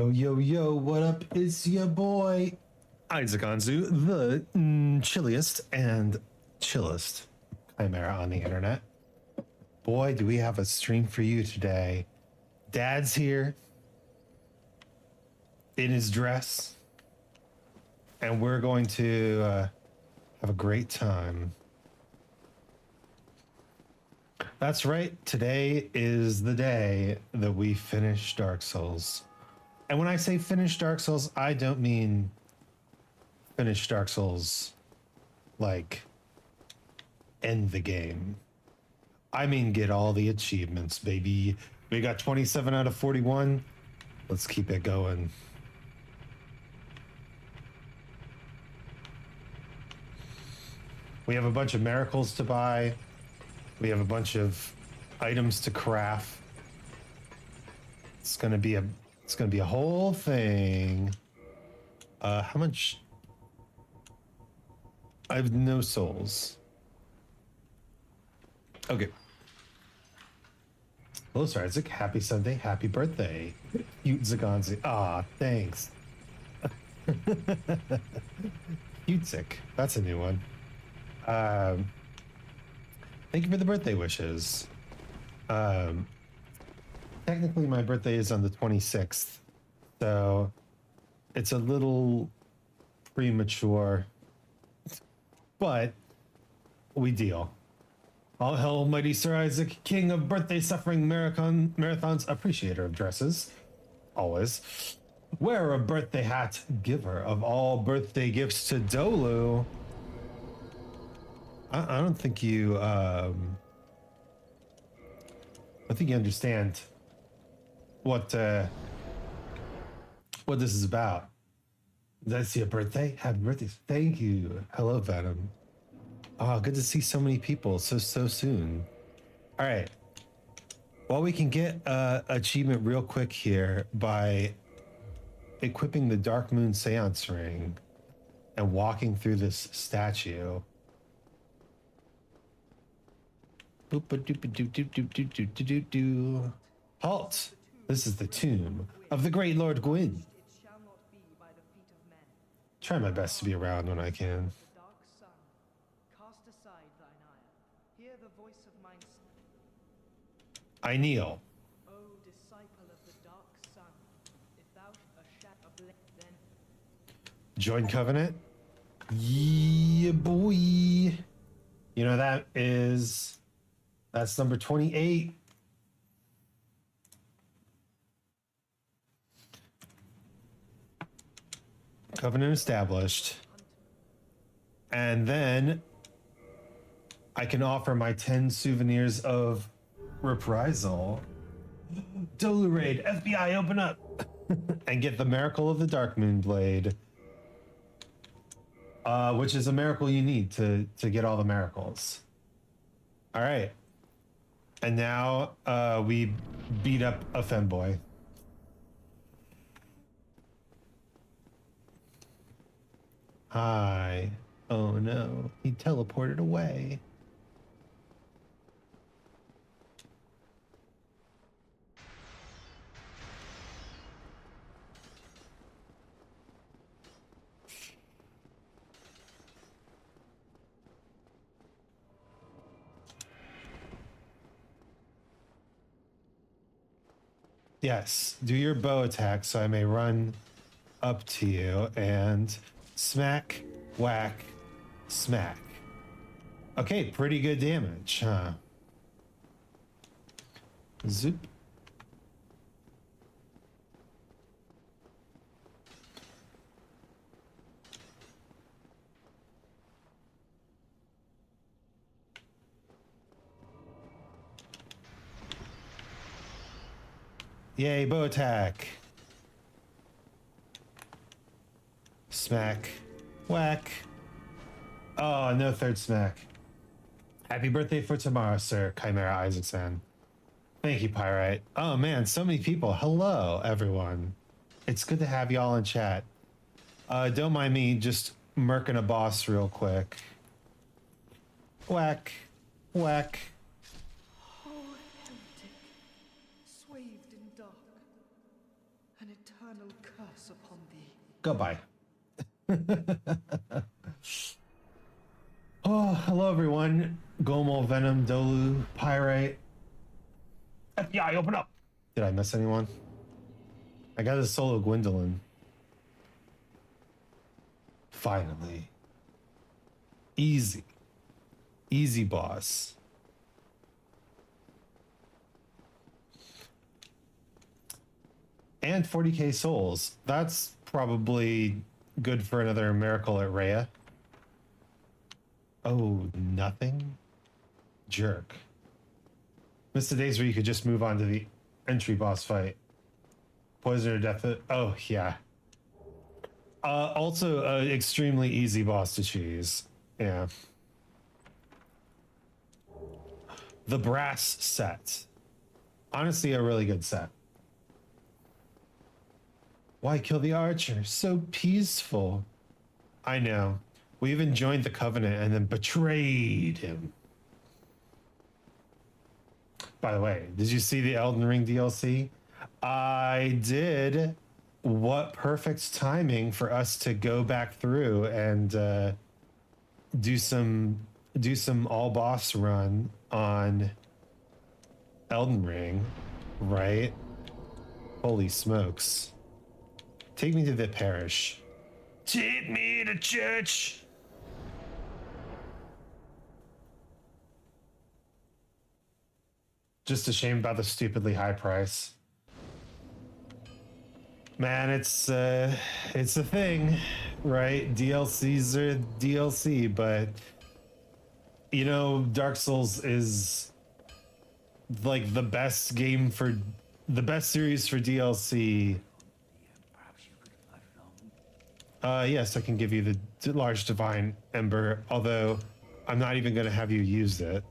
Yo, yo, yo, what up? It's your boy, Isaac Anzu, the chilliest and chillest chimera on the internet. Boy, do we have a stream for you today. Dad's here in his dress, and we're going to have a great time. That's right, today is the day that we finish Dark Souls. And when I say finish Dark Souls, I don't mean finish Dark Souls like end the game. I mean get all the achievements, baby. We got 27 out of 41. Let's keep it going. We have a bunch of miracles to buy. We have a bunch of items to craft. It's gonna be a whole thing. How much? I have no souls. Okay. Hello, Sir Isaac. Happy Sunday. Happy birthday. Cute Zaganzi. Ah, thanks. Cutesick. That's a new one. Thank you for the birthday wishes. Technically, my birthday is on the 26th, so it's a little premature, but we deal. All hail, mighty Sir Isaac, king of birthday suffering marathons, appreciator of dresses, always. Wear a birthday hat, giver of all birthday gifts to Dolu. I don't think you, I think you understand what this is about. That's your birthday? Happy birthday. Thank you. Hello, Venom. Oh, good to see so many people so soon. All right. Well, we can get achievement real quick here by equipping the Dark Moon Seance Ring and walking through this statue. Halt! This is the tomb of the great Lord Gwyn. Try my best to be around when I can. I kneel. Join Covenant? Yeah, boy. You know, that's number 28. Covenant established. And then I can offer my 10 souvenirs of reprisal. Dolu raid, FBI, open up! And get the Miracle of the Dark Moon Blade. Which is a miracle you need to get all the miracles. All right. And now we beat up a femboy. Hi. Oh no, he teleported away. Yes, do your bow attack so I may run up to you and smack, whack, smack. Okay, pretty good damage, huh? Zoop. Yay, bow attack. Smack. Whack. Oh, no third smack. Happy birthday for tomorrow, Sir Chimera Isaacson. Thank you, Pyrite. Oh man, so many people. Hello, everyone. It's good to have y'all in chat. Don't mind me just murking a boss real quick. Whack. Whack. Swathed in dark, an eternal Goodbye. Oh, hello everyone. Gomo, Venom, Dolu, Pyrite. FBI, open up. Did I miss anyone? I got a solo Gwendolyn. Finally. Easy. Easy boss. And 40k souls. That's probably good for another miracle at Rhea. Oh, nothing? Jerk. Missed the days where you could just move on to the entry boss fight. Poison or death. Oh, yeah. Also, extremely easy boss to choose. Yeah. The brass set. Honestly, a really good set. Why kill the archer? So peaceful. I know. We even joined the Covenant and then betrayed him. By the way, did you see the Elden Ring DLC? I did. What perfect timing for us to go back through and do some all boss run on Elden Ring, right? Holy smokes. Take me to the parish. Take me to church. Just a shame about the stupidly high price. Man, it's a thing, right? DLCs are DLC, but you know, Dark Souls is like the best series for DLC. Yes, I can give you the large divine ember, although I'm not even going to have you use it.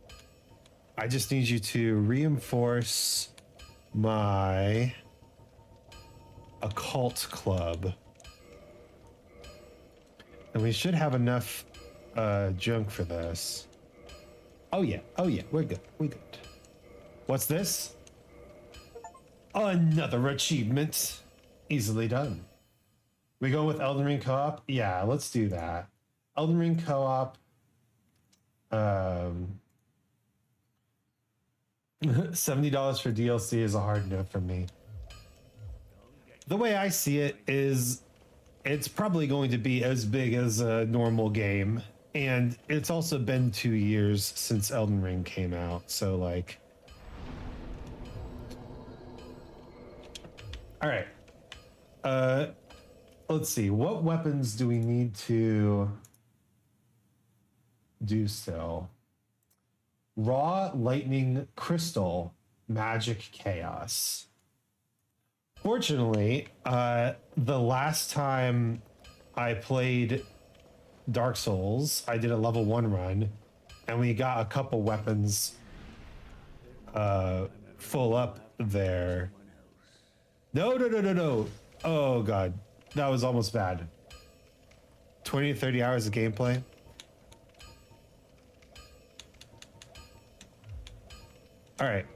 I just need you to reinforce my occult club. And we should have enough junk for this. Oh yeah, we're good, What's this? Another achievement. Easily done. We go with Elden Ring co-op? Yeah, let's do that. Elden Ring co-op. $70 for DLC is a hard no for me. The way I see it is it's probably going to be as big as a normal game. And it's also been 2 years since Elden Ring came out. So like, all right. Let's see. What weapons do we need to do still? Raw, lightning, crystal, magic, chaos. Fortunately, the last time I played Dark Souls, I did a level 1 run, and we got a couple weapons full up there. No. Oh, God. That was almost bad. 20 to 30 hours of gameplay. All right.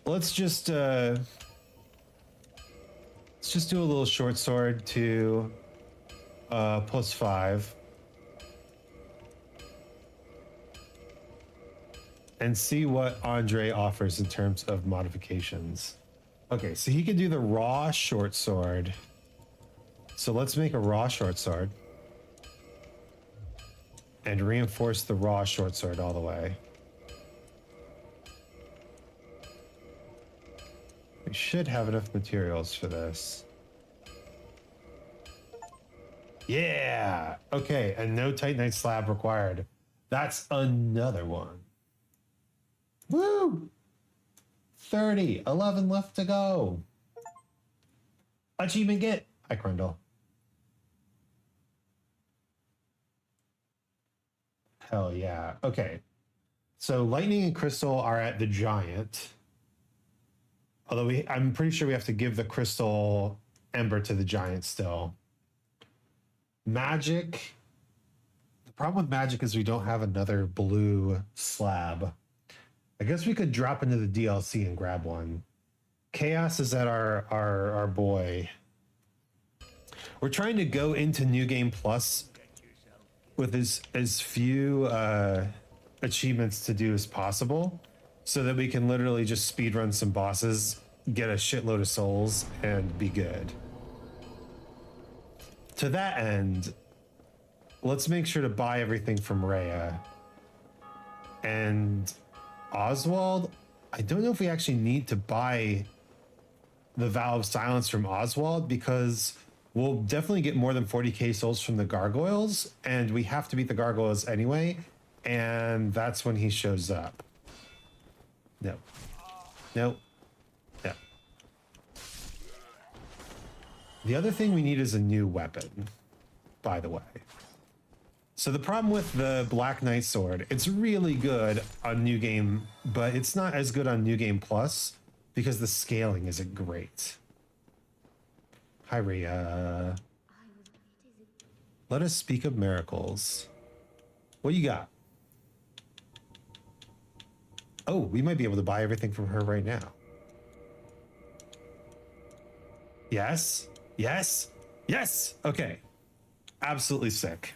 Let's just do a little short sword to +5. And see what Andre offers in terms of modifications. Okay, so he can do the raw short sword. So let's make a raw short sword. And reinforce the raw short sword all the way. We should have enough materials for this. Yeah! Okay, and no Titanite slab required. That's another one. Woo! 30, 11 left to go. Achievement get. Hi, Crundle. Hell yeah. Okay. So lightning and crystal are at the giant. Although I'm pretty sure we have to give the crystal ember to the giant still. Magic. The problem with magic is we don't have another blue slab. I guess we could drop into the DLC and grab one. Chaos is at our boy. We're trying to go into New Game Plus with as few achievements to do as possible, so that we can literally just speed run some bosses, get a shitload of souls, and be good. To that end, let's make sure to buy everything from Rhea. And Oswald, I don't know if we actually need to buy the Vow of Silence from Oswald, because we'll definitely get more than 40k souls from the gargoyles, and we have to beat the gargoyles anyway, and that's when he shows up. No. No. No. The other thing we need is a new weapon, by the way. So the problem with the Black Knight Sword, it's really good on New Game, but it's not as good on New Game Plus because the scaling isn't great. Hi, Rhea. Let us speak of miracles. What you got? Oh, we might be able to buy everything from her right now. Yes, yes, yes. Okay. Absolutely sick.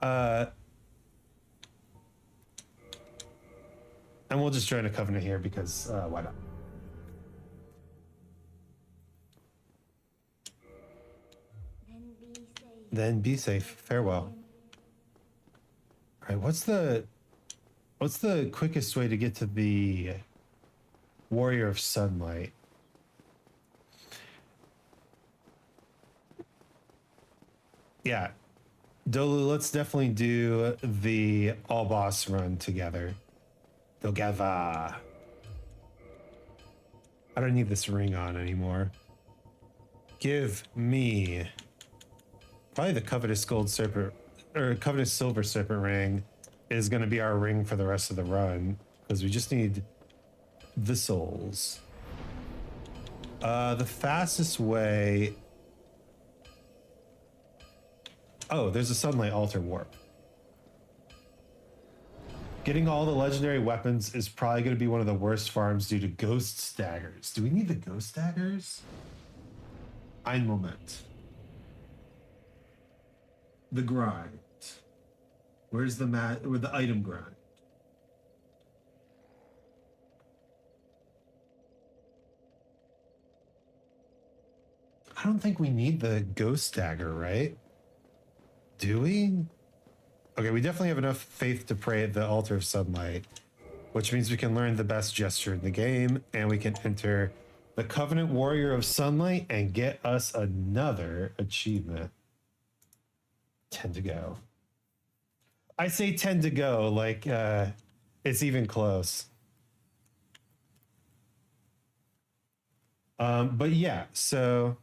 And we'll just join a covenant here because why not? Then be safe. Farewell. All right, what's the quickest way to get to the Warrior of Sunlight? Yeah. Dolu, let's definitely do the all boss run together. Together. I don't need this ring on anymore. Give me probably the Covetous Gold Serpent, or Covetous Silver Serpent ring is going to be our ring for the rest of the run, because we just need the souls. The fastest way. Oh, there's a Sunlight Altar Warp. Getting all the legendary weapons is probably going to be one of the worst farms due to ghost daggers. Do we need the ghost daggers? Ein Moment. The grind. Where's the or the item grind? I don't think we need the ghost dagger, right? Do we? Okay, we definitely have enough faith to pray at the Altar of Sunlight, which means we can learn the best gesture in the game, and we can enter the Covenant Warrior of Sunlight and get us another achievement. 10 to go. I say 10 to go, like it's even close. But yeah, so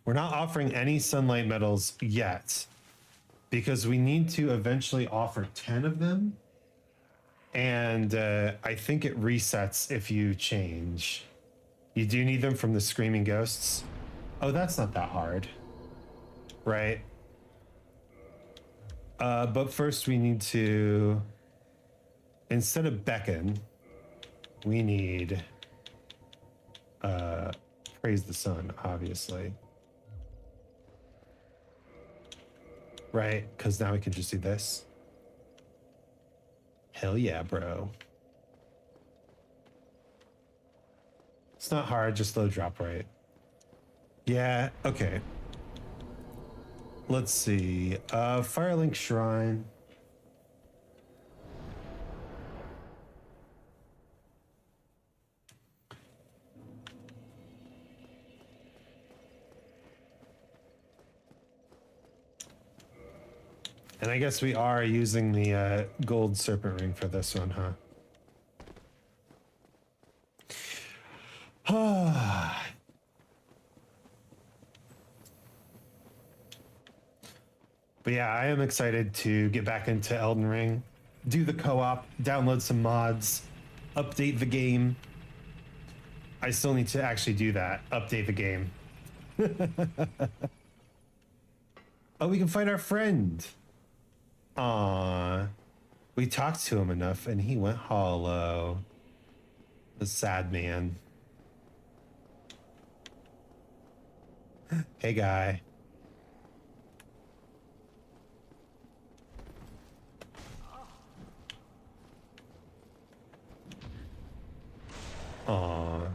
we're not offering any sunlight medals yet because we need to eventually offer 10 of them. And I think it resets if you change. You do need them from the Screaming Ghosts. Oh, that's not that hard, right? But first we need to, instead of beckon, we need praise the sun, obviously. Right, because now we can just do this. Hell yeah, bro. It's not hard, just low drop right. Yeah, okay. Let's see. Firelink Shrine. And I guess we are using the gold serpent ring for this one, huh? But yeah, I am excited to get back into Elden Ring, do the co-op, download some mods, update the game. I still need to actually do that, update the game. Oh, we can find our friend. Aww. We talked to him enough and he went hollow. The sad man. Hey, guy. Aw.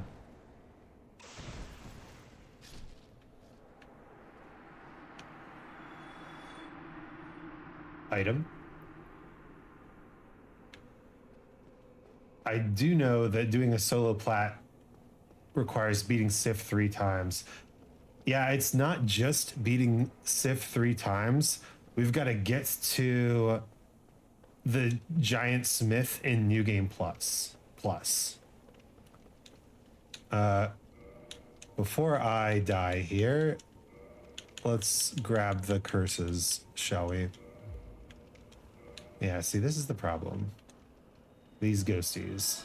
Item. I do know that doing a solo plat requires beating Sif 3 times. Yeah, it's not just beating Sif 3 times. We've got to get to the Giant Smith in New Game Plus. Before I die here, let's grab the curses, shall we? Yeah, see, this is the problem. These ghosties.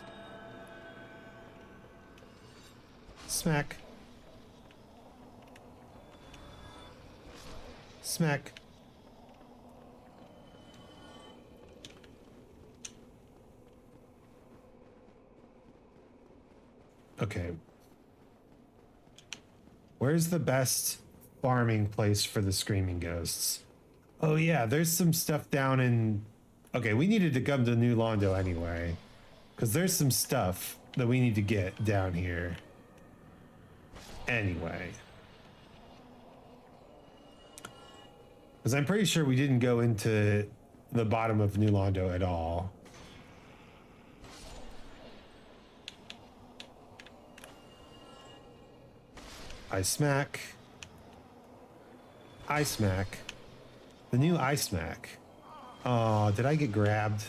Smack. Smack. Okay. Where's the best farming place for the screaming ghosts? Oh yeah, there's some stuff down in... Okay, we needed to come to New Londo anyway. Because there's some stuff that we need to get down here. Anyway. Because I'm pretty sure we didn't go into the bottom of New Londo at all. I smack. I smack. The new I smack. Oh, did I get grabbed?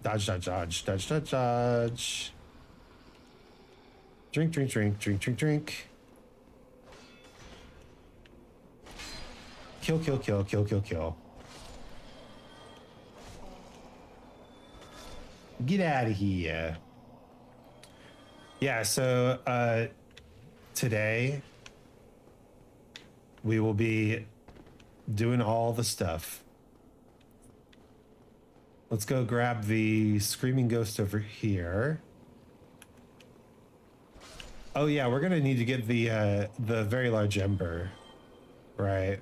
Dodge, dodge, dodge, dodge, dodge, dodge. Drink, drink, drink, drink, drink, drink. Kill, kill, kill, kill, kill, kill. Get out of here. Yeah, so today we will be doing all the stuff. Let's go grab the screaming ghost over here. Oh yeah, we're gonna need to get the very large ember, right?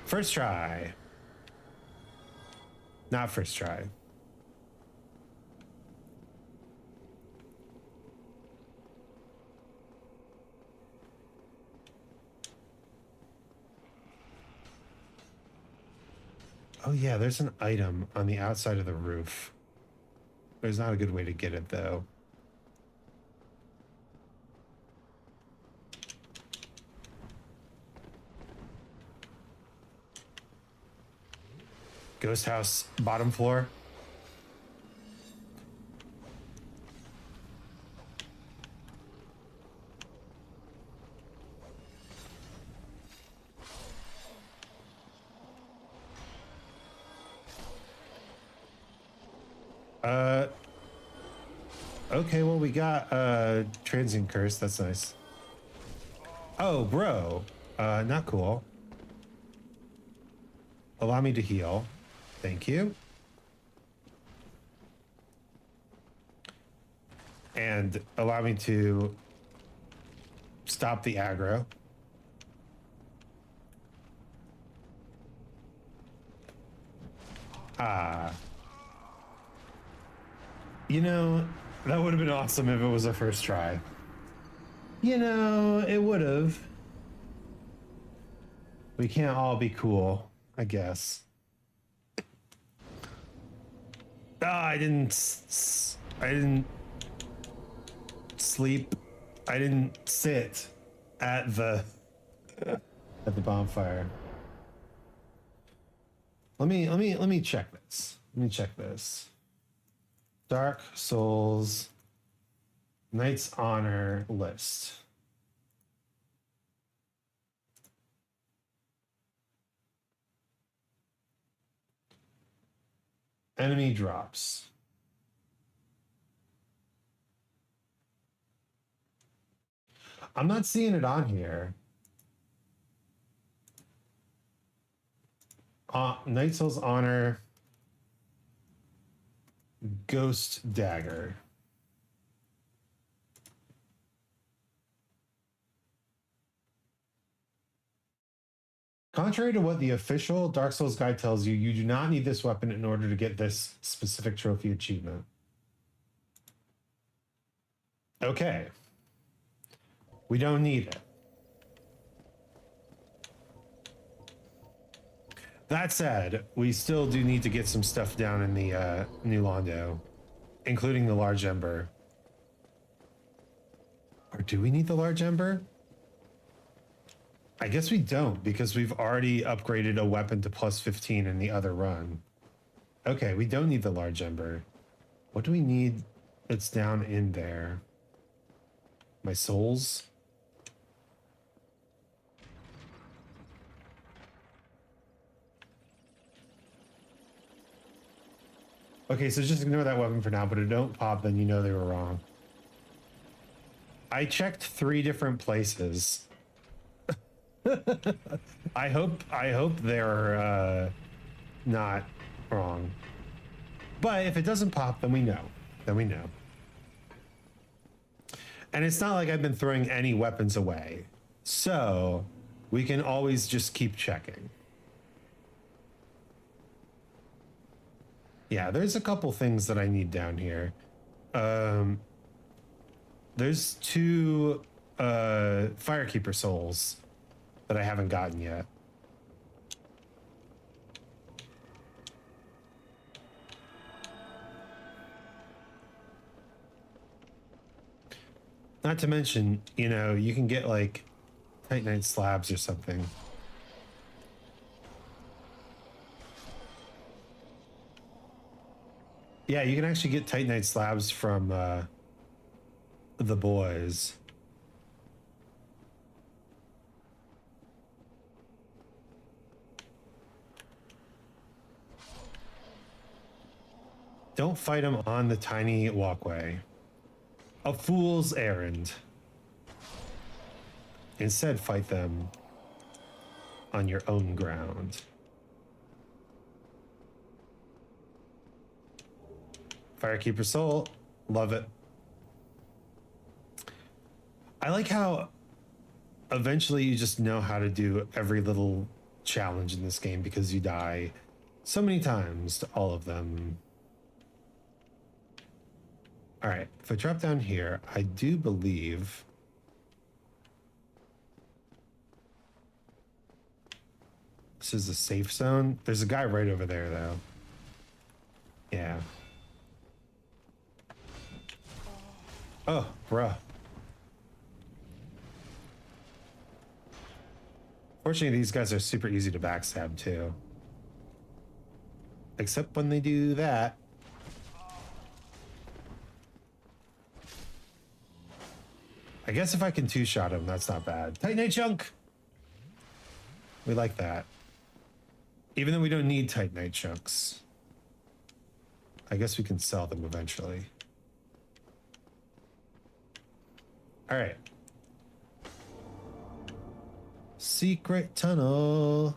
First try. Not first try. Oh yeah, there's an item on the outside of the roof. There's not a good way to get it though. Ghost house, bottom floor. Okay, well we got transient curse, that's nice. Oh, bro. Not cool. Allow me to heal. Thank you. And allow me to stop the aggro. You know, that would have been awesome if it was a first try. You know, it would have. We can't all be cool, I guess. I didn't sleep. I didn't sit at the bonfire. Let me check this. Let me check this. Dark Souls Knight's Honor list. Enemy drops. I'm not seeing it on here. Night Soul's Honor Ghost Dagger. Contrary to what the official Dark Souls guide tells you, you do not need this weapon in order to get this specific trophy achievement. Okay. We don't need it. That said, we still do need to get some stuff down in the New Londo, including the large ember. Or do we need the large ember? I guess we don't, because we've already upgraded a weapon to plus 15 in the other run. Okay, we don't need the large ember. What do we need that's down in there? My souls? Okay, so just ignore that weapon for now, but if it don't pop, then you know they were wrong. I checked 3 different places. I hope they're not wrong. But if it doesn't pop, then we know. Then we know. And it's not like I've been throwing any weapons away. So we can always just keep checking. Yeah, there's a couple things that I need down here. There's 2 Firekeeper souls that I haven't gotten yet. Not to mention, you know, you can get like Titanite slabs or something. Yeah, you can actually get Titanite slabs from the boys. Don't fight them on the tiny walkway. A fool's errand. Instead, fight them on your own ground. Firekeeper soul, love it. I like how eventually you just know how to do every little challenge in this game because you die so many times to all of them. All right, if I drop down here, I do believe this is a safe zone. There's a guy right over there, though. Yeah. Oh, bruh. Fortunately, these guys are super easy to backstab, too. Except when they do that. I guess if I can 2-shot him, that's not bad. Titanite chunk! We like that. Even though we don't need Titanite chunks. I guess we can sell them eventually. All right. Secret tunnel.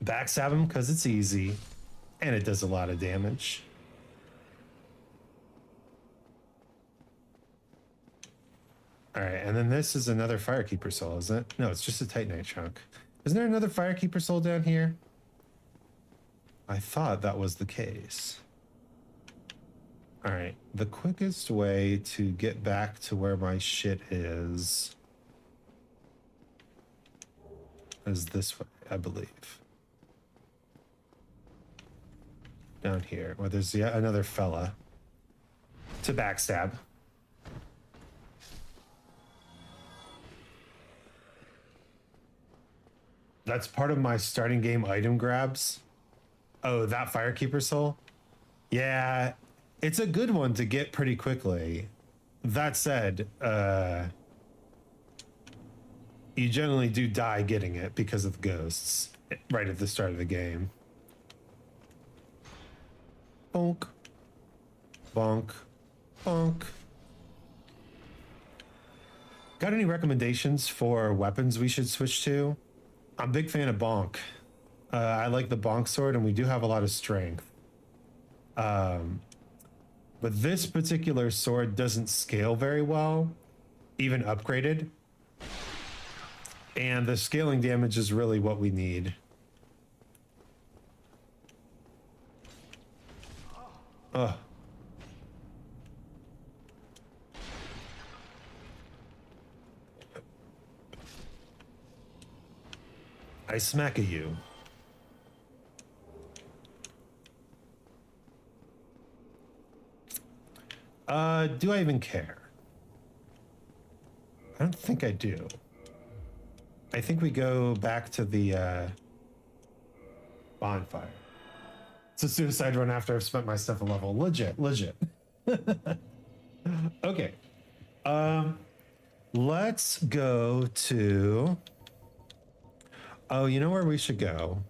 Backstab him because it's easy and it does a lot of damage. All right, and then this is another Firekeeper soul, isn't it? No, it's just a Titanite chunk. Isn't there another Firekeeper soul down here? I thought that was the case. All right, the quickest way to get back to where my shit is this way, I believe. Down here, where there's yet another fella to backstab. That's part of my starting game item grabs. Oh, that Firekeeper soul? Yeah, it's a good one to get pretty quickly. That said, you generally do die getting it because of the ghosts right at the start of the game. Bonk. Bonk. Bonk. Got any recommendations for weapons we should switch to? I'm a big fan of Bonk. I like the bonk sword, and we do have a lot of strength. But this particular sword doesn't scale very well, even upgraded. And the scaling damage is really what we need. Ugh. I smack at you. Do I even care? I don't think I do. I think we go back to the bonfire. It's a suicide run after I've spent my stuff a level. Legit. Okay. Let's go to... Oh, you know where we should go?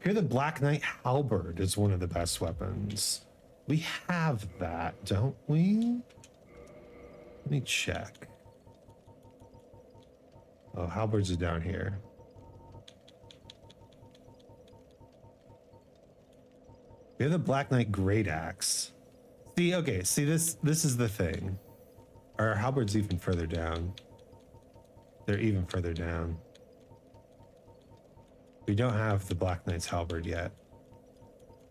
Here, the Black Knight Halberd is one of the best weapons. We have that, don't we? Let me check. Oh, halberds are down here. We have the Black Knight Great Axe. See, okay, see this is the thing. Our halberds even further down. They're even further down. We don't have the Black Knight's halberd yet.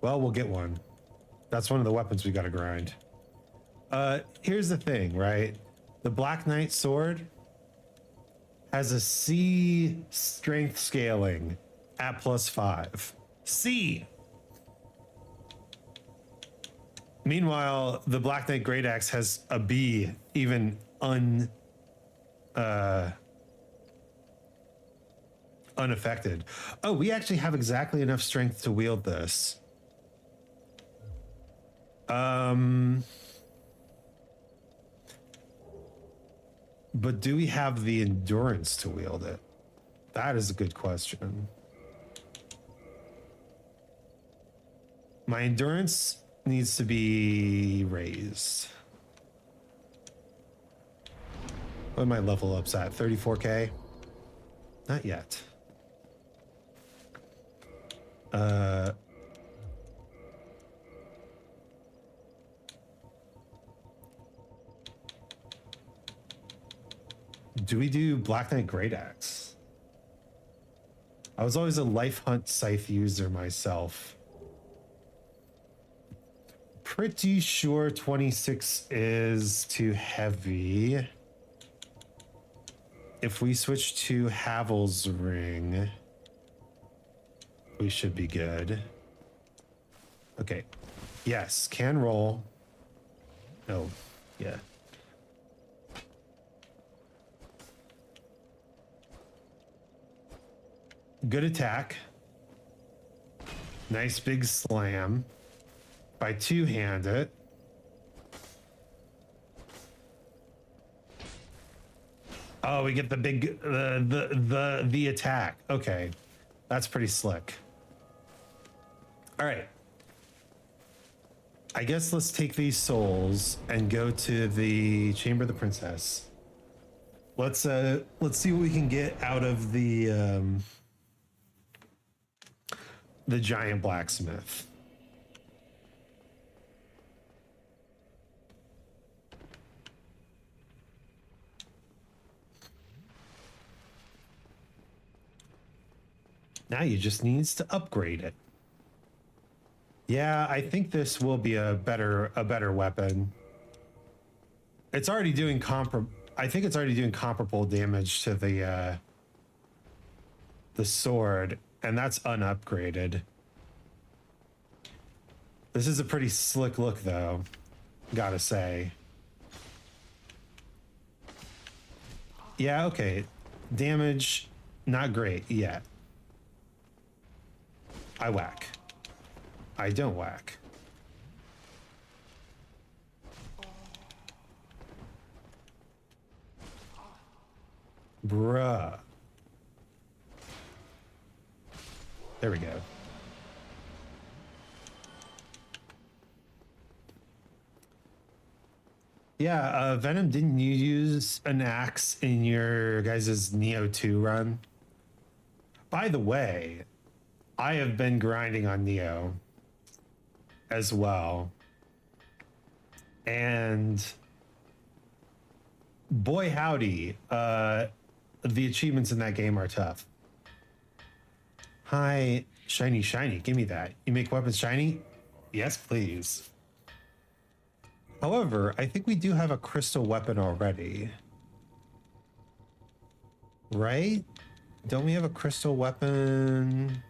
Well, we'll get one. That's one of the weapons we gotta grind. Here's the thing, right? The Black Knight sword has a C strength scaling at +5. C! Meanwhile, the Black Knight Great Axe has a B, even unaffected. Oh, we actually have exactly enough strength to wield this. But do we have the endurance to wield it? That is a good question. My endurance needs to be raised. What are my level ups at? 34k? Not yet. Do we do Black Knight Great Axe? I was always a Life Hunt Scythe user myself. Pretty sure 26 is too heavy. If we switch to Havel's Ring, we should be good. Okay. Yes, can roll. Oh, yeah. Good attack. Nice big slam. If I two-hand it. Oh, we get the big the attack. Okay. That's pretty slick. All right. I guess let's take these souls and go to the Chamber of the Princess. Let's see what we can get out of the giant blacksmith. Now you just needs to upgrade it. Yeah, I think this will be a better weapon. It's already doing I think it's already doing comparable damage to the sword, and that's unupgraded. This is a pretty slick look, though, gotta say. Yeah, okay. Damage, not great yet. I whack. I don't whack. Bruh. There we go. Yeah, Venom, didn't you use an axe in your guys' Neo 2 run? By the way, I have been grinding on Neo as well. And boy howdy, the achievements in that game are tough. Hi, shiny, shiny, give me that. You make weapons shiny? Yes, please. However, I think we do have a crystal weapon already. Right? Don't we have a crystal weapon?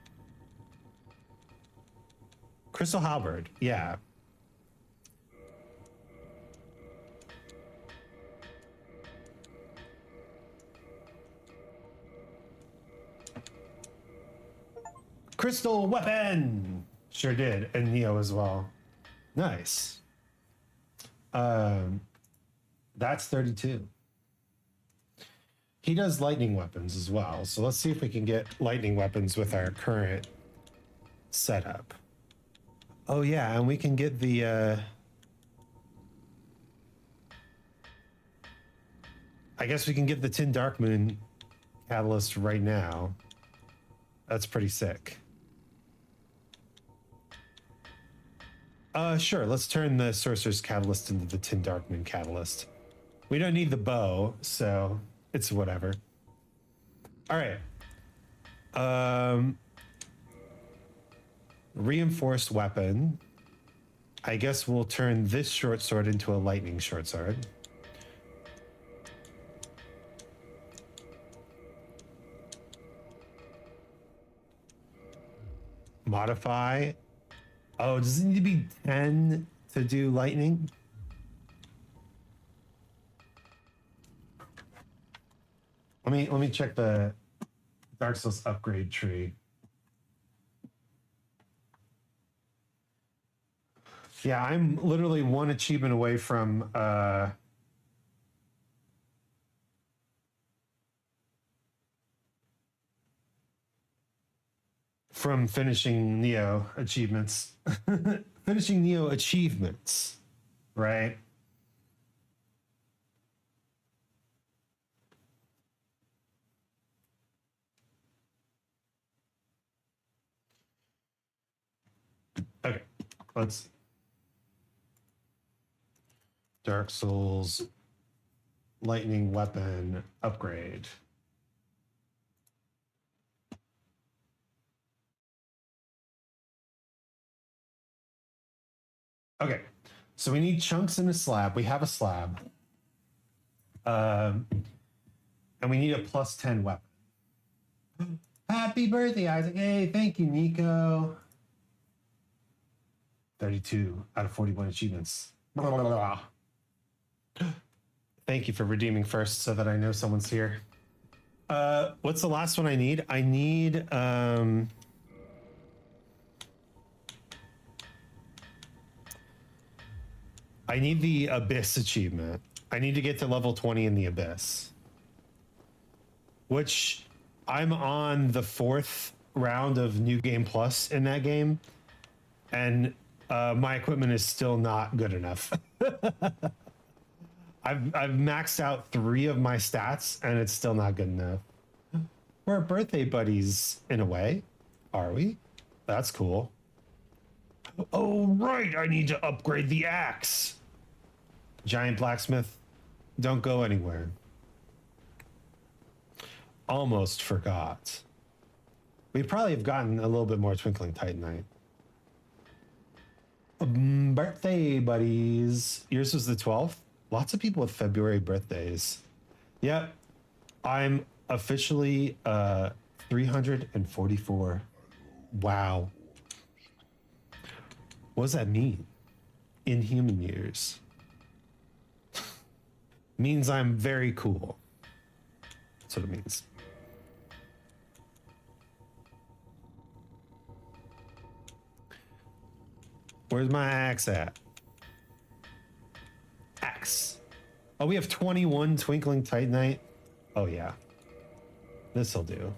Crystal halberd, yeah. Crystal weapon! Sure did, and Neo as well. Nice. That's 32. He does lightning weapons as well, so let's see if we can get lightning weapons with our current setup. Oh yeah, and we can get the I guess we can get the Tin Dark Moon catalyst right now. That's pretty sick. Sure, let's turn the Sorcerer's Catalyst into the Tin Dark Moon catalyst. We don't need the bow, so it's whatever. All right. Reinforced weapon. I guess we'll turn this short sword into a lightning short sword. Modify. Oh, does it need to be 10 to do lightning? Let me check the Dark Souls upgrade tree. Yeah, I'm literally one achievement away from finishing Neo achievements. Finishing Neo achievements, right? Okay, let's Dark Souls lightning weapon upgrade. Okay, so we need chunks in a slab. We have a slab. And we need a plus 10 weapon. Happy birthday, Isaac. Hey, thank you, Nico. 32 out of 41 achievements. Blah, blah, blah. Thank you for redeeming first so that I know someone's here. What's the last one I need? I need the Abyss achievement. I need to get to level 20 in the Abyss. Which I'm on the 4th round of New Game Plus in that game. And my equipment is still not good enough. I've maxed out 3 of my stats and it's still not good enough. We're birthday buddies in a way, are we? That's cool. Oh right, I need to upgrade the axe. Giant blacksmith, don't go anywhere. Almost forgot. We probably have gotten a little bit more Twinkling Titanite. Birthday buddies. Yours was the 12th? Lots of people with February birthdays. Yep. I'm officially 344. Wow. What does that mean? In human years. Means I'm very cool. That's what it means. Where's my axe at? Axe. Oh, we have 21 Twinkling Titanite. Oh, yeah. This'll do.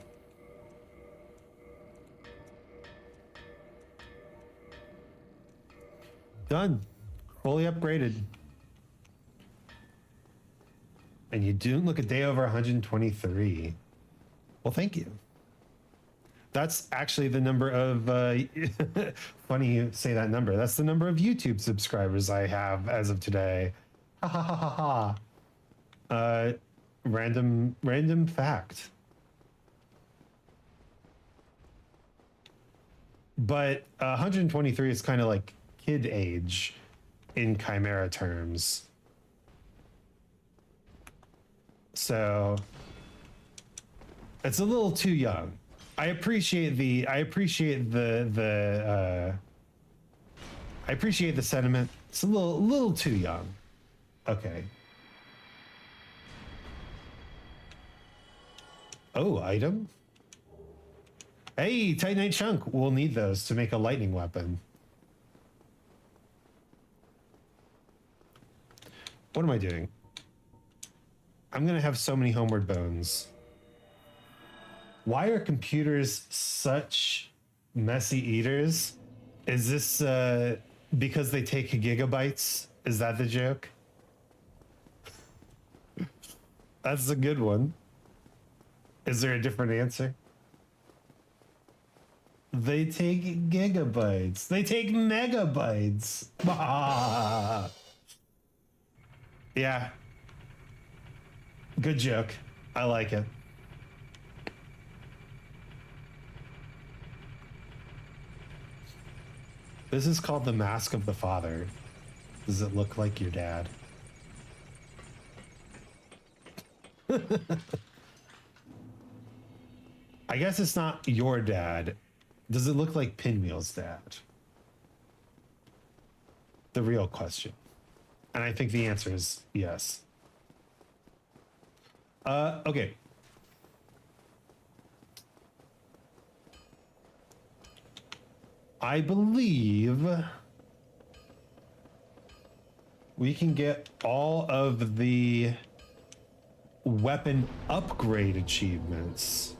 Done. Fully upgraded. And you do look a day over 123. Well, thank you. That's actually the number of, funny you say that number. That's the number of YouTube subscribers I have as of today. Ha ha ha ha ha. Random fact. But 123 is kind of like kid age in Chimera terms. So it's a little too young. I appreciate the sentiment. It's a little too young. Okay. Oh, item. Hey, Titanite chunk. We'll need those to make a lightning weapon. What am I doing? I'm gonna have so many homeward bones. Why are computers such messy eaters? Is this because they take gigabytes? Is that the joke? That's a good one. Is there a different answer? They take gigabytes. They take megabytes. Yeah. Good joke. I like it. This is called the Mask of the Father. Does it look like your dad? I guess it's not your dad. Does it look like Pinwheel's dad? The real question. And I think the answer is yes. Okay. I believe we can get all of the weapon upgrade achievements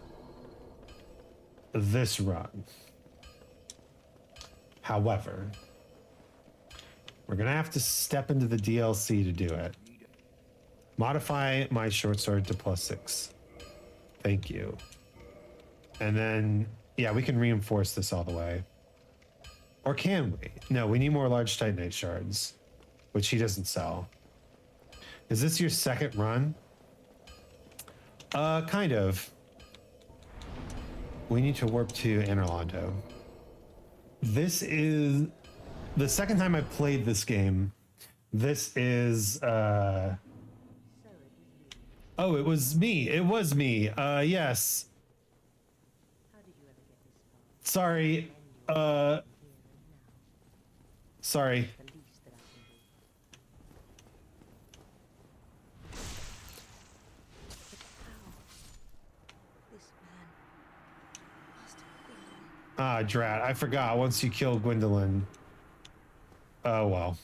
this run. However, we're gonna have to step into the DLC to do it. Modify my short sword to +6. Thank you. And then, yeah, we can reinforce this all the way. Or can we? No, we need more large Titanite shards, which he doesn't sell. Is this your second run? Kind of. We need to warp to Northalon. This is the second time I played this game. This is, oh, it was me. It was me. Yes. Sorry. Sorry. Ah, drat. I forgot. Once you kill Gwendolyn. Oh, well.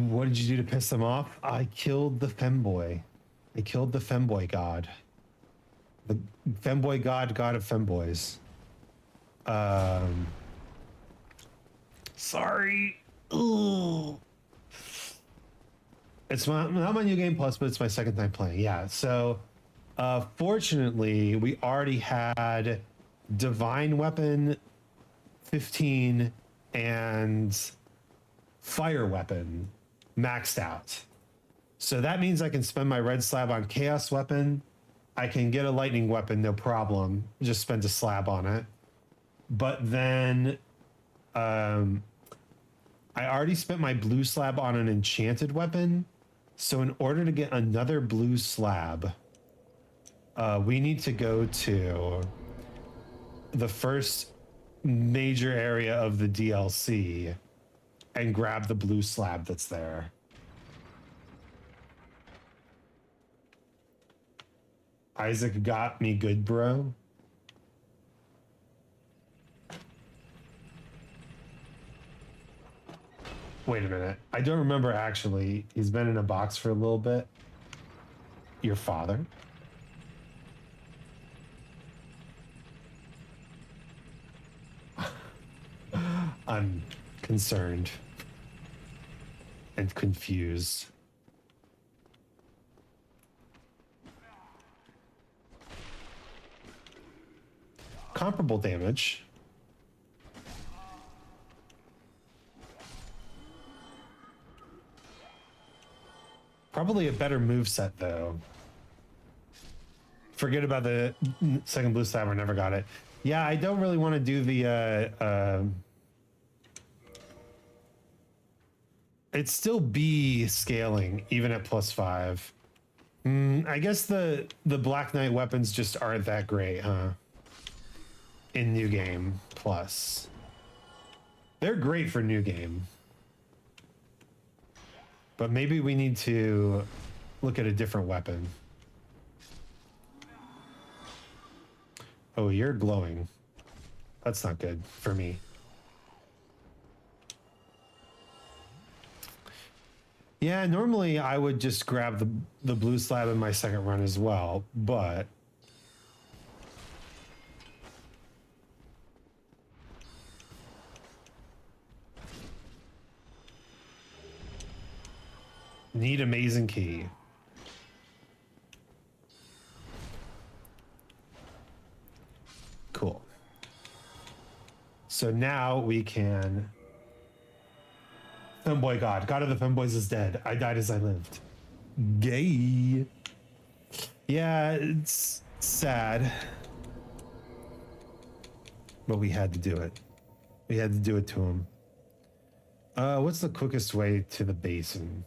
What did you do to piss them off? I killed the femboy. I killed the femboy god. The femboy god, god of femboys. Sorry. Ooh. It's not my new game plus, but it's my second time playing. Yeah, so fortunately, we already had Divine Weapon 15 and Fire Weapon maxed out. So that means I can spend my red slab on Chaos Weapon. I can get a Lightning Weapon, no problem. Just spend a slab on it. But then I already spent my blue slab on an enchanted weapon. So in order to get another blue slab, we need to go to the first major area of the DLC and grab the blue slab that's there. Isaac got me good, bro. Wait a minute. I don't remember actually. He's been in a box for a little bit. Your father? I'm concerned. and confused. Comparable damage. Probably a better move set though. Forget about the second blue slammer, never got it. Yeah, I don't really want to do the it's still B scaling even at +5. I guess the Black Knight weapons just aren't that great, huh? In New Game Plus. They're great for New Game. But maybe we need to look at a different weapon. Oh, you're glowing. That's not good for me. Yeah, normally I would just grab the blue slab in my second run as well, but need amazing key. Cool. So now we can... Femboy God. God of the Femboys is dead. I died as I lived. Gay. Yeah, it's sad. But we had to do it. We had to do it to him. What's the quickest way to the basin?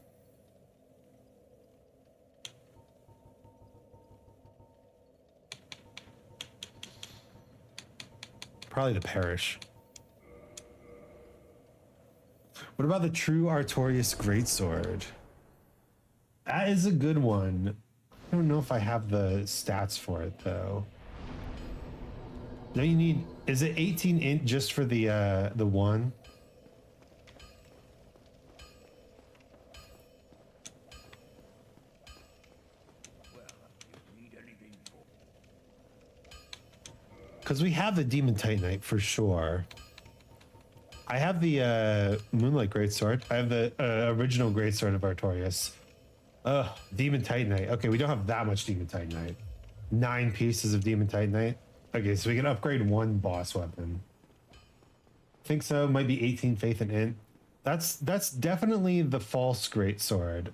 Probably the parish. What about the true Artorias Greatsword? That is a good one. I don't know if I have the stats for it though. No, you need. Is it 18 int just for the one? Because we have the Demon Titanite for sure. I have the Moonlight Greatsword. I have the original Greatsword of Artorias. Ugh, Demon Titanite. Okay, we don't have that much Demon Titanite. 9 pieces of Demon Titanite. Okay, so we can upgrade one boss weapon. I think so. Might be 18 Faith and Int. That's definitely the false Greatsword.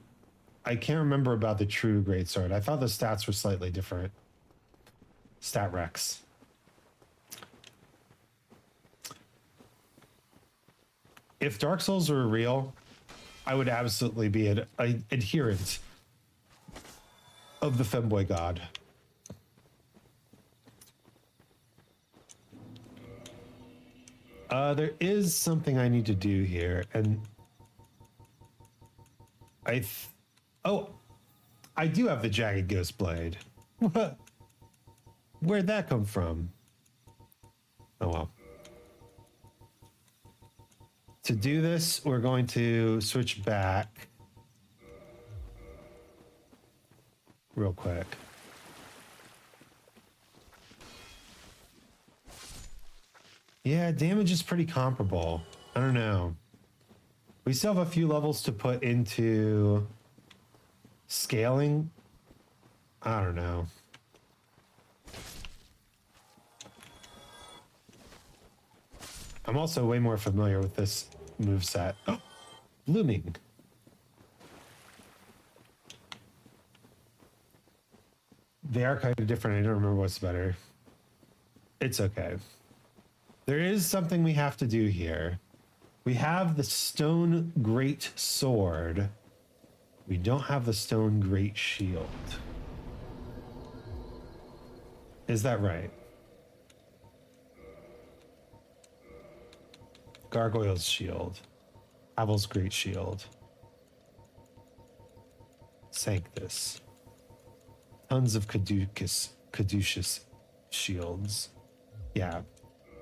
I can't remember about the true Greatsword. I thought the stats were slightly different. Stat Rex. If Dark Souls were real, I would absolutely be an adherent of the Femboy God. There is something I need to do here, and I do have the Jagged Ghost Blade. What? Where'd that come from? Oh well. To do this, we're going to switch back real quick. Yeah, damage is pretty comparable. I don't know. We still have a few levels to put into scaling. I don't know. I'm also way more familiar with this moveset. Oh, blooming. They are kind of different. I don't remember what's better. It's okay. There is something we have to do here. We have the Stone Great Sword. We don't have the Stone Great Shield. Is that right? Gargoyle's Shield. Havel's Great Shield. Sanctus. Tons of caduceus shields. Yeah.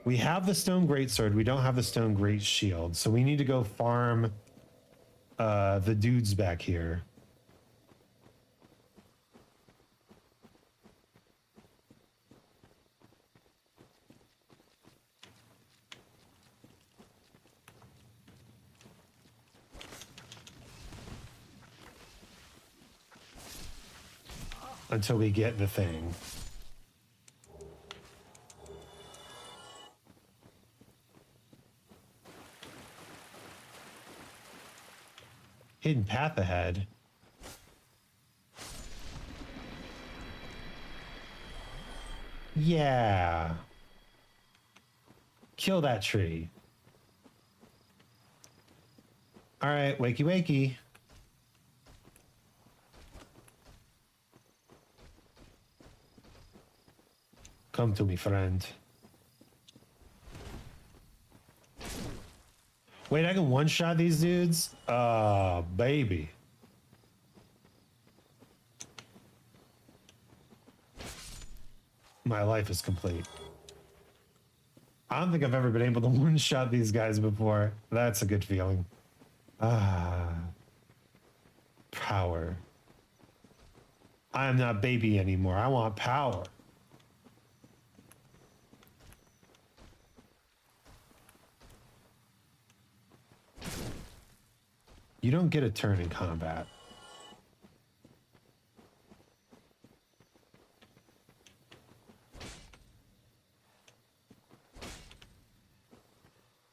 We have the Stone Greatsword. We don't have the Stone Great Shield. So we need to go farm the dudes back here. until we get the thing. Hidden path ahead. Yeah. Kill that tree. All right, wakey wakey. Come to me, friend. Wait, I can one-shot these dudes? Baby. My life is complete. I don't think I've ever been able to one-shot these guys before. That's a good feeling. Power. I am not baby anymore. I want power. You don't get a turn in combat.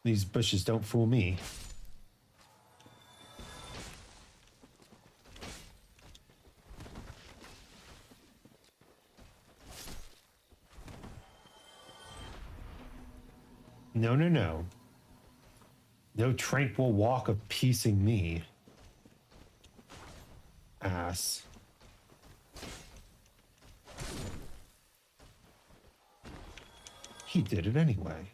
These bushes don't fool me. No, no, no. No tranquil walk of piecing me. Ass. He did it anyway.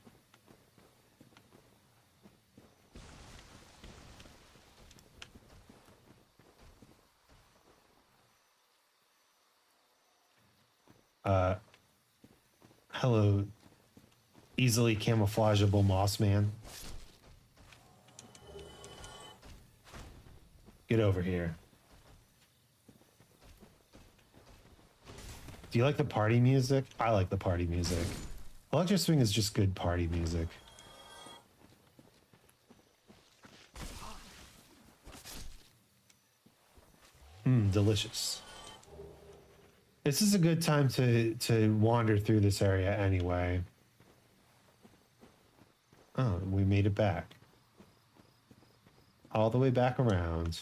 Hello, easily camouflageable moss man. Get over here. Do you like the party music? I like the party music. Electro Swing is just good party music. Delicious. This is a good time to wander through this area anyway. Oh, we made it back. All the way back around.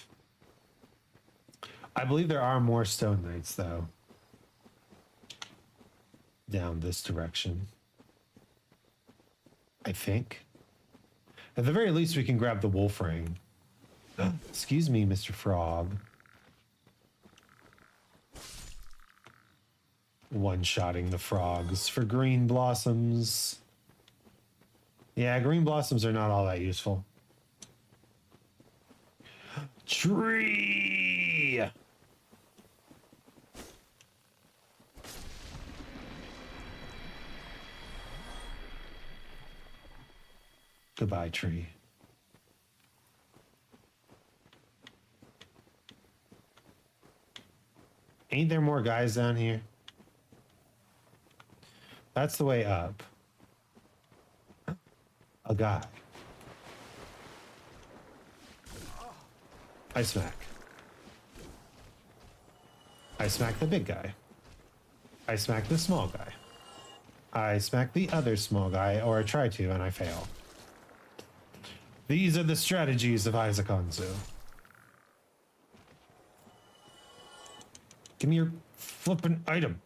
I believe there are more Stone Knights, though. Down this direction. I think. At the very least, we can grab the wolf ring. Excuse me, Mr. Frog. One-shotting the frogs for green blossoms. Yeah, green blossoms are not all that useful. Tree! Goodbye, tree. Ain't there more guys down here? That's the way up. A guy. I smack. I smack the big guy. I smack the small guy. I smack the other small guy, or I try to, and I fail. These are the strategies of Isaac Anzu. Give me your flippin' item.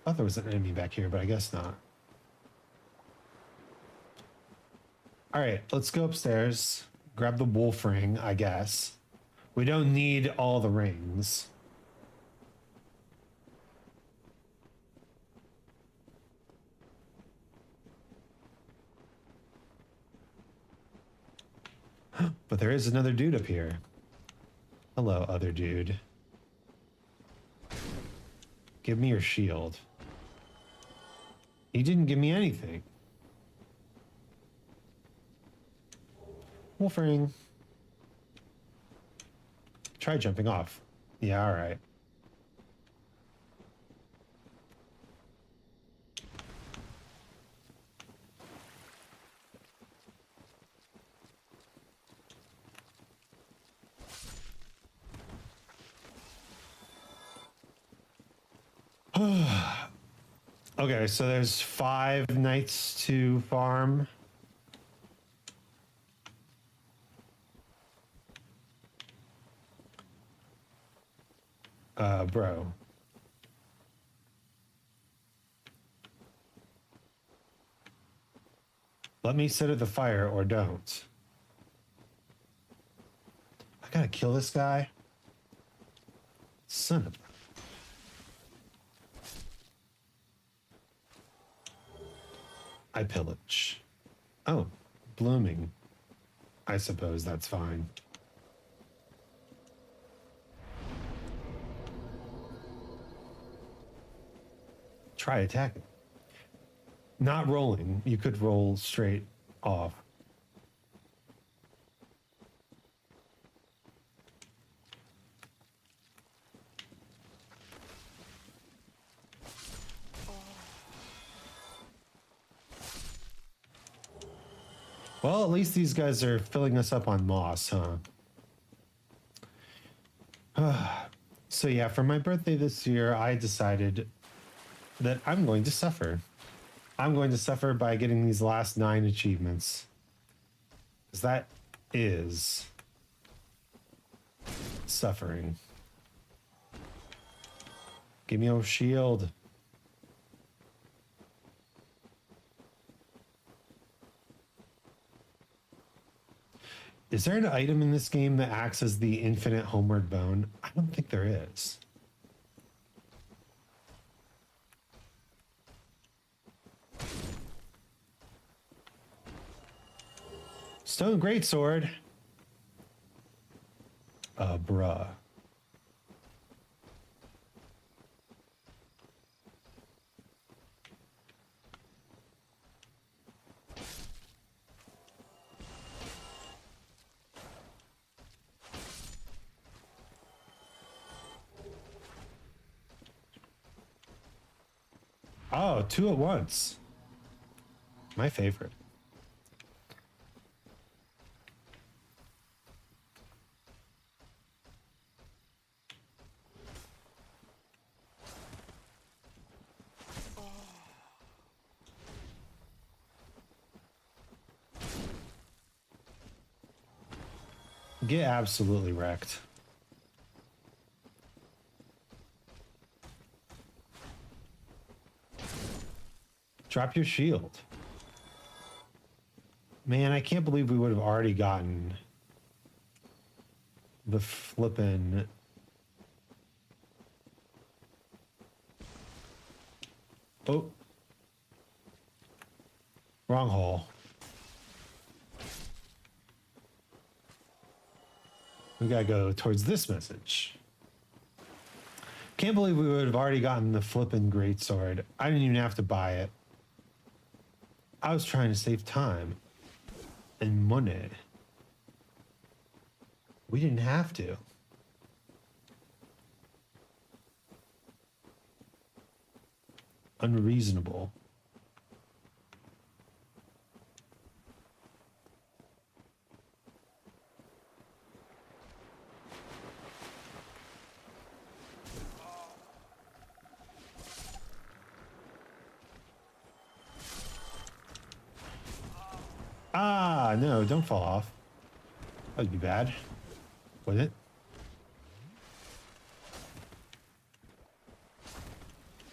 I thought there was an enemy back here, but I guess not. All right, let's go upstairs. Grab the wolf ring, I guess. We don't need all the rings. But there is another dude up here. Hello, other dude. Give me your shield. He didn't give me anything. Wolf ring. Try jumping off. Yeah, all right. Okay, so there's 5 nights to farm. Bro. Let me sit at the fire or don't. I gotta kill this guy. Son of... I pillage. Oh, blooming. I suppose that's fine. Try attacking. Not rolling. You could roll straight off. Well, at least these guys are filling us up on moss, huh? So yeah, for my birthday this year, I decided that I'm going to suffer. I'm going to suffer by getting these last 9 achievements. Because that is suffering. Give me a shield. Is there an item in this game that acts as the infinite homeward bone? I don't think there is. Stone greatsword. Bruh. Oh, 2 at once. My favorite. Get absolutely wrecked. Drop your shield. Man, I can't believe we would have already gotten the flippin'... Oh. Wrong hole. We gotta go towards this message. Can't believe we would have already gotten the flippin' greatsword. I didn't even have to buy it. I was trying to save time and money. We didn't have to. Unreasonable. Ah, no, don't fall off. That would be bad, wouldn't it?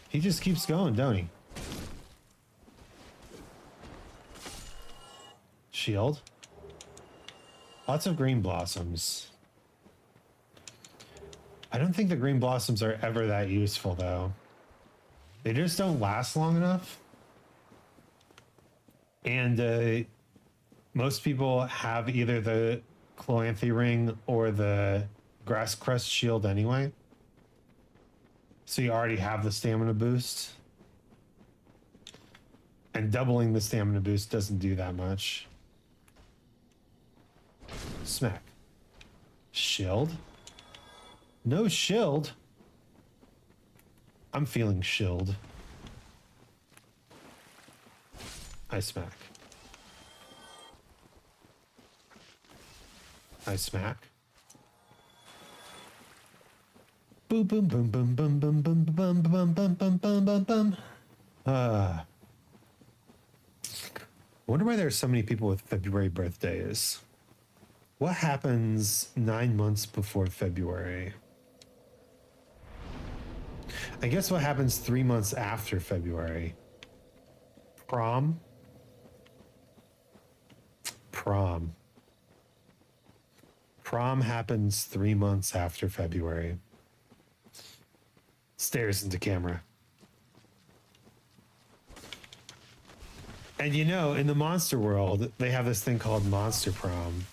He just keeps going, don't he? Shield. Lots of green blossoms. I don't think the green blossoms are ever that useful, though. They just don't last long enough. And most people have either the Cloanthe ring or the grass crest shield anyway. So you already have the stamina boost. And doubling the stamina boost doesn't do that much. Smack. Shield? No shield? I'm feeling shield. I smack. I smack. Boom, boom, boom, boom, boom, boom, boom, boom, boom, boom, boom, boom, boom, boom. I wonder why there are so many people with February birthdays. What happens 9 months before February? I guess what happens 3 months after February? Prom? Prom. Prom happens 3 months after February. Stares into camera. And you know, in the monster world, they have this thing called Monster Prom.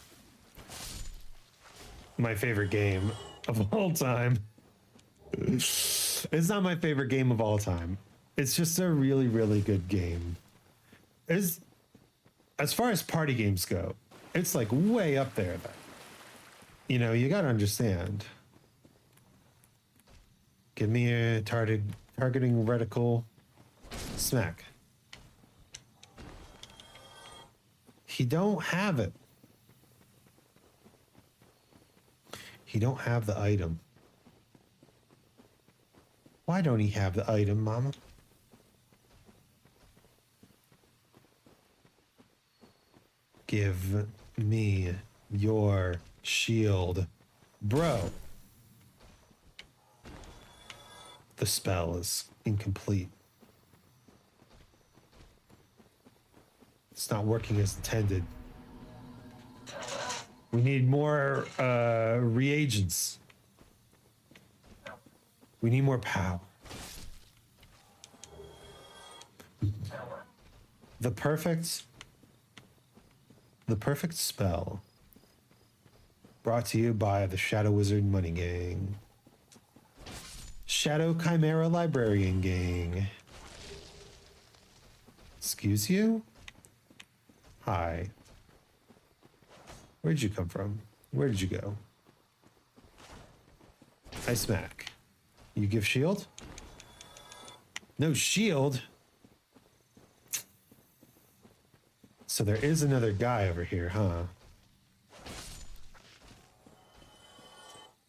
My favorite game of all time. It's not my favorite game of all time. It's just a really, really good game. As far as party games go, it's like way up there. You know, you gotta understand. Give me a targeting reticle. Smack. He don't have it. He don't have the item. Why don't he have the item, Mama? Give me your shield, bro. The spell is incomplete. It's not working as intended. We need more reagents. We need more power. The perfect spell brought to you by the Shadow Wizard Money Gang. Shadow Chimera Librarian Gang. Excuse you? Hi. Where'd you come from? Where did you go? I smack. You give shield? No shield? So there is another guy over here, huh?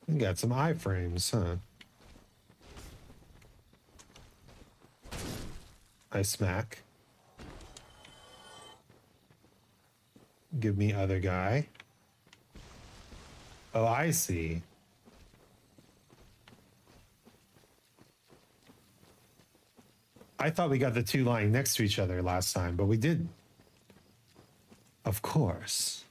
You got some iframes, huh? I smack. Give me other guy. Oh, I see. I thought we got the two lying next to each other last time, but we didn't. Of course.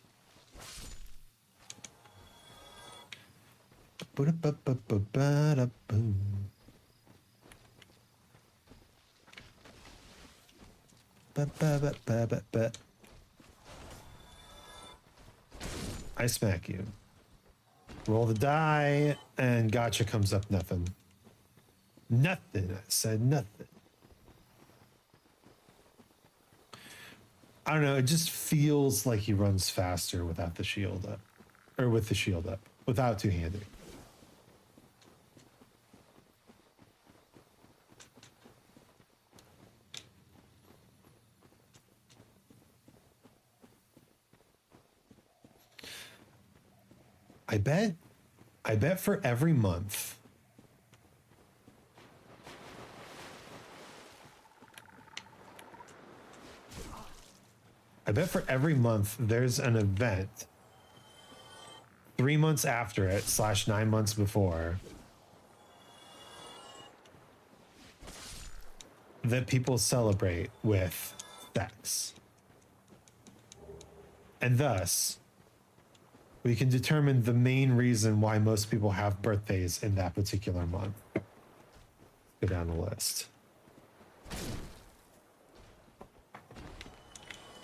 I smack you. Roll the die, and gotcha comes up nothing. Nothing. I said nothing. I don't know. It just feels like he runs faster without the shield up. Or with the shield up. Without two-handed. I bet for every month. I bet for every month there's an event 3 months after it / 9 months before that people celebrate with sex. And thus, we can determine the main reason why most people have birthdays in that particular month. Go down the list.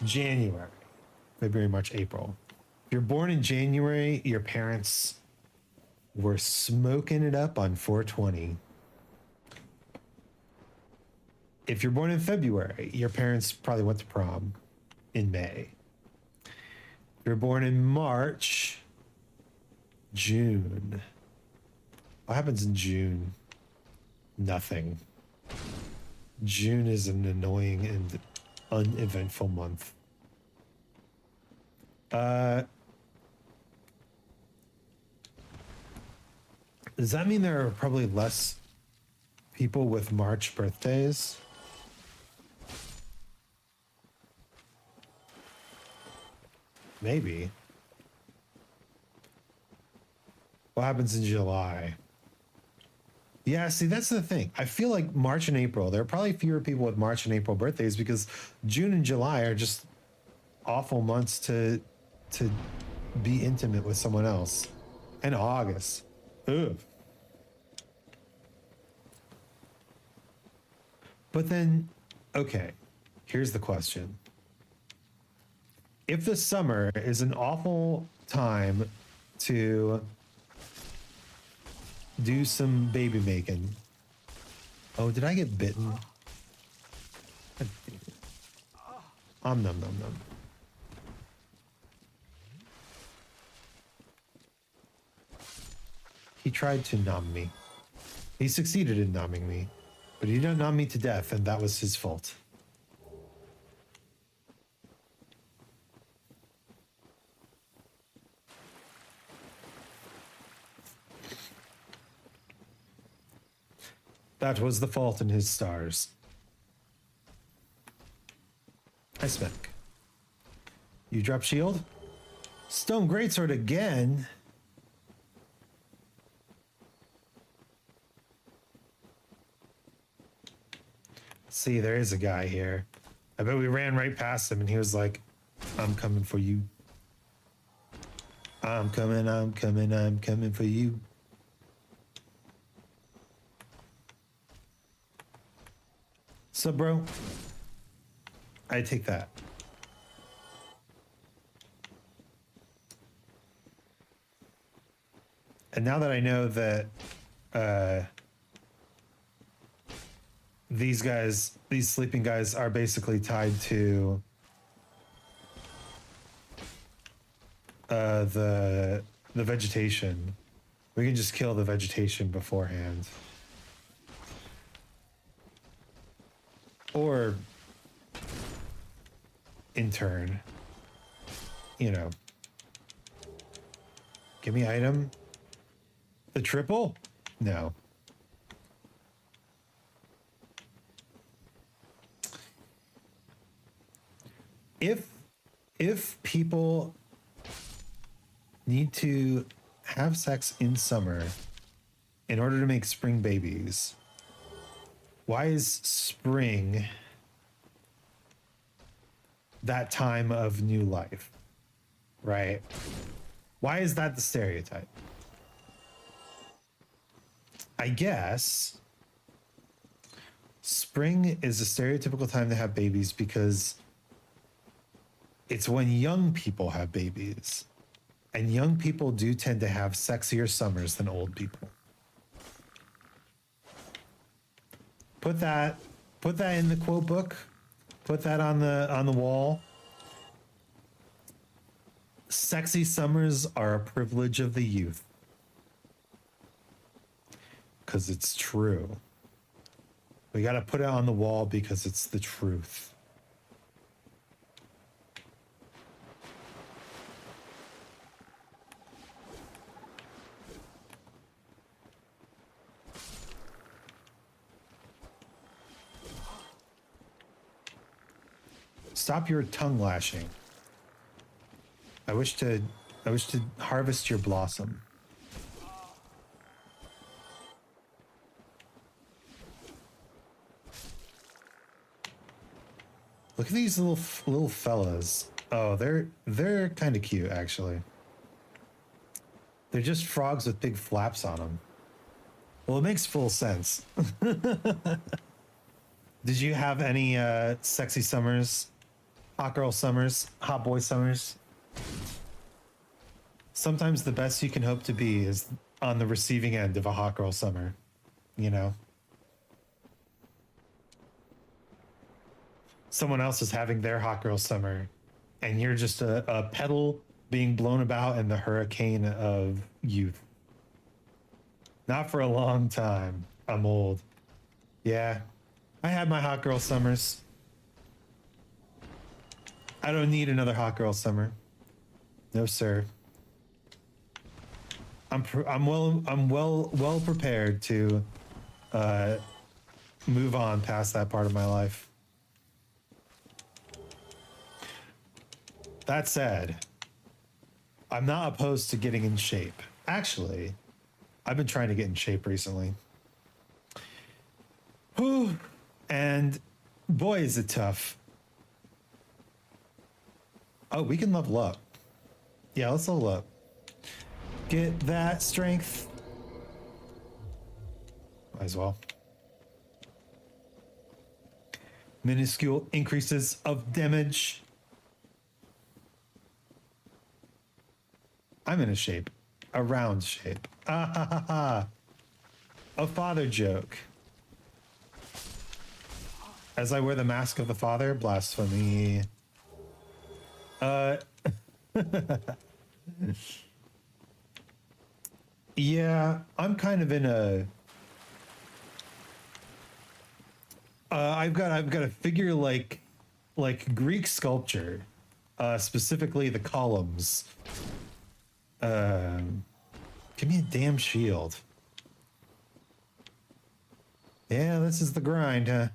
January, February, March, April. If you're born in January, your parents were smoking it up on 420. If you're born in February, your parents probably went to prom in May. If you're born in March, June. What happens in June? Nothing. June is an annoying and uneventful month. Does that mean there are probably less people with March birthdays? Maybe. What happens in July? Yeah, see, that's the thing. I feel like March and April, there are probably fewer people with March and April birthdays because June and July are just awful months to be intimate with someone else. And August. Ugh. But then, okay, here's the question. If the summer is an awful time to do some baby making. Oh, did I get bitten? Nom nom nom. He tried to nom me. He succeeded in nomming me, but he didn't nom me to death, and that was his fault. That was the fault in his stars. I smack. You drop shield? Stone Greatsword again? See, there is a guy here. I bet we ran right past him and he was like, I'm coming for you. I'm coming for you. So, bro, I take that. And now that I know that these guys, these sleeping guys, are basically tied to the vegetation, we can just kill the vegetation beforehand. Or in turn, you know. Give me item. The triple? No. If people need to have sex in summer in order to make spring babies, why is spring that time of new life, right? Why is that the stereotype? I guess spring is a stereotypical time to have babies because it's when young people have babies. And young people do tend to have sexier summers than old people. Put that in the quote book. Put that on the wall. Sexy summers are a privilege of the youth. 'Cause it's true. We got to put it on the wall because it's the truth. Stop your tongue lashing. I wish to harvest your blossom. Look at these little fellas. Oh, they're kind of cute actually. They're just frogs with big flaps on them. Well, it makes full sense. Did you have any sexy summers? Hot girl summers, hot boy summers. Sometimes the best you can hope to be is on the receiving end of a hot girl summer, you know? Someone else is having their hot girl summer, and you're just a petal being blown about in the hurricane of youth. Not for a long time. I'm old. Yeah, I had my hot girl summers. I don't need another hot girl summer. No, sir. I'm well prepared to move on past that part of my life. That said, I'm not opposed to getting in shape. Actually, I've been trying to get in shape recently. Whew. And boy, is it tough. Oh, we can level up. Yeah, let's level up. Get that strength. Might as well. Minuscule increases of damage. I'm in a shape. A round shape. Ah ha ha ha. A father joke. As I wear the mask of the father, blasphemy. Yeah, I'm kind of in a. I've got a figure like Greek sculpture, specifically the columns. Give me a damn shield. Yeah, this is the grind, huh?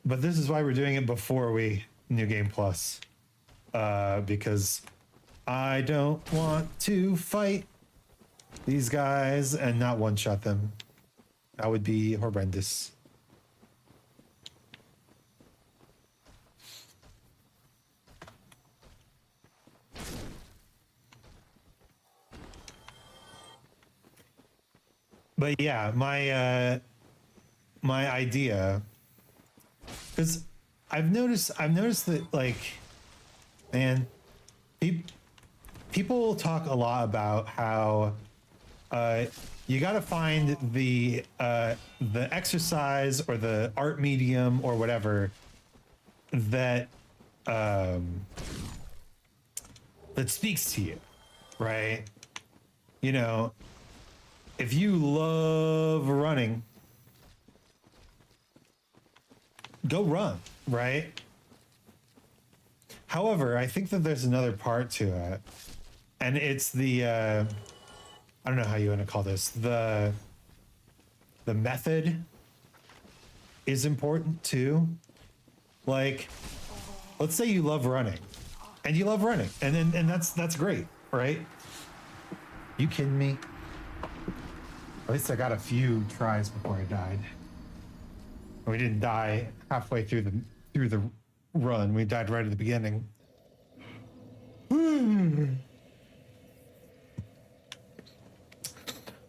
But this is why we're doing it before we New Game Plus. Because I don't want to fight these guys and not one-shot them. That would be horrendous. But yeah, my idea, because I've noticed that, like, man, people talk a lot about how you got to find the exercise or the art medium or whatever that that speaks to you, right? You know, if you love running, go run, right? However, I think that there's another part to it, and it's the I don't know how you want to call this. The method is important too. Like, let's say you love running, and that's great, right? You kidding me? At least I got a few tries before I died. We didn't die halfway through the run. We died right at the beginning.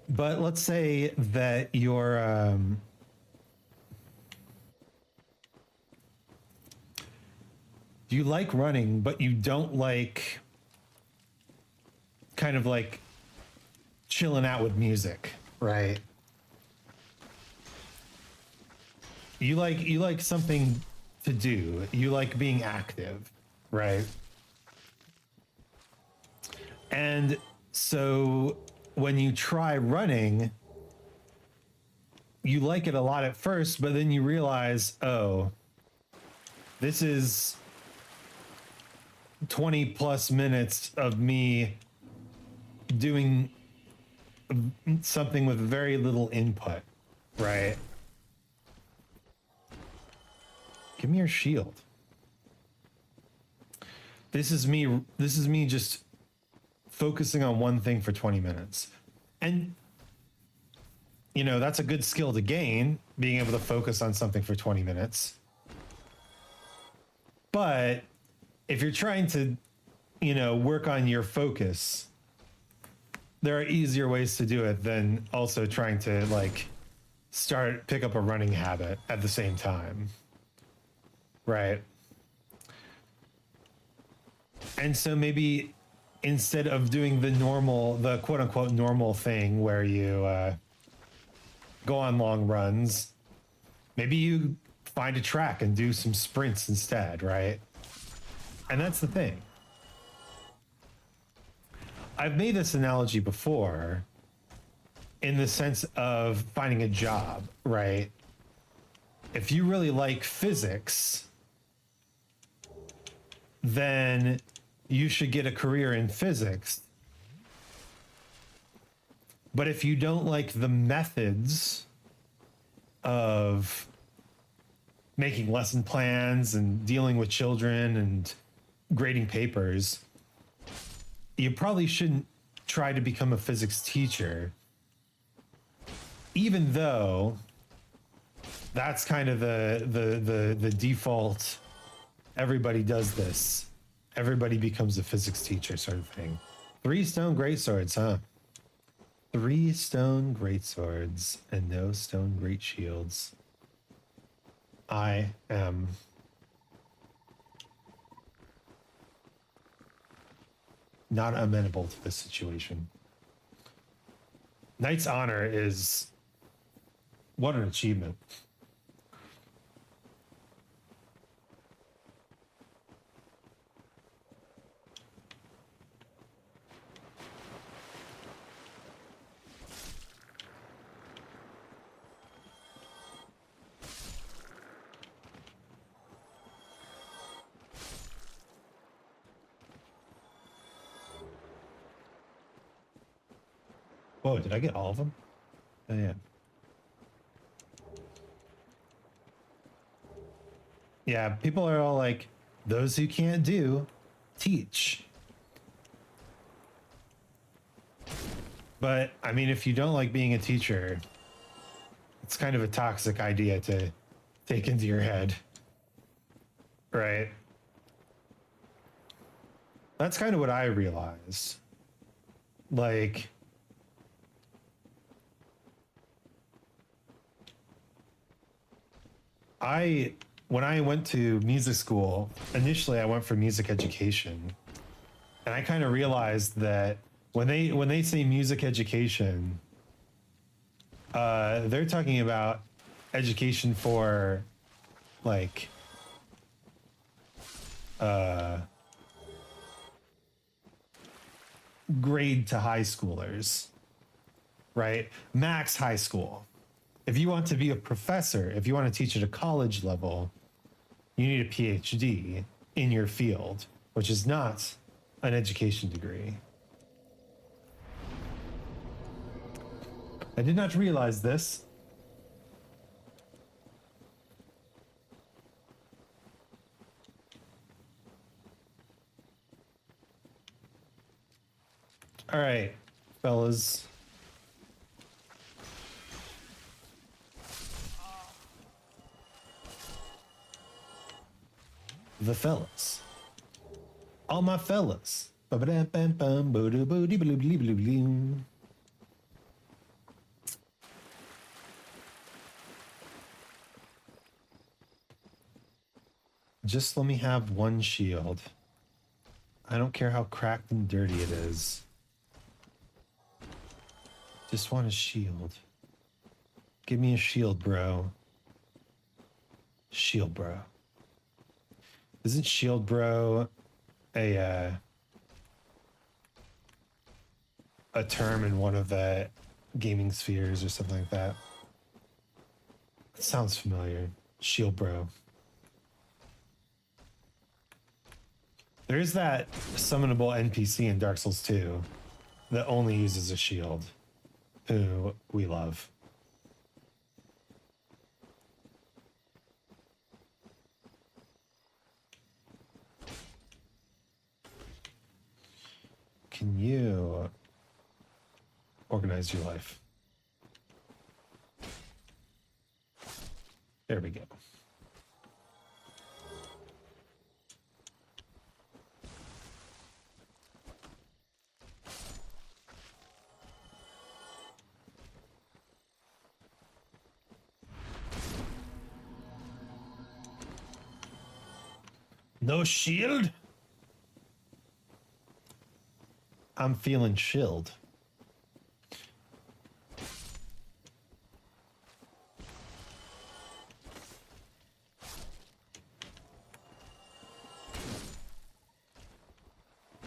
But let's say that you're you like running, but you don't like kind of like chilling out with music, right? You like something to do. You like being active, right? And so when you try running, you like it a lot at first, but then you realize, oh, this is 20 plus minutes of me doing something with very little input, right? Give me your shield. This is me just focusing on one thing for 20 minutes. And you know, that's a good skill to gain, being able to focus on something for 20 minutes. But if you're trying to, you know, work on your focus, there are easier ways to do it than also trying to like pick up a running habit at the same time. Right. And so maybe instead of doing the quote unquote normal thing where you go on long runs, maybe you find a track and do some sprints instead, right? And that's the thing. I've made this analogy before in the sense of finding a job, right? If you really like physics, then you should get a career in physics. But if you don't like the methods of making lesson plans and dealing with children and grading papers, you probably shouldn't try to become a physics teacher, even though that's kind of the default. Everybody does this. Everybody becomes a physics teacher sort of thing. 3 stone greatswords, huh? 3 stone greatswords and no stone great shields. I am not amenable to this situation. Knight's Honor is what an achievement. Whoa, did I get all of them? Oh, yeah. Yeah, people are all like, those who can't do, teach. But, I mean, if you don't like being a teacher, it's kind of a toxic idea to take into your head. Right? That's kind of what I realized. Like, when I went to music school, initially I went for music education. And I kind of realized that when they say music education, they're talking about education for like grade to high schoolers, right? Max high school. If you want to be a professor, if you want to teach at a college level, you need a PhD in your field, which is not an education degree. I did not realize this. All right, fellas. The fellas. All my fellas. Just let me have one shield. I don't care how cracked and dirty it is. Just want a shield. Give me a shield, bro. Shield, bro. Isn't shield, bro, a term in one of the gaming spheres or something like that? It sounds familiar. Shield, bro. There is that summonable NPC in Dark Souls 2 that only uses a shield, who we love. Can you organize your life? There we go. No shield? I'm feeling chilled.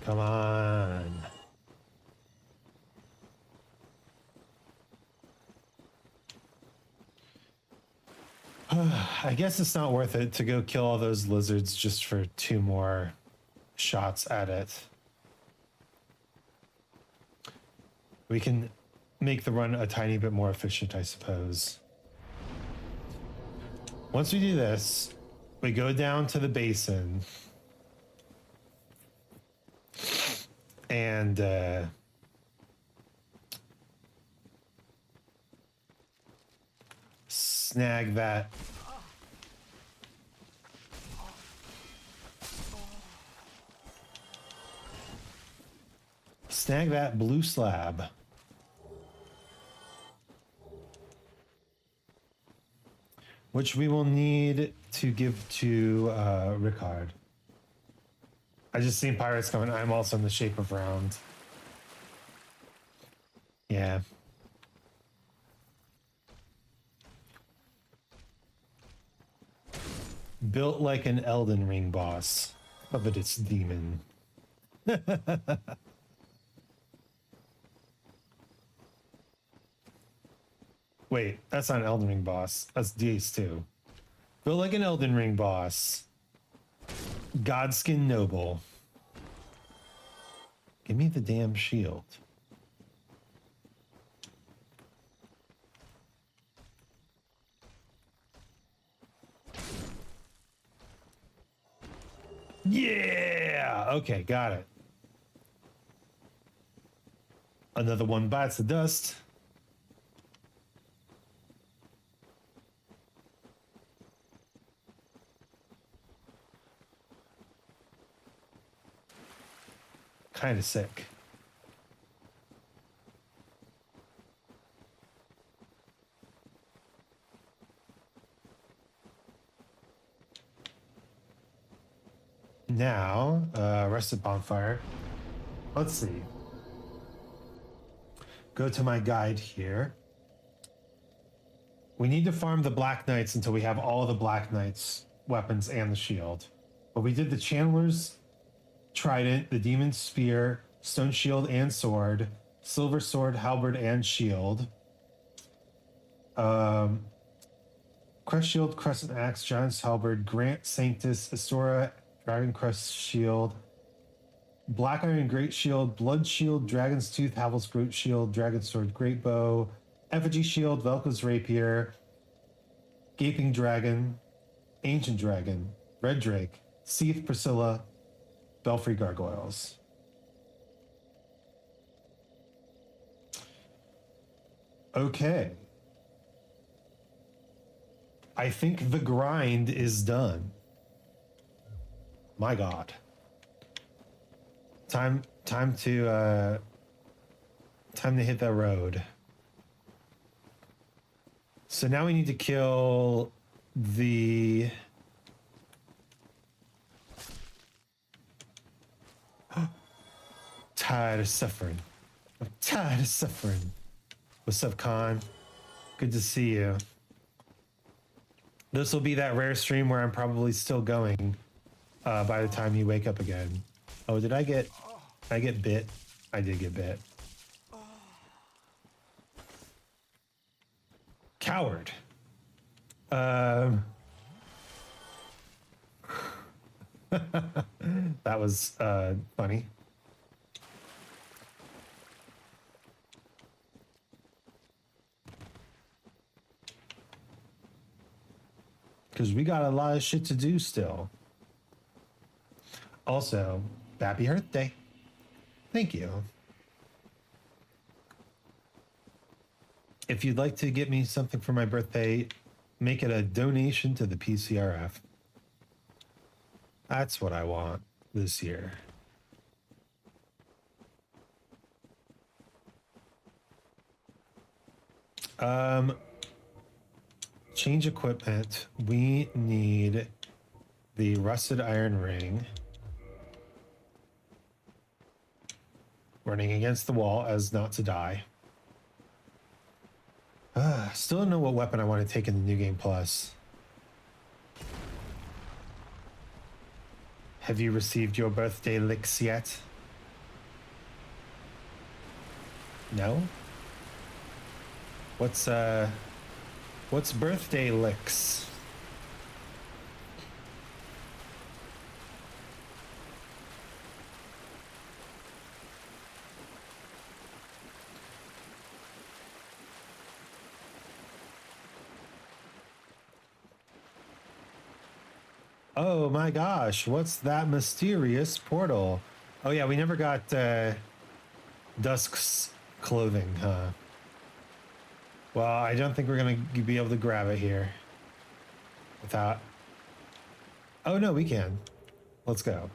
Come on. I guess it's not worth it to go kill all those lizards just for 2 more shots at it. We can make the run a tiny bit more efficient, I suppose. Once we do this, we go down to the basin and snag that. Snag that blue slab. Which we will need to give to Ricard. I just seen pirates coming. I'm also in the shape of round. Yeah. Built like an Elden Ring boss, but it's demon. Wait, that's not an Elden Ring boss. That's DS2. Built like an Elden Ring boss. Godskin Noble. Give me the damn shield. Yeah! Okay, got it. Another one bites the dust. Kind of sick. Now, Rusted Bonfire. Let's see. Go to my guide here. We need to farm the Black Knights until we have all the Black Knights weapons and the shield. But we did the Chandler's Trident, the Demon's Spear, Stone Shield and Sword, Silver Sword, Halberd, and Shield. Crest Shield, Crescent Axe, Giant's Halberd, Grant Sanctus, Astora, Dragon Crest Shield, Black Iron Great Shield, Blood Shield, Dragon's Tooth, Havel's Great Shield, Dragon Sword, Great Bow, Effigy Shield, Velka's Rapier, Gaping Dragon, Ancient Dragon, Red Drake, Seath Priscilla, Belfry Gargoyles. Okay. I think the grind is done. My God. Time to hit that road. So now we need to kill the tired of suffering. I'm tired of suffering. What's up, Khan? Good to see you. This will be that rare stream where I'm probably still going by the time you wake up again. Oh, did I get bit? I did get bit. Coward. That was funny. Because we got a lot of shit to do still. Also, happy birthday. Thank you. If you'd like to get me something for my birthday, make it a donation to the PCRF. That's what I want this year. Change equipment. We need the rusted iron ring. Running against the wall as not to die. Still don't know what weapon I want to take in the New Game Plus. Have you received your birthday licks yet? No? What's birthday licks? Oh my gosh, what's that mysterious portal? Oh yeah, we never got Dusk's clothing, huh? Well, I don't think we're gonna be able to grab it here without... Oh no, we can. Let's go.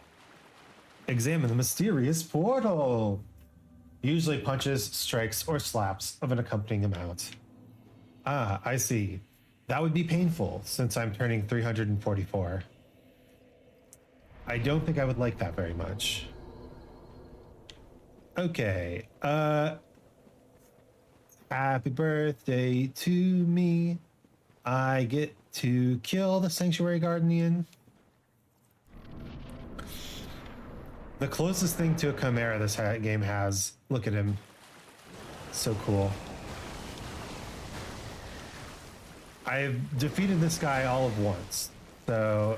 Examine the mysterious portal. Usually punches, strikes, or slaps of an accompanying amount. Ah, I see. That would be painful since I'm turning 344. I don't think I would like that very much. Okay. Happy birthday to me. I get to kill the Sanctuary Guardian. The closest thing to a Chimera this game has. Look at him. So cool. I've defeated this guy all of once. So,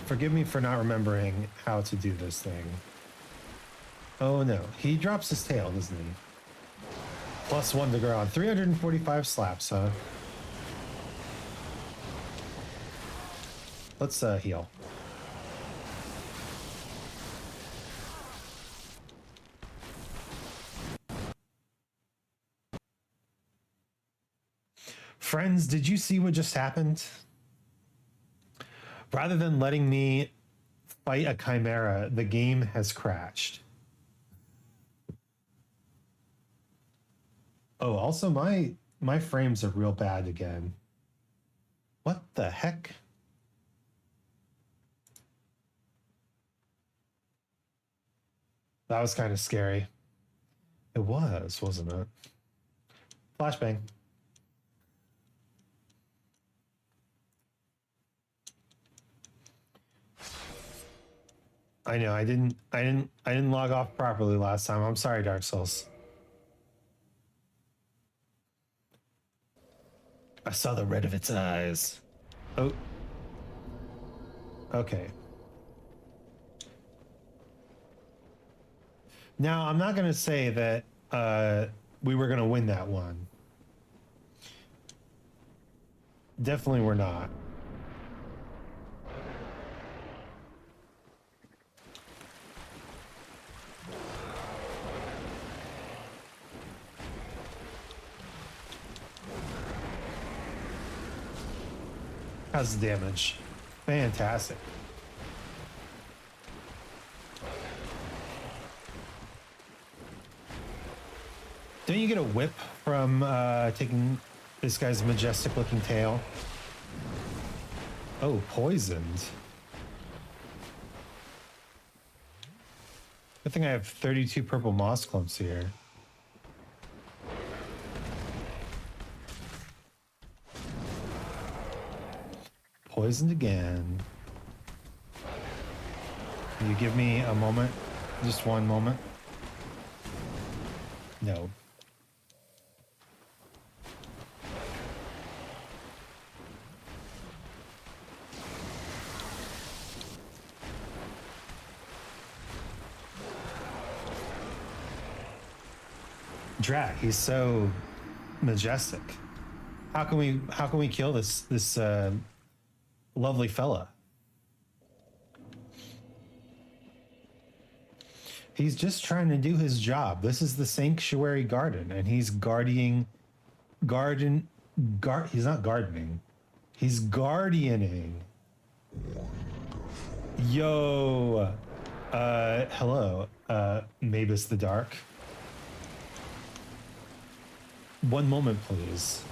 forgive me for not remembering how to do this thing. Oh no, he drops his tail, doesn't he? +1 to ground. 345 slaps, huh? Let's heal. Friends, did you see what just happened? Rather than letting me fight a Chimera, the game has crashed. Oh, also my frames are real bad again. What the heck? That was kind of scary. It was, wasn't it? Flashbang. I know I didn't log off properly last time. I'm sorry, Dark Souls. I saw the red of its eyes. Oh. Okay. Now, I'm not going to say that we were going to win that one. Definitely we're not. How's the damage? Fantastic. Don't you get a whip from taking this guy's majestic looking tail? Oh, poisoned. I think I have 32 purple moss clumps here. Poisoned again. Can you give me a moment? Just one moment? No. Drat, he's so majestic. How can we kill this lovely fella? He's just trying to do his job. This is the Sanctuary Garden, and he's he's not gardening. He's guardianing. Yo, hello, Mavis the Dark. One moment, please.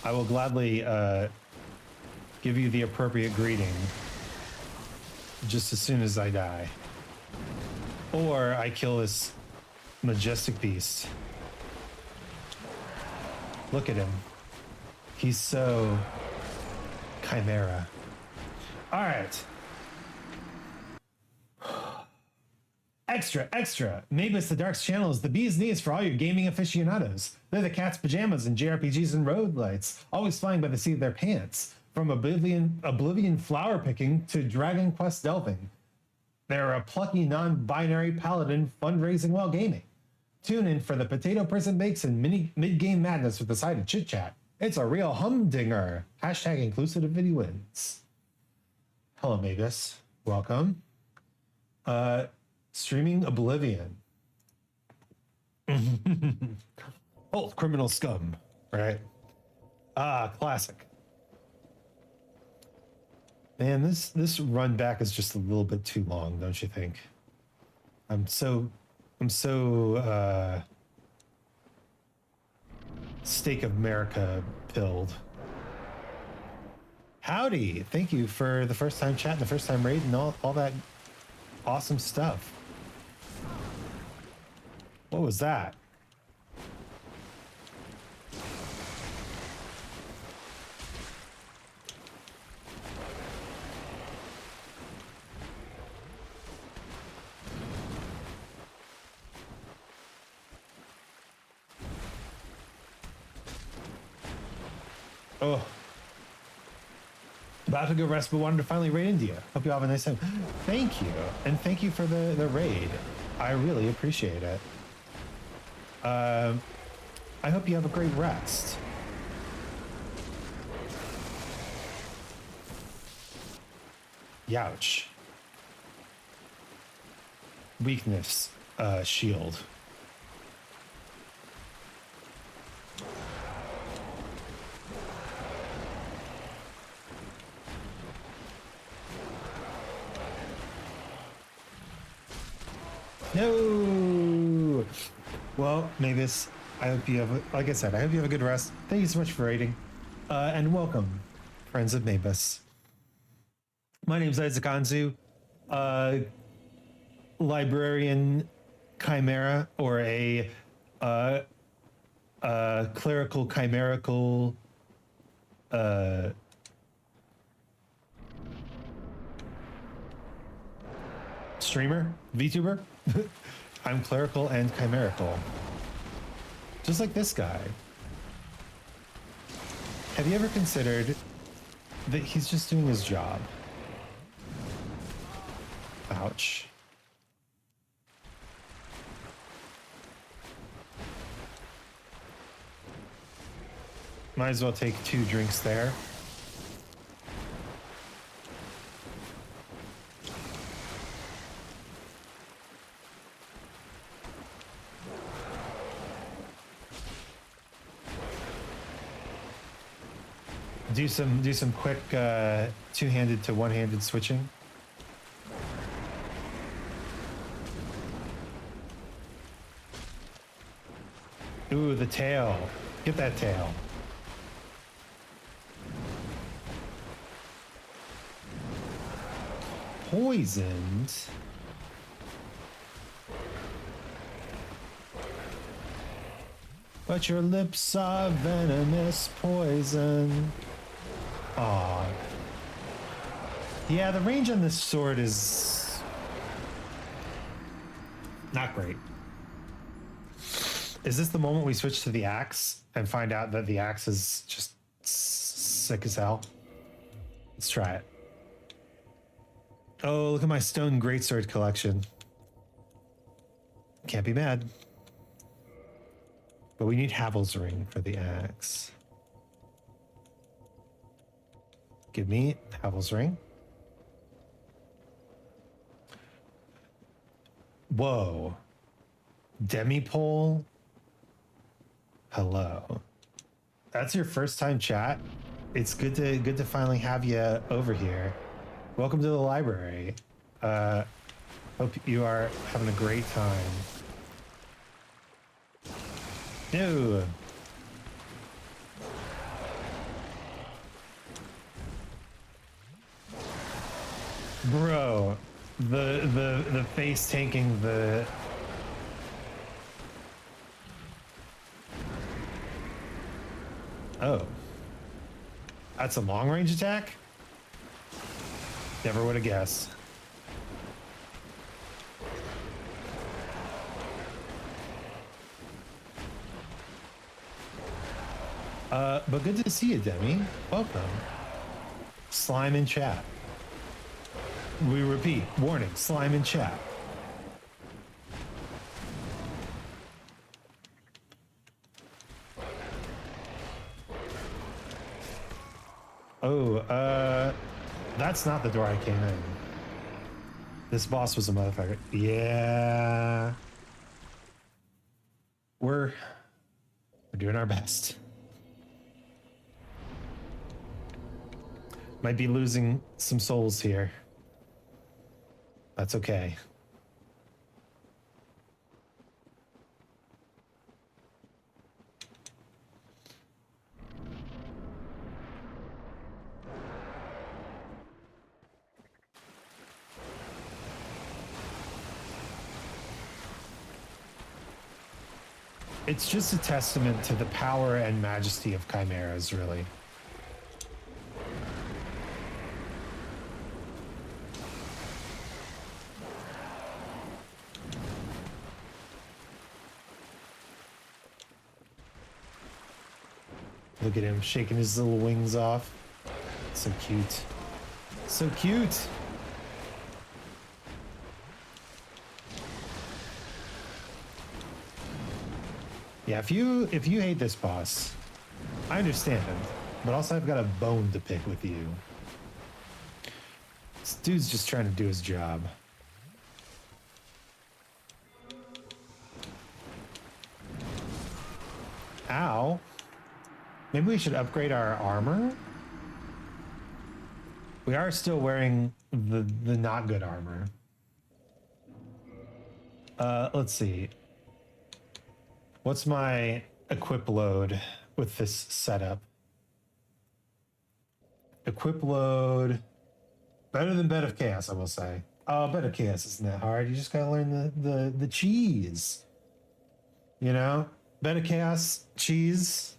I will gladly give you the appropriate greeting just as soon as I die. Or I kill this majestic beast. Look at him. He's so Chimera. All right. Extra, extra. Mavis the Dark's channel is the bee's knees for all your gaming aficionados. They're the cat's pajamas in JRPGs and road lights, always flying by the seat of their pants. From Oblivion flower picking to Dragon Quest delving. They're a plucky non-binary paladin fundraising while gaming. Tune in for the potato prison bakes and mid-game madness with a side of chit-chat. It's a real humdinger. Hashtag inclusivity wins. Hello, Mavis. Welcome. Streaming Oblivion. Oh, criminal scum, right? Ah, classic. Man, this run back is just a little bit too long, don't you think? I'm so Stake of America pilled. Howdy, thank you for the first time chat and the first time raid and all that awesome stuff. What was that? Oh, about to go rest, but wanted to finally raid India. Hope you all have a nice time. Thank you, and thank you for the raid. I really appreciate it. I hope you have a great rest. Youch. Weakness, shield. No. Well, Mavis, I hope you have, like I said, I hope you have a good rest. Thank you so much for raiding, and welcome, friends of Mavis. My name's Isaac Anzu, librarian chimera, or a clerical chimerical streamer, VTuber. I'm clerical and chimerical. Just like this guy. Have you ever considered that he's just doing his job? Ouch. Might as well take 2 drinks there. Do some quick 2-handed to 1-handed switching. Ooh, the tail. Get that tail. Poisoned. But your lips are venomous poison. Aw. Yeah, the range on this sword is not great. Is this the moment we switch to the axe and find out that the axe is just sick as hell? Let's try it. Oh, look at my stone greatsword collection. Can't be mad. But we need Havel's ring for the axe. Give me Havel's ring. Whoa. Demi-pole? Hello. That's your first time chat? It's good to finally have you over here. Welcome to the library. Hope you are having a great time. No. Bro, the face tanking the Oh. That's a long range attack? Never would have guessed. But good to see you, Demi. Welcome. Slime in chat. We repeat, warning, slime in chat. Oh, that's not the door I came in. This boss was a motherfucker. Yeah. We're doing our best. Might be losing some souls here. That's okay. It's just a testament to the power and majesty of chimeras, really. Look at him shaking his little wings off. So cute. So cute. Yeah, if you hate this boss, I understand, but also I've got a bone to pick with you. This dude's just trying to do his job. Ow. Maybe we should upgrade our armor? We are still wearing the not good armor. Let's see. What's my equip load with this setup? Equip load. Better than Bed of Chaos, I will say. Oh, Bed of Chaos isn't that hard. You just gotta learn the cheese. You know? Bed of Chaos, cheese.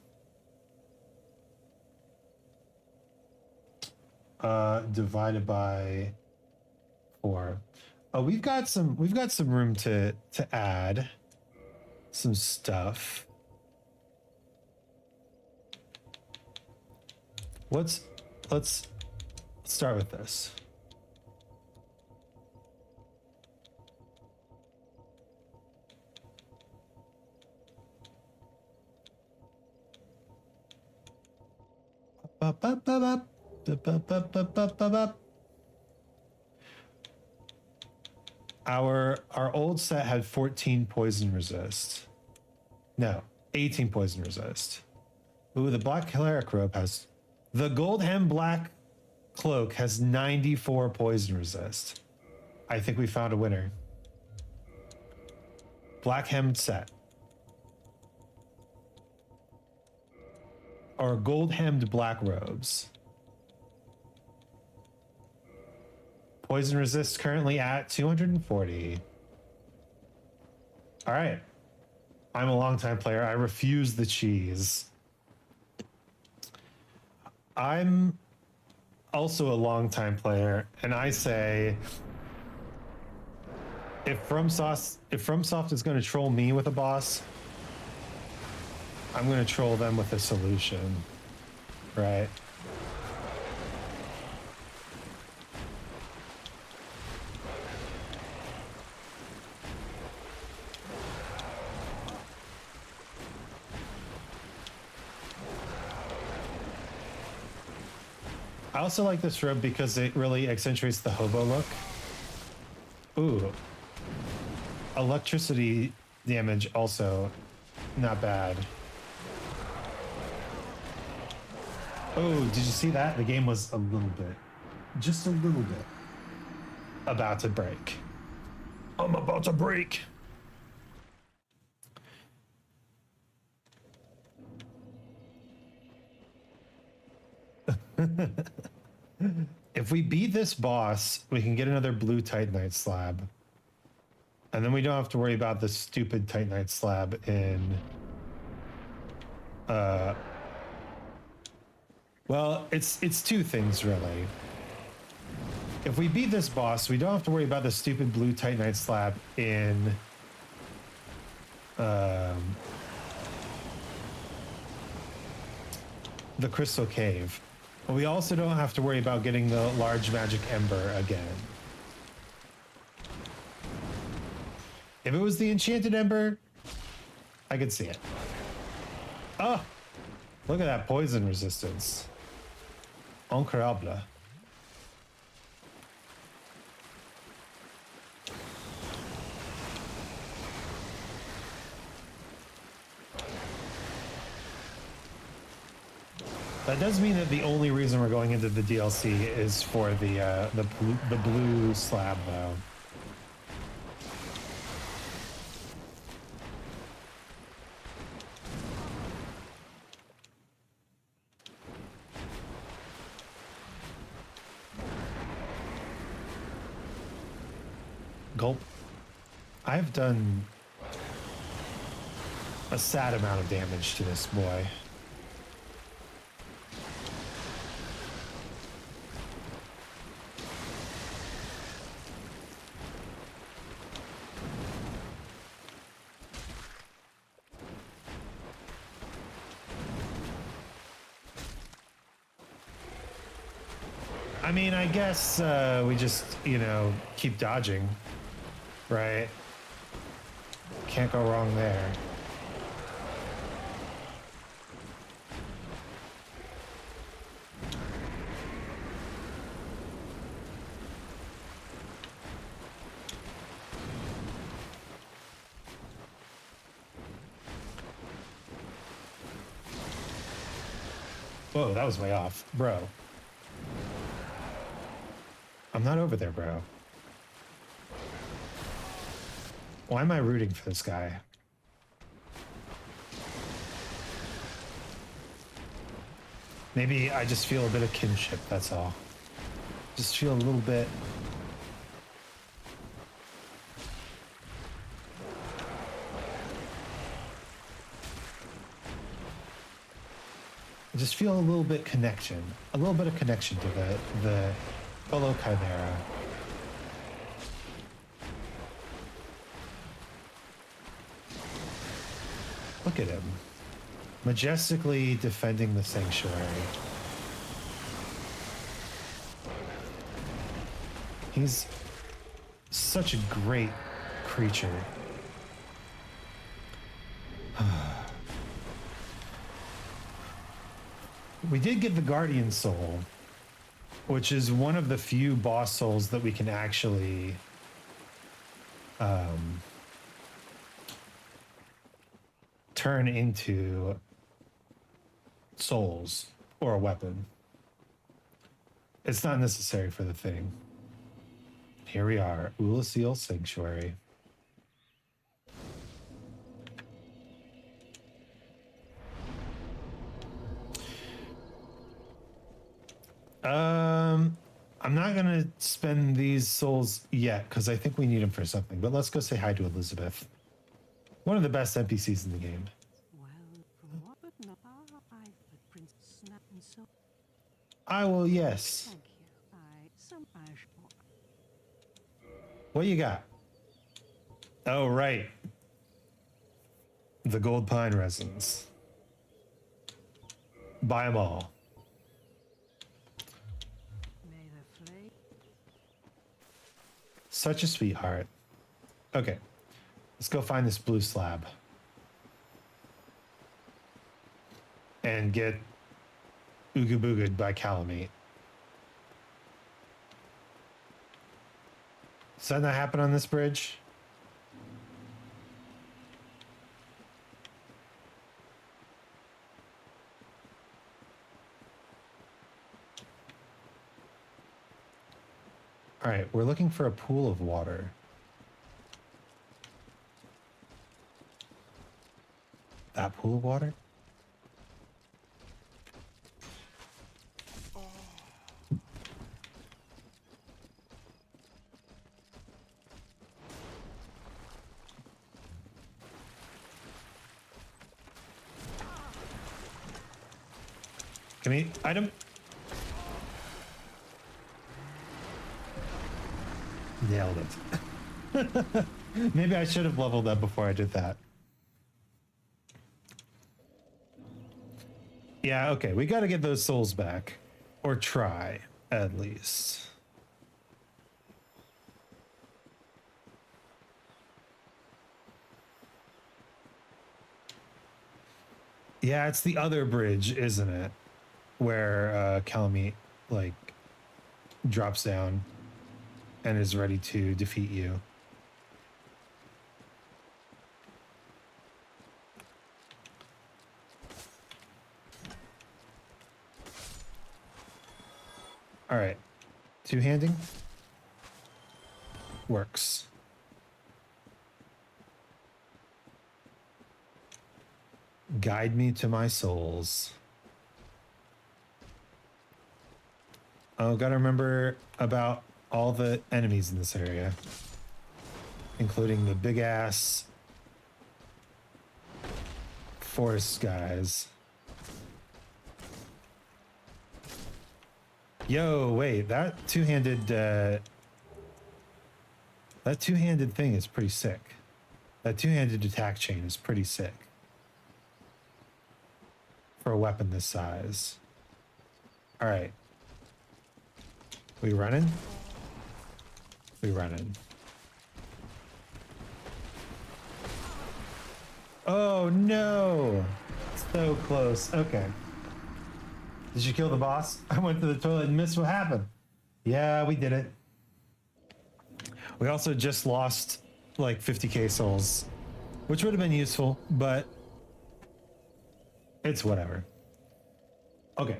Divided by 4. Oh, we've got some room to add some stuff. Let's start with this. Our old set had 14 poison resist. No, 18 poison resist. Ooh, the black cleric robe has the gold hem black cloak has 94 poison resist. I think we found a winner. Black hemmed set. Or gold hemmed black robes. Poison resist currently at 240. All right. I'm a longtime player. I refuse the cheese. I'm also a longtime player, and I say if FromSoft is going to troll me with a boss, I'm going to troll them with a solution, right? I also like this robe because it really accentuates the hobo look. Ooh. Electricity damage also not bad. Oh, did you see that? The game was a little bit, just a little bit, about to break. I'm about to break. If we beat this boss, we can get another blue Titanite slab. And then we don't have to worry about this stupid Titanite slab in... Well, it's two things, really. If we beat this boss, we don't have to worry about the stupid blue Titanite slab in... the Crystal Cave. We also don't have to worry about getting the large magic ember again. If it was the enchanted ember, I could see it. Oh, look at that poison resistance. Incroyable. That does mean that the only reason we're going into the DLC is for the blue slab, though. Gulp. I've done a sad amount of damage to this boy. I mean, I guess we just, you know, keep dodging, right? Can't go wrong there. Whoa, that was way off, bro. I'm not over there, bro. Why am I rooting for this guy? Maybe I just feel a bit of kinship, that's all. Just feel a little bit. I just feel a little bit connection. A little bit of connection to the fellow Chimera. Look at him. Majestically defending the sanctuary. He's such a great creature. We did get the Guardian Soul, which is one of the few boss souls that we can actually turn into souls or a weapon. It's not necessary for the thing. Here we are, Ulasil Sanctuary. I'm not gonna spend these souls yet because I think we need them for something. But let's go say hi to Elizabeth, one of the best NPCs in the game. I will, yes. What you got? Oh, right. The gold pine resins. Buy them all. Such a sweetheart. Okay. Let's go find this blue slab. And get Ooga Booga'd by Calamite. Does that not happen on this bridge? All right, we're looking for a pool of water. That pool of water? Give me item. Nailed it. Maybe I should have leveled up before I did that. Yeah, okay. We got to get those souls back. Or try, at least. Yeah, it's the other bridge, isn't it? Where Calamite like drops down and is ready to defeat you. All right, two-handing works. Guide me to my souls. Oh, gotta remember about all the enemies in this area, including the big ass forest guys. Yo, wait, that two-handed thing is pretty sick. That two-handed attack chain is pretty sick for a weapon this size. All right. We running? We running. Oh no! So close. Okay. Did you kill the boss? I went to the toilet and missed what happened. Yeah, we did it. We also just lost like 50k souls, which would have been useful, but it's whatever. Okay.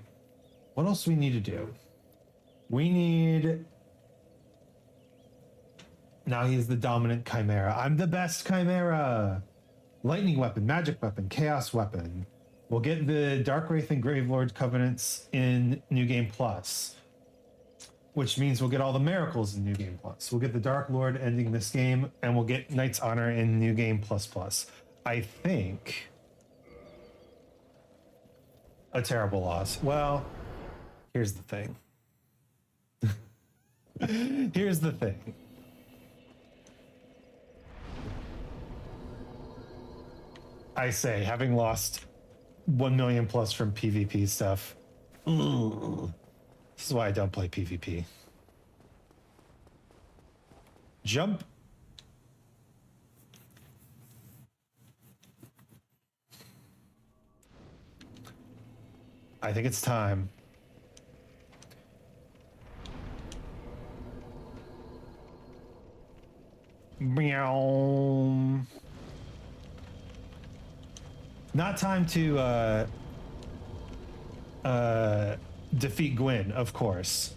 What else do we need to do? We need... Now he's the dominant chimera. I'm the best chimera. Lightning weapon, magic weapon, chaos weapon. We'll get the Dark Wraith and Gravelord Covenants in New Game Plus, which means we'll get all the miracles in New Game Plus. We'll get the Dark Lord ending this game, and we'll get Knight's Honor in New Game Plus Plus. I think a terrible loss. Well, here's the thing. Here's the thing. I say, having lost 1 million plus from PvP stuff. Ugh. This is why I don't play PvP. Jump. I think it's time. Meow. Not time to defeat Gwyn, of course.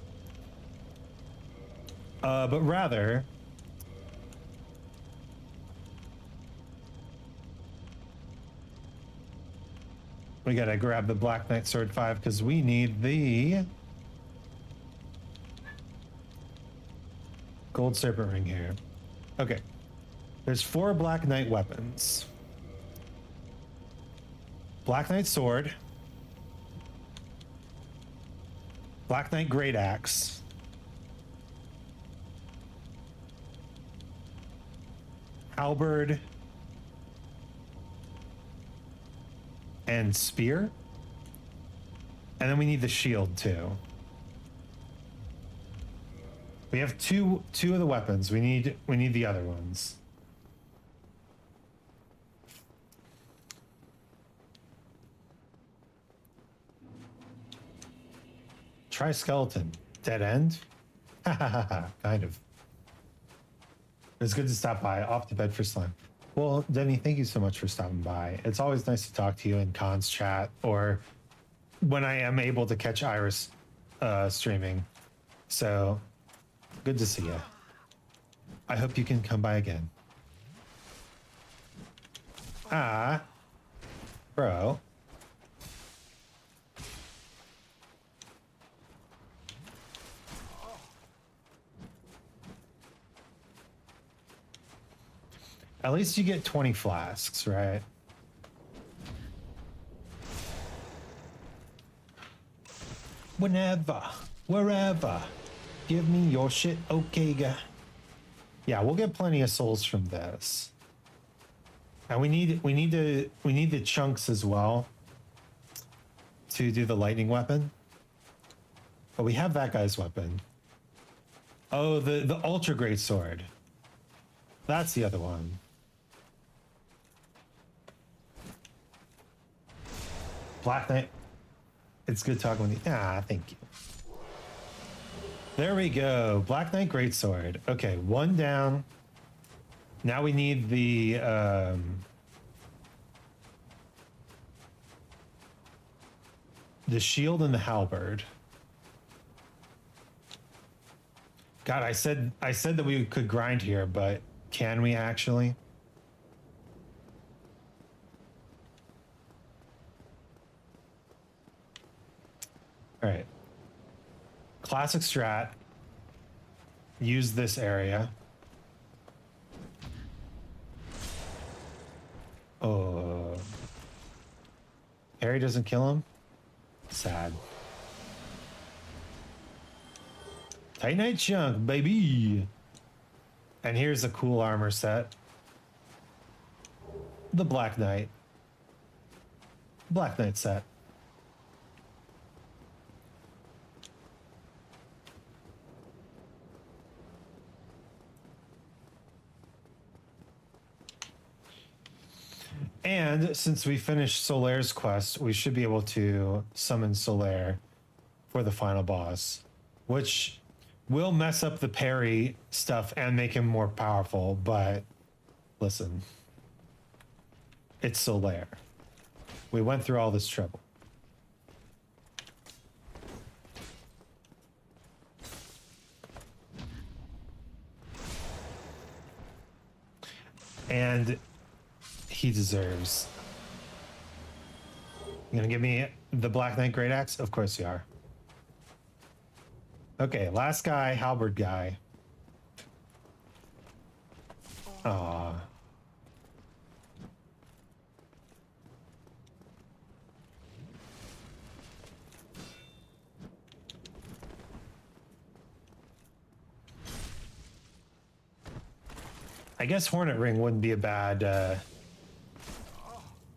But rather we gotta grab the Black Knight Sword 5 because we need the Gold Serpent Ring here. Okay. There's 4 Black Knight weapons. Black Knight Sword. Black Knight Great Axe. Halberd. And Spear. And then we need the shield too. We have two of the weapons. We need the other ones. Try skeleton. Dead end? Kind of. It's good to stop by. Off to bed for slime. Well, Denny, thank you so much for stopping by. It's always nice to talk to you in Cons chat or when I am able to catch Iris streaming. So, good to see you. I hope you can come by again. Ah, bro. At least you get 20 flasks, right? Whenever, wherever, give me your shit, okay, guy. Yeah, we'll get plenty of souls from this, and we need the chunks as well to do the lightning weapon. But we have that guy's weapon. Oh, the ultra great sword. That's the other one. Black Knight. It's good talking with you. Ah, thank you. There we go. Black Knight Greatsword. Okay, one down. Now we need the shield and the halberd. God, I said that we could grind here, but can we actually? All right. Classic strat. Use this area. Oh. Harry doesn't kill him? Sad. Titanite chunk, baby. And here's a cool armor set. The Black Knight. Black Knight set. And since we finished Solaire's quest, we should be able to summon Solaire for the final boss, which will mess up the parry stuff and make him more powerful, but listen, it's Solaire. We went through all this trouble. And he deserves. You gonna give me the Black Knight Great Axe? Of course you are. Okay, last guy, halberd guy. Aw. I guess Hornet Ring wouldn't be a bad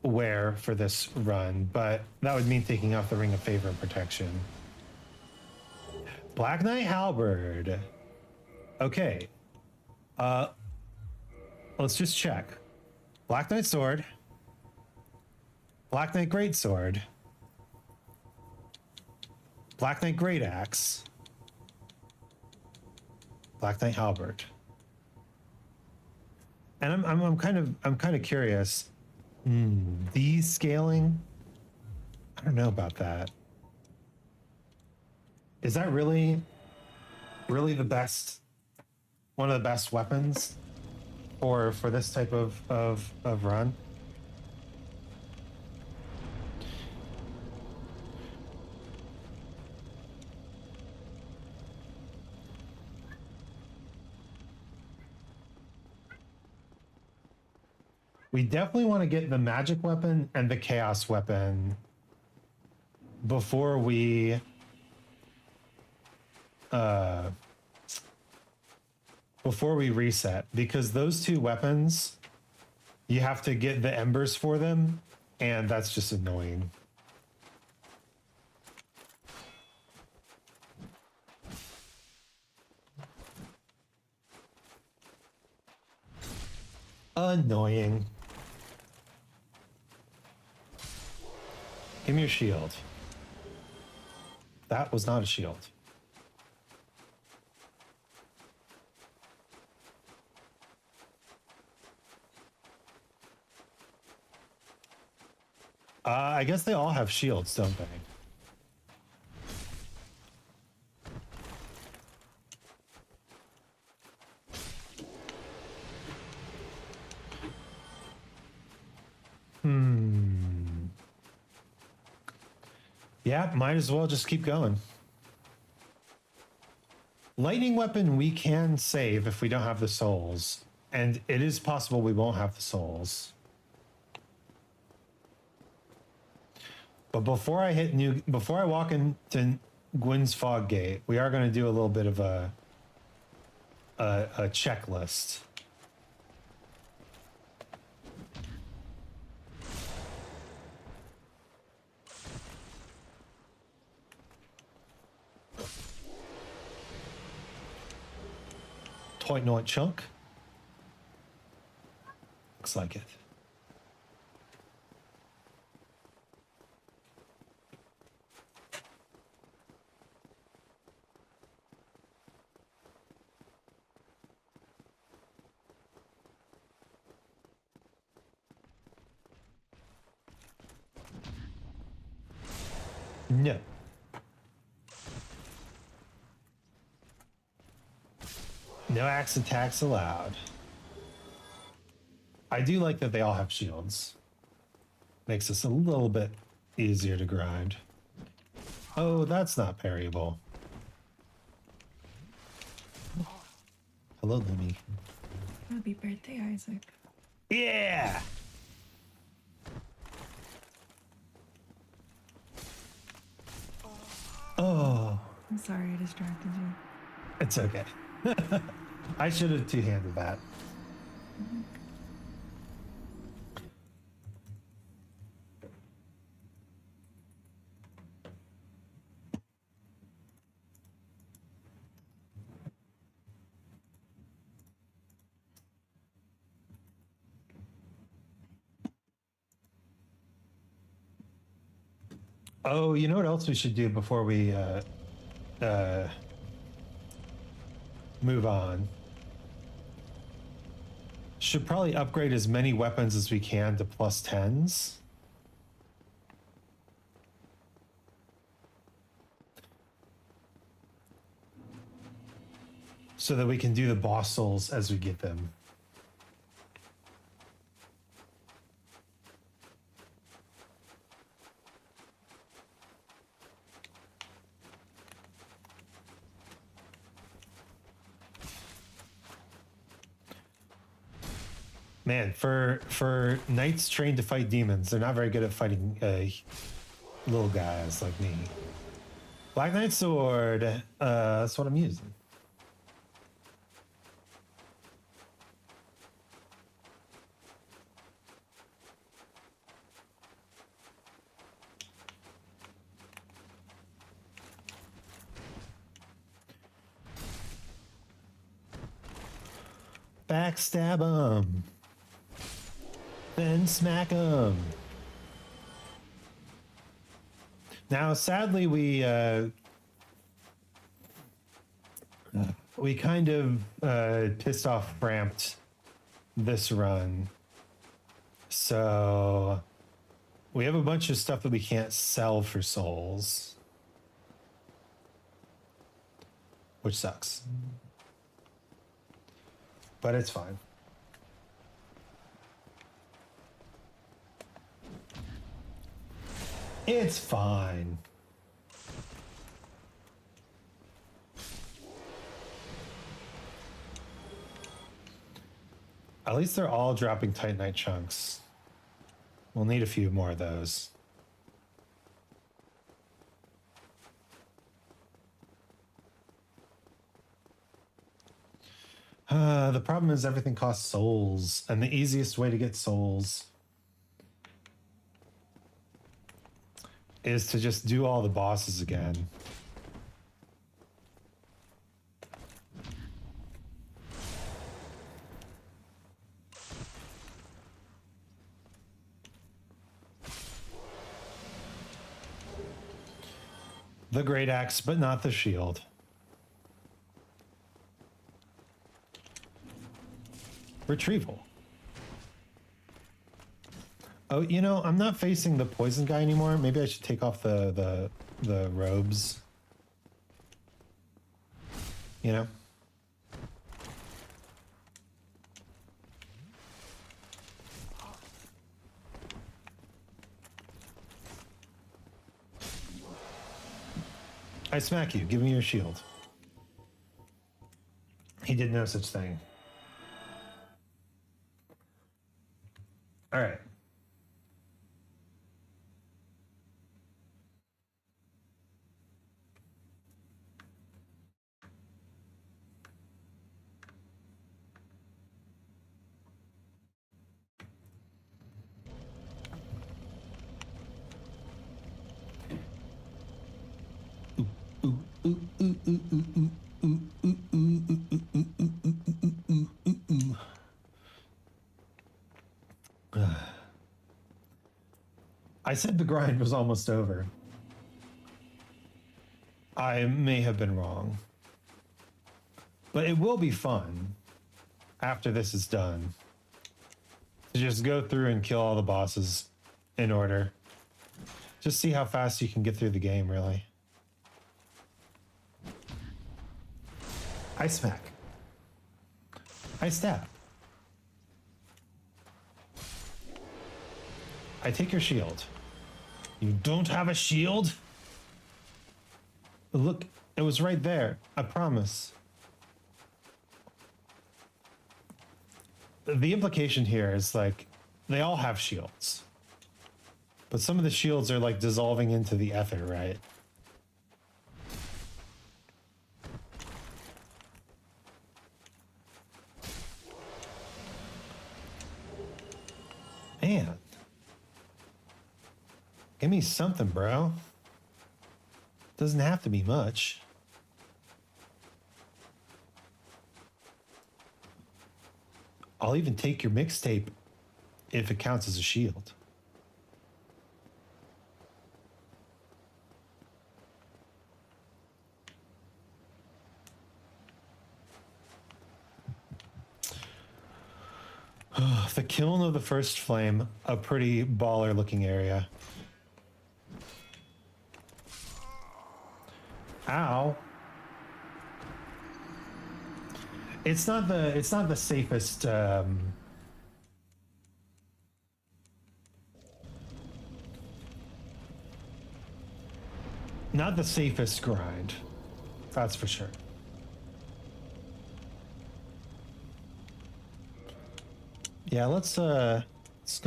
wear for this run, but that would mean taking off the Ring of Favor and Protection. Black Knight Halberd. Okay. Let's just check. Black Knight Sword. Black Knight Great Sword. Black Knight Great Axe. Black Knight Halberd. And I'm kind of curious. These scaling? I don't know about that. Is that really the best, one of the best weapons for this type of run? We definitely want to get the magic weapon and the chaos weapon before we reset, because those two weapons, you have to get the embers for them, and that's just annoying. Annoying. Give me your shield. That was not a shield. I guess they all have shields, don't they? Yeah, might as well just keep going. Lightning weapon we can save if we don't have the souls, and it is possible we won't have the souls. But before I walk into Gwyn's Fog Gate, we are going to do a little bit of a checklist. Toy chunk. Looks like it. No. No axe attacks allowed. I do like that they all have shields. Makes us a little bit easier to grind. Oh, that's not parryable. Hello, Lumi. Happy birthday, Isaac. Yeah! Oh. I'm sorry I distracted you. It's okay. I should have two-handed that. Oh, you know what else we should do before we move on? Should probably upgrade as many weapons as we can to +10s. So that we can do the boss souls as we get them. Man, for knights trained to fight demons, they're not very good at fighting little guys like me. Black Knight sword, that's what I'm using. Backstab him. Then smack him. Now, sadly, we kind of pissed off Ramped this run. So we have a bunch of stuff that we can't sell for souls, which sucks. But it's fine. It's fine. At least they're all dropping Titanite chunks. We'll need a few more of those. The problem is everything costs souls, and the easiest way to get souls is to just do all the bosses again. The great axe, but not the shield. Retrieval. Oh, you know, I'm not facing the poison guy anymore. Maybe I should take off the robes. You know? I smack you. Give me your shield. He did no such thing. All right. I said the grind was almost over. I may have been wrong. But it will be fun after this is done to just go through and kill all the bosses in order. Just see how fast you can get through the game, really. I smack. I stab. I take your shield. You don't have a shield? Look, it was right there. I promise. The implication here is like, they all have shields. But some of the shields are like dissolving into the ether, right? Man. Give me something, bro. Doesn't have to be much. I'll even take your mixtape if it counts as a shield. The kiln of the first flame, a pretty baller looking area. Ow. It's not the safest not the safest grind. That's for sure. Yeah, let's go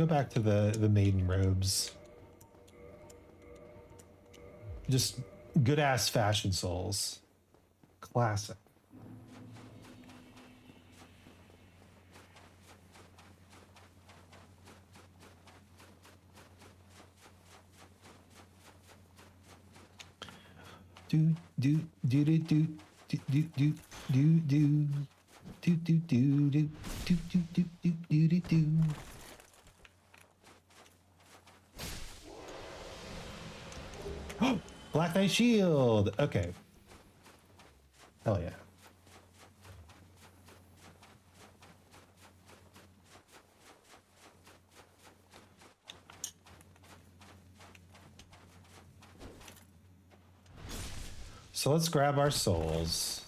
back to the maiden robes. Just good ass fashion souls. Classic. Do do do do do do do do do do. Do do do do do do do do do do do. Oh, Black Knight Shield. Okay. Hell yeah. So let's grab our souls.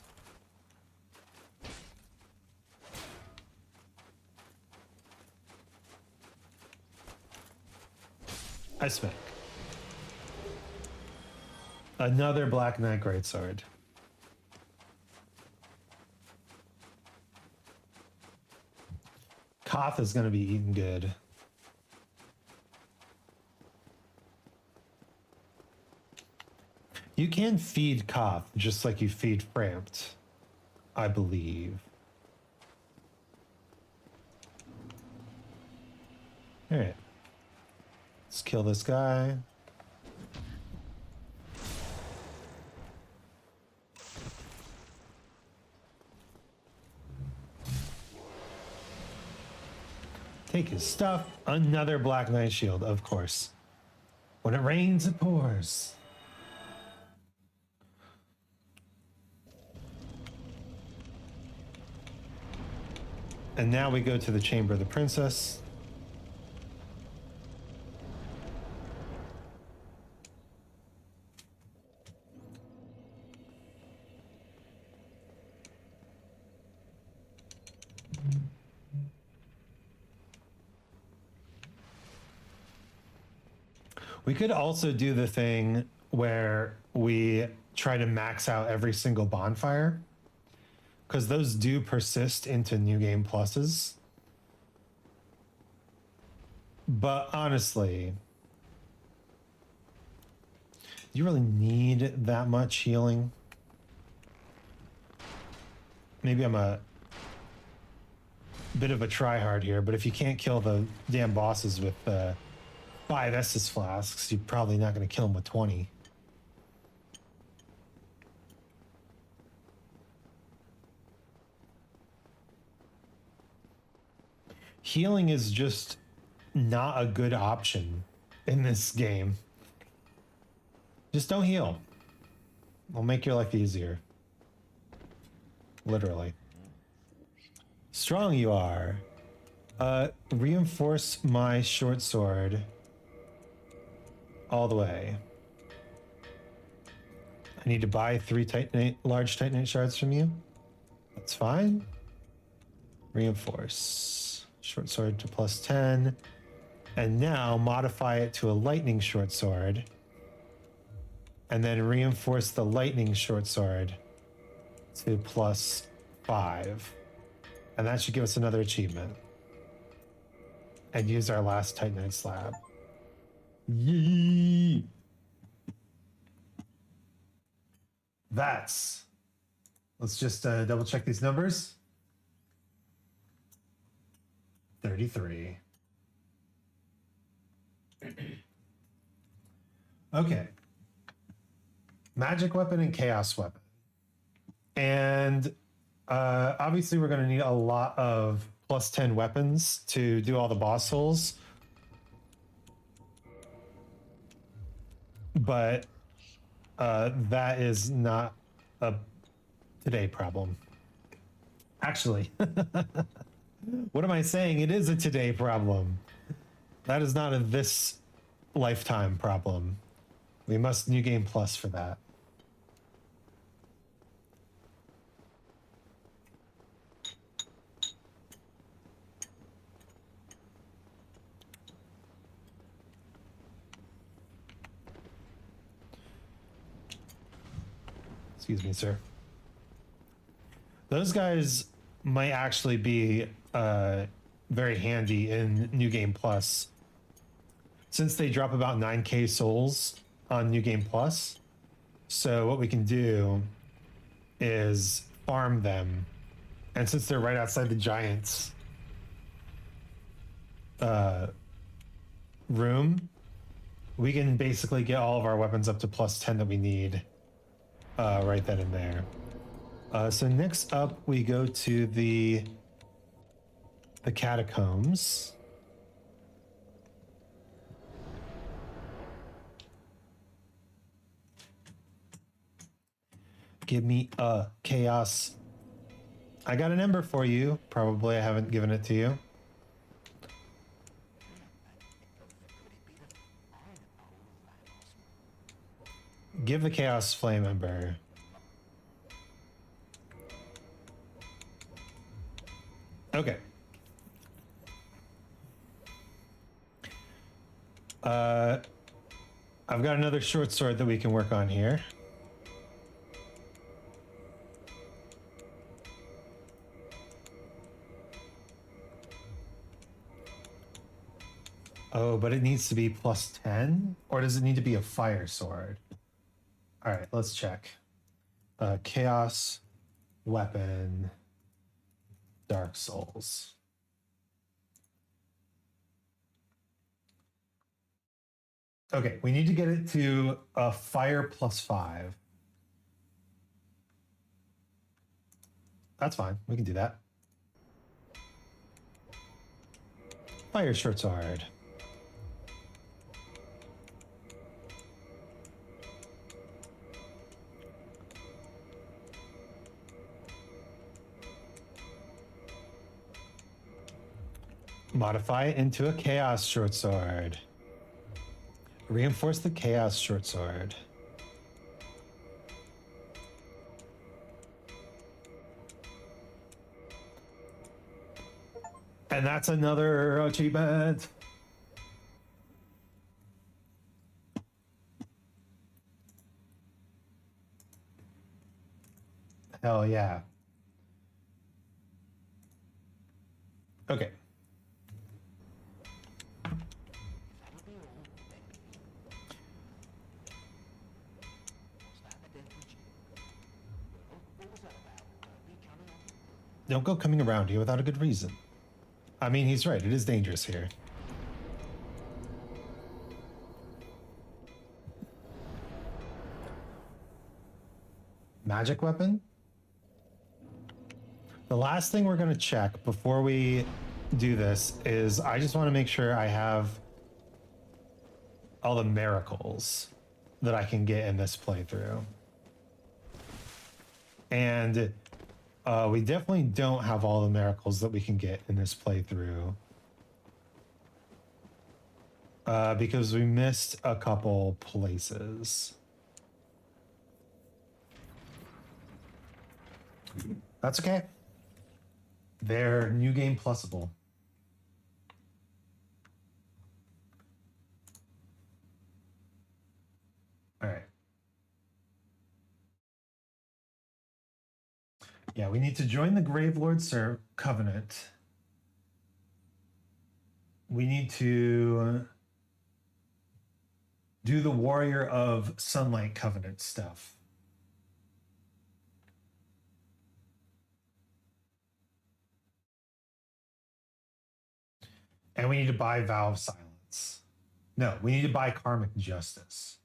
I smack. Another Black Knight Greatsword. Koth is going to be eating good. You can feed Koth just like you feed Frampt, I believe. All right. Let's kill this guy. Take his stuff. Another Black Knight Shield, of course. When it rains, it pours. And now we go to the Chamber of the Princess. We could also do the thing where we try to max out every single bonfire, because those do persist into New Game Pluses. But honestly, do you really need that much healing? Maybe I'm a bit of a tryhard here, but if you can't kill the damn bosses with 5 Estus flasks, you're probably not going to kill them with 20. Healing is just not a good option in this game. Just don't heal. It'll make your life easier. Literally. Strong you are. Reinforce my short sword. all the way. I need to buy 3 Titanate, large Titanate shards from you. That's fine. Reinforce. Short sword to +10. And now modify it to a lightning short sword. And then reinforce the lightning short sword to +5. And that should give us another achievement. And use our last Titanite slab. Yee! Let's just double check these numbers. 33. Okay. Magic weapon and chaos weapon. And obviously we're going to need a lot of +10 weapons to do all the boss souls. But that is not a today problem. Actually, what am I saying? It is a today problem. That is not a this lifetime problem. We must New Game Plus for that. Excuse me, sir. Those guys might actually be very handy in New Game Plus, since they drop about 9k souls on New Game Plus. So what we can do is farm them, and since they're right outside the giants room, we can basically get all of our weapons up to +10 that we need right then and there. So next up, we go to the catacombs. Give me a chaos. I got an ember for you. Probably I haven't given it to you. Give the chaos flame ember. Okay. I've got another short sword that we can work on here. Oh, but it needs to be +10? Or does it need to be a fire sword? All right, let's check. Chaos weapon, Dark Souls. Okay, we need to get it to a fire +5. That's fine. We can do that. Fire short sword. Modify it into a chaos short sword. Reinforce the chaos short sword. And that's another achievement. Hell yeah. Okay. Don't go coming around here without a good reason. I mean, he's right. It is dangerous here. Magic weapon? The last thing we're going to check before we do this is I just want to make sure I have all the miracles that I can get in this playthrough. And we definitely don't have all the miracles that we can get in this playthrough. Because we missed a couple places. That's okay. They're new game plusable. All right. Yeah, we need to join the Gravelord Covenant. We need to do the Warrior of Sunlight Covenant stuff. And we need to buy Vow of Silence. No, we need to buy Karmic Justice.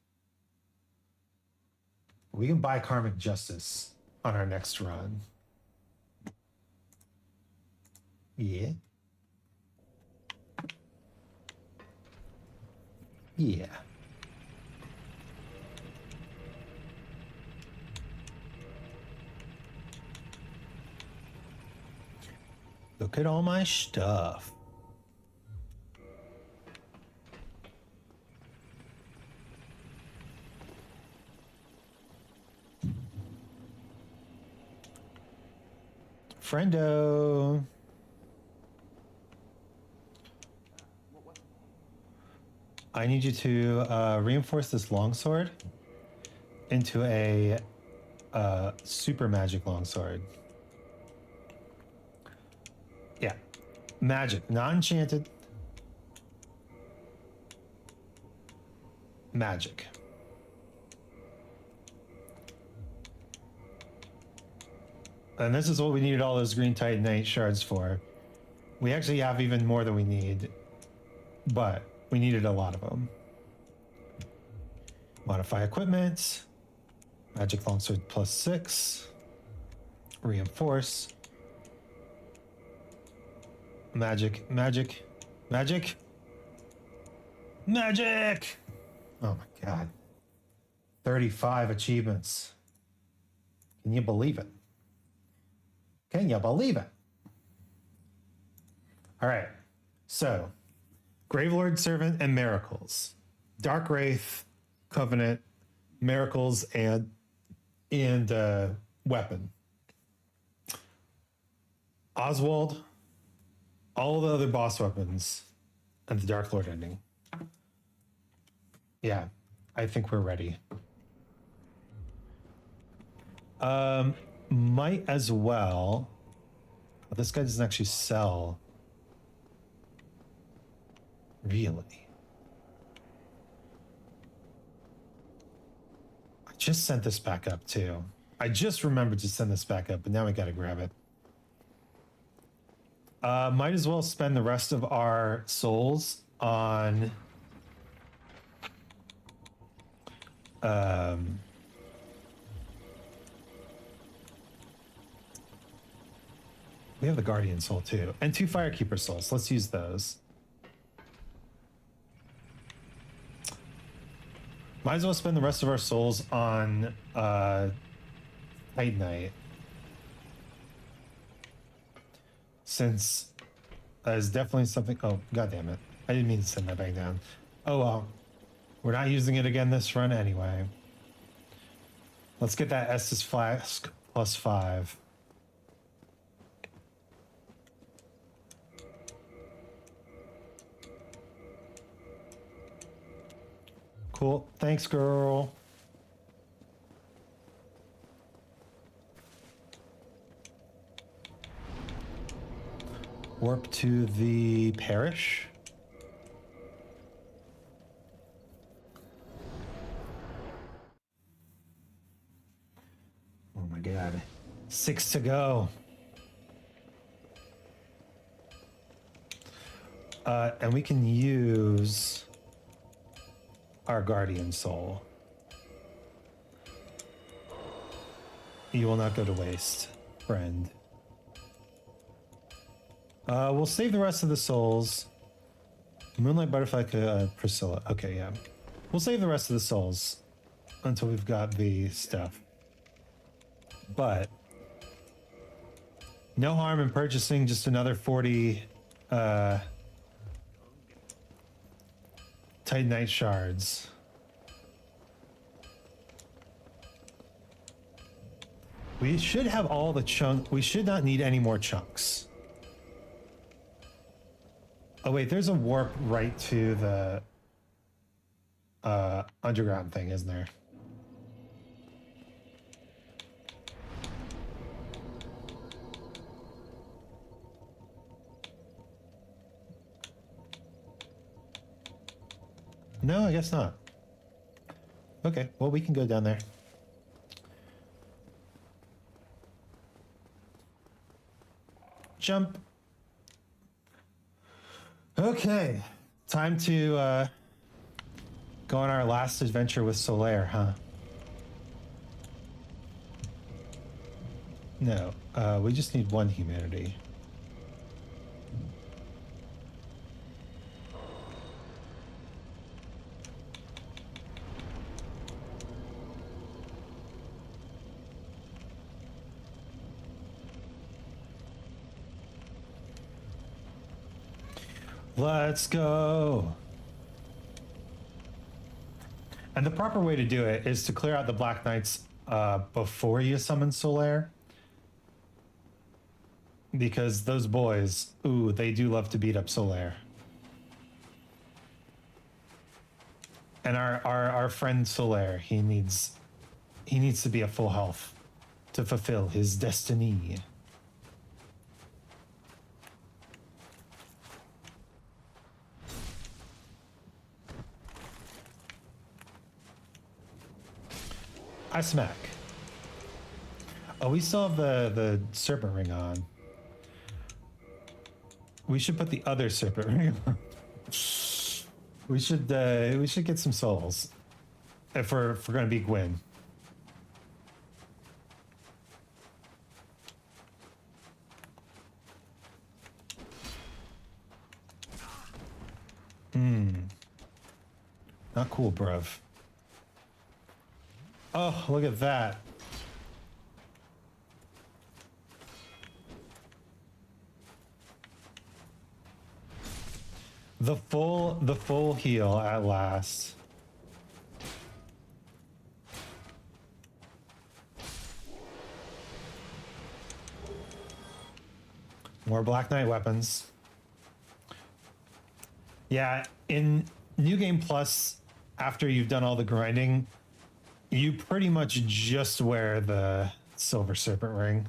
We can buy Karmic Justice on our next run. Yeah. Yeah. Look at all my stuff. Friendo. I need you to reinforce this longsword into a super magic longsword. Yeah. Magic, not enchanted. Magic. And this is what we needed all those green titanite shards for. We actually have even more than we need, but we needed a lot of them. Modify equipment. Magic longsword +6. Reinforce. Magic, magic, magic, magic. Oh my God. 35 achievements. Can you believe it? Can you believe it? All right. So, Gravelord Servant and Miracles. Dark Wraith, Covenant, Miracles, and Weapon. Oswald, all the other boss weapons, and the Dark Lord ending. Yeah, I think we're ready. Might as well. Oh, this guy doesn't actually sell. Really? I just sent this back up too. I just remembered to send this back up, but now we gotta grab it. Might as well spend the rest of our souls on we have the Guardian soul too, and 2 Firekeeper souls. Let's use those. Might as well spend the rest of our souls on Titanite. Since that is definitely something. Oh, God damn it. I didn't mean to send that back down. Oh well. We're not using it again this run anyway. Let's get that Estus Flask +5. Cool. Thanks, girl. Warp to the parish. Oh my God. 6 to go. And we can use our Guardian Soul. You will not go to waste, friend. We'll save the rest of the souls. Moonlight Butterfly, Priscilla. Okay, yeah. We'll save the rest of the souls until we've got the stuff. But no harm in purchasing just another 40 Titanite shards. We should have all the chunk. We should not need any more chunks. Oh wait, there's a warp right to the underground thing, isn't there? No, I guess not. Okay, well, we can go down there. Jump. Okay, time to go on our last adventure with Solaire, huh? No, we just need one humanity. Let's go. And the proper way to do it is to clear out the Black Knights before you summon Solaire. Because those boys, ooh, they do love to beat up Solaire. And our friend Solaire, he needs to be at full health to fulfill his destiny. I smack. Oh, we still have the serpent ring on. We should put the other serpent ring on. We should get some souls if we're gonna be Gwyn. Not cool, bruv. Oh, look at that. The full heal at last. More Black Knight weapons. Yeah, in New Game Plus, after you've done all the grinding, you pretty much just wear the Silver Serpent Ring.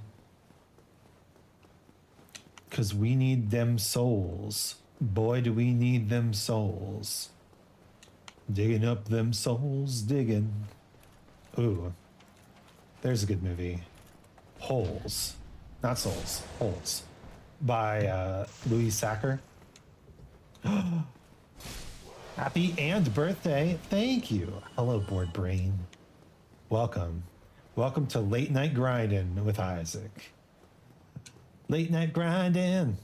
Because we need them souls. Boy, do we need them souls. Digging up them souls, digging. Ooh, there's a good movie. Holes. Not Souls, Holes. By Louis Sacker. Happy and birthday. Thank you. Hello, Board Brain. Welcome. Welcome to Late Night Grindin' with Isaac. Late Night Grindin'.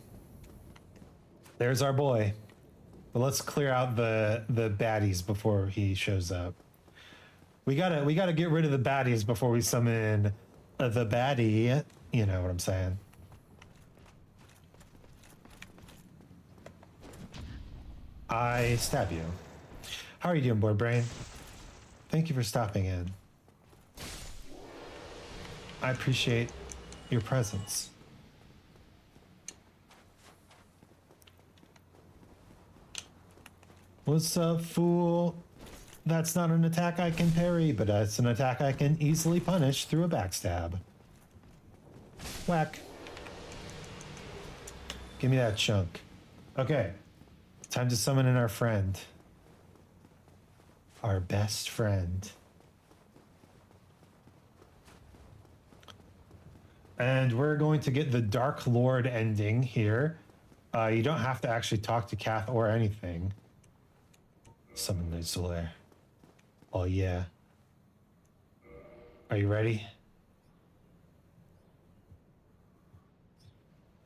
There's our boy. But let's clear out the baddies before he shows up. We gotta get rid of the baddies before we summon the baddie. You know what I'm saying. I stab you. How are you doing, Board Brain? Thank you for stopping in. I appreciate your presence. What's up, fool? That's not an attack I can parry, but it's an attack I can easily punish through a backstab. Whack. Give me that chunk. Okay. Time to summon in our friend. Our best friend. And we're going to get the Dark Lord ending here. You don't have to actually talk to Kath or anything. Summon Knight Solaire. Oh yeah. Are you ready?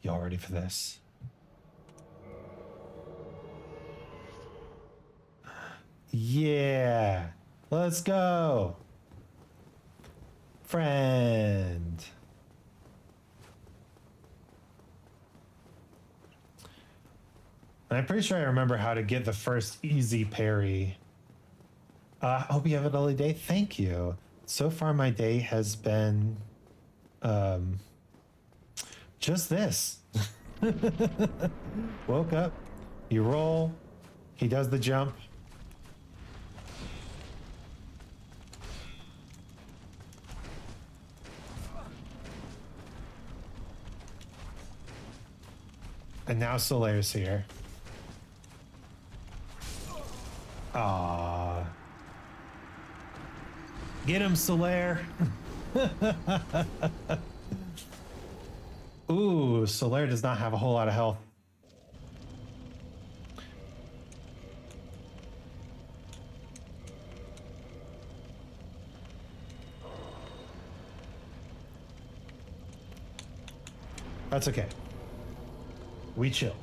Y'all ready for this? Yeah. Let's go. Friend. And I'm pretty sure I remember how to get the first easy parry. I hope you have a lovely day. Thank you. So far, my day has been just this. Woke up, you roll, he does the jump. And now Solaire's here. Ah, get him, Solaire. Ooh, Solaire does not have a whole lot of health. That's okay. We chill.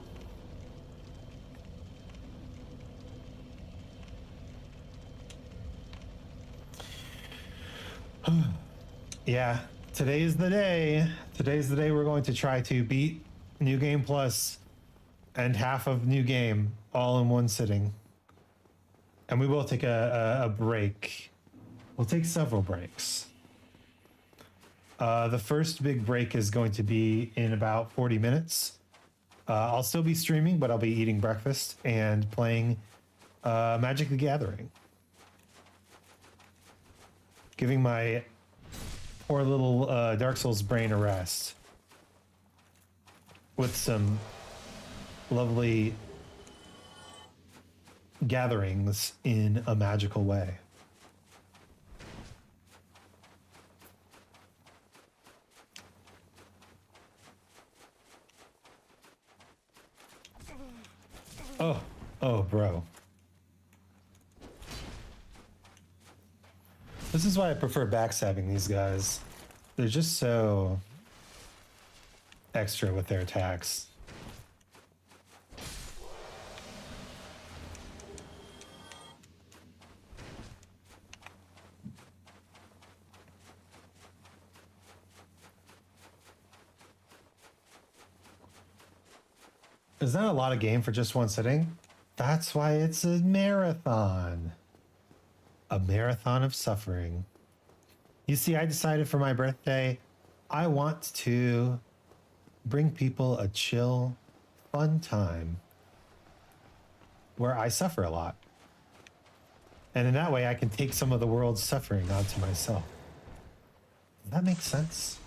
Yeah, today's the day. Today's the day we're going to try to beat New Game Plus and half of New Game all in one sitting. And we will take a break. We'll take several breaks. The first big break is going to be in about 40 minutes. I'll still be streaming, but I'll be eating breakfast and playing Magic the Gathering. Giving my poor little Dark Souls brain a rest. With some lovely gatherings in a magical way. Oh, bro. This is why I prefer backstabbing these guys. They're just so extra with their attacks. Is that a lot of game for just one sitting? That's why it's a marathon. A marathon of suffering. You see, I decided for my birthday, I want to bring people a chill, fun time where I suffer a lot. And in that way, I can take some of the world's suffering onto myself. Does that make sense?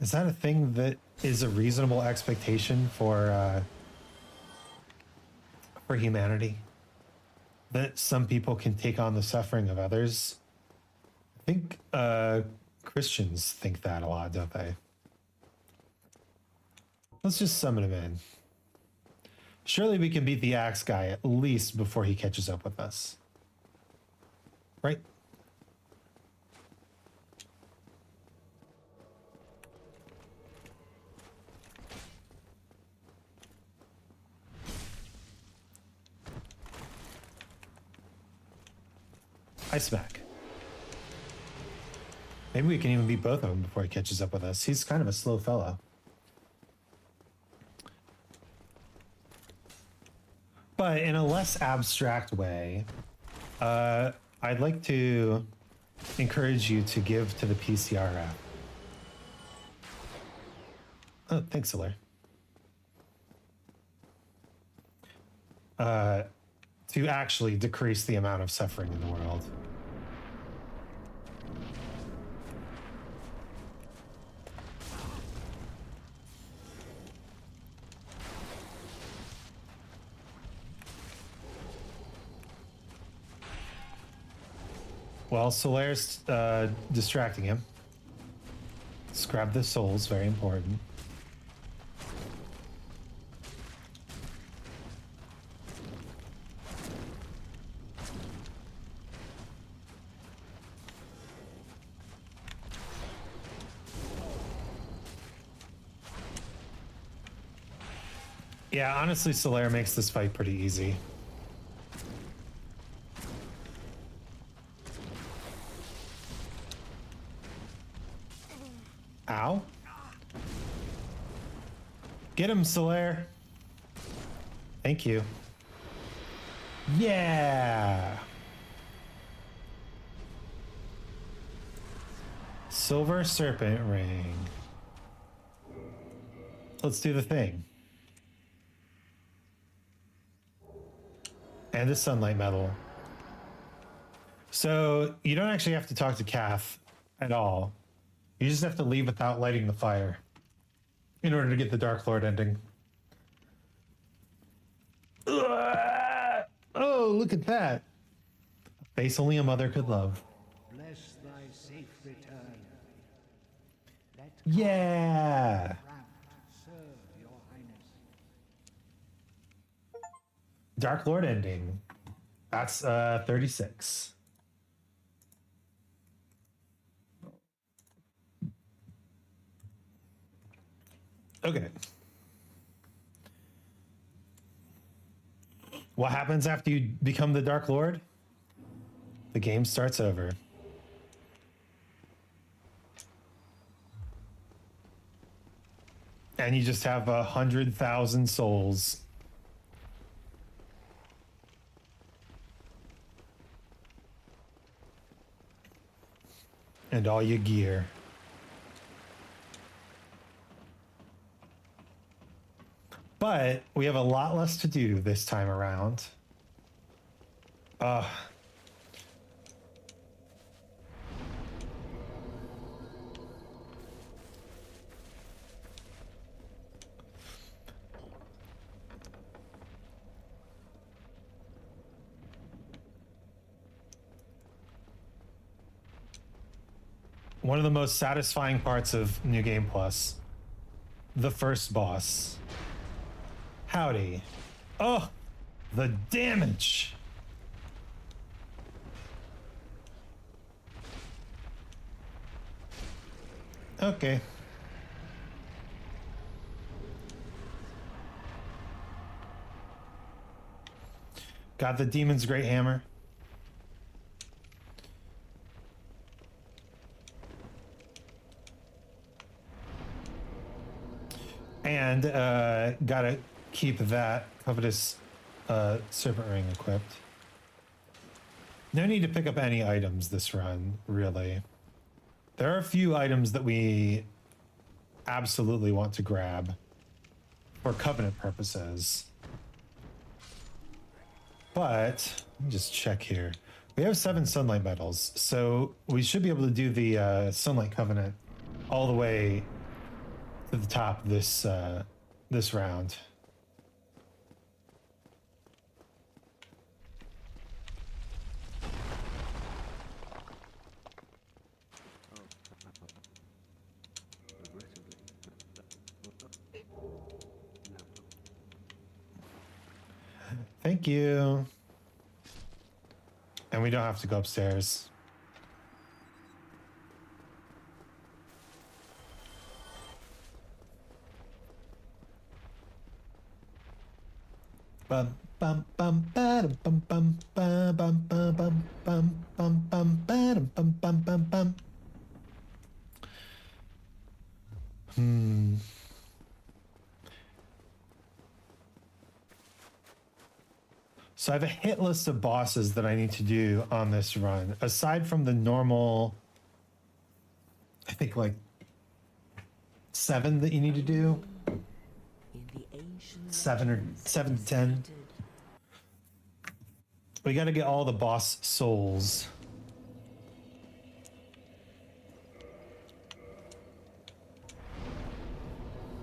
Is that a thing that is a reasonable expectation for humanity? That some people can take on the suffering of others? I think Christians think that a lot, don't they? Let's just summon him in. Surely we can beat the axe guy at least before he catches up with us. Right? I smack. Maybe we can even beat both of them before he catches up with us. He's kind of a slow fellow. But in a less abstract way, I'd like to encourage you to give to the PCR app. Oh, thanks, Hilaire. To actually decrease the amount of suffering in the world. Well, Solaire's distracting him. Let's grab the souls, very important. Yeah, honestly, Solaire makes this fight pretty easy. Ow. Get him, Solaire. Thank you. Yeah. Silver Serpent Ring. Let's do the thing. And the Sunlight Medal. So you don't actually have to talk to Kath at all. You just have to leave without lighting the fire in order to get the Dark Lord ending. Oh, look at that. A face only a mother could love. Bless thy safe return. Let Yeah. serve your highness. Dark Lord ending. That's 36. Okay. What happens after you become the Dark Lord? The game starts over. And you just have 100,000 souls. And all your gear. But we have a lot less to do this time around. One of the most satisfying parts of New Game Plus, the first boss. Howdy. Oh, the damage. Okay. Got the Demon's Great Hammer. And gotta keep that covetous serpent ring equipped. No need to pick up any items this run, really. There are a few items that we absolutely want to grab for Covenant purposes. But let me just check here. We have 7 Sunlight Medals, so we should be able to do the Sunlight Covenant all the way to the top this this round. Thank you. And we don't have to go upstairs. Bum bum bum bum bum bum bum bum bum bum bum bum bum bum bum bum bum. So I have a hit list of bosses that I need to do on this run. Aside from the normal, I think like 7 that you need to do. 7 to 10. We got to get all the boss souls.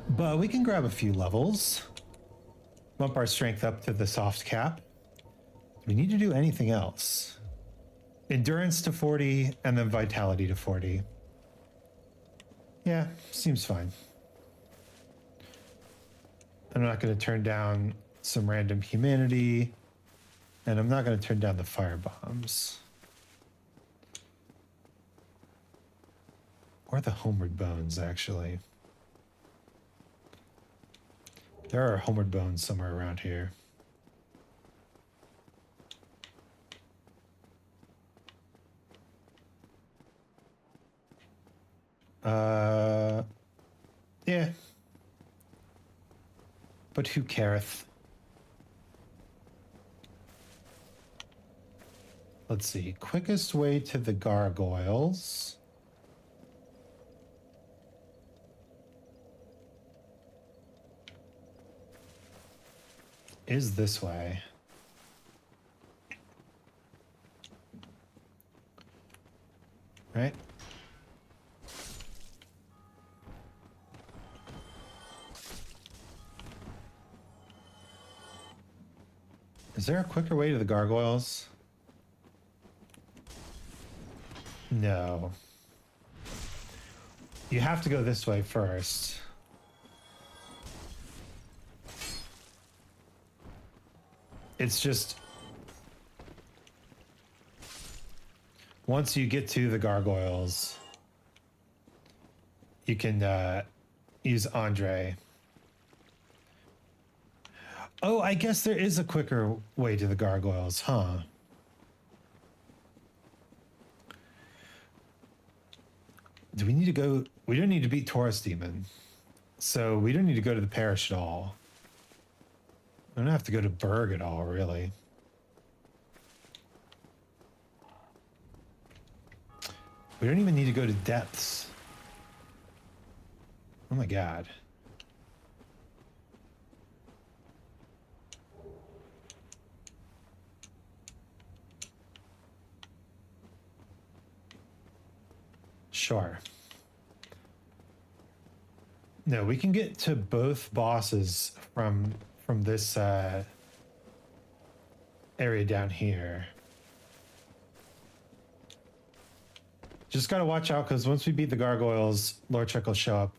But we can grab a few levels. Bump our strength up to the soft cap. Do we need to do anything else? Endurance to 40 and then vitality to 40. Yeah, seems fine. I'm not going to turn down some random humanity, and I'm not going to turn down the fire bombs. Or the homeward bones, actually. There are homeward bones somewhere around here. Yeah. But who careth? Let's see. Quickest way to the gargoyles. Is this way. Right? Is there a quicker way to the gargoyles? No. You have to go this way first. It's just... once you get to the gargoyles, you can use Andre. Oh, I guess there is a quicker way to the gargoyles, huh? Do we need to go? We don't need to beat Taurus Demon. So we don't need to go to the parish at all. We don't have to go to Berg at all, really. We don't even need to go to Depths. Oh my god. Sure. No, we can get to both bosses from this area down here. Just gotta watch out, because once we beat the gargoyles, Lord Trick will show up.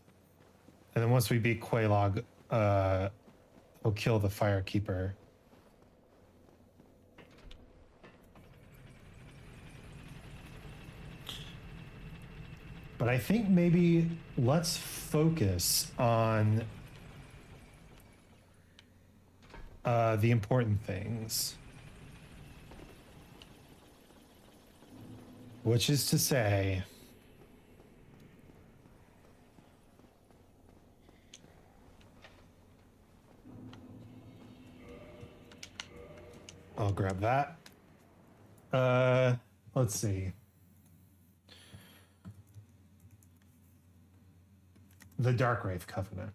And then once we beat Quelaag, he'll kill the Firekeeper. But I think maybe let's focus on the important things. Which is to say, I'll grab that. Let's see. The Darkwraith Covenant.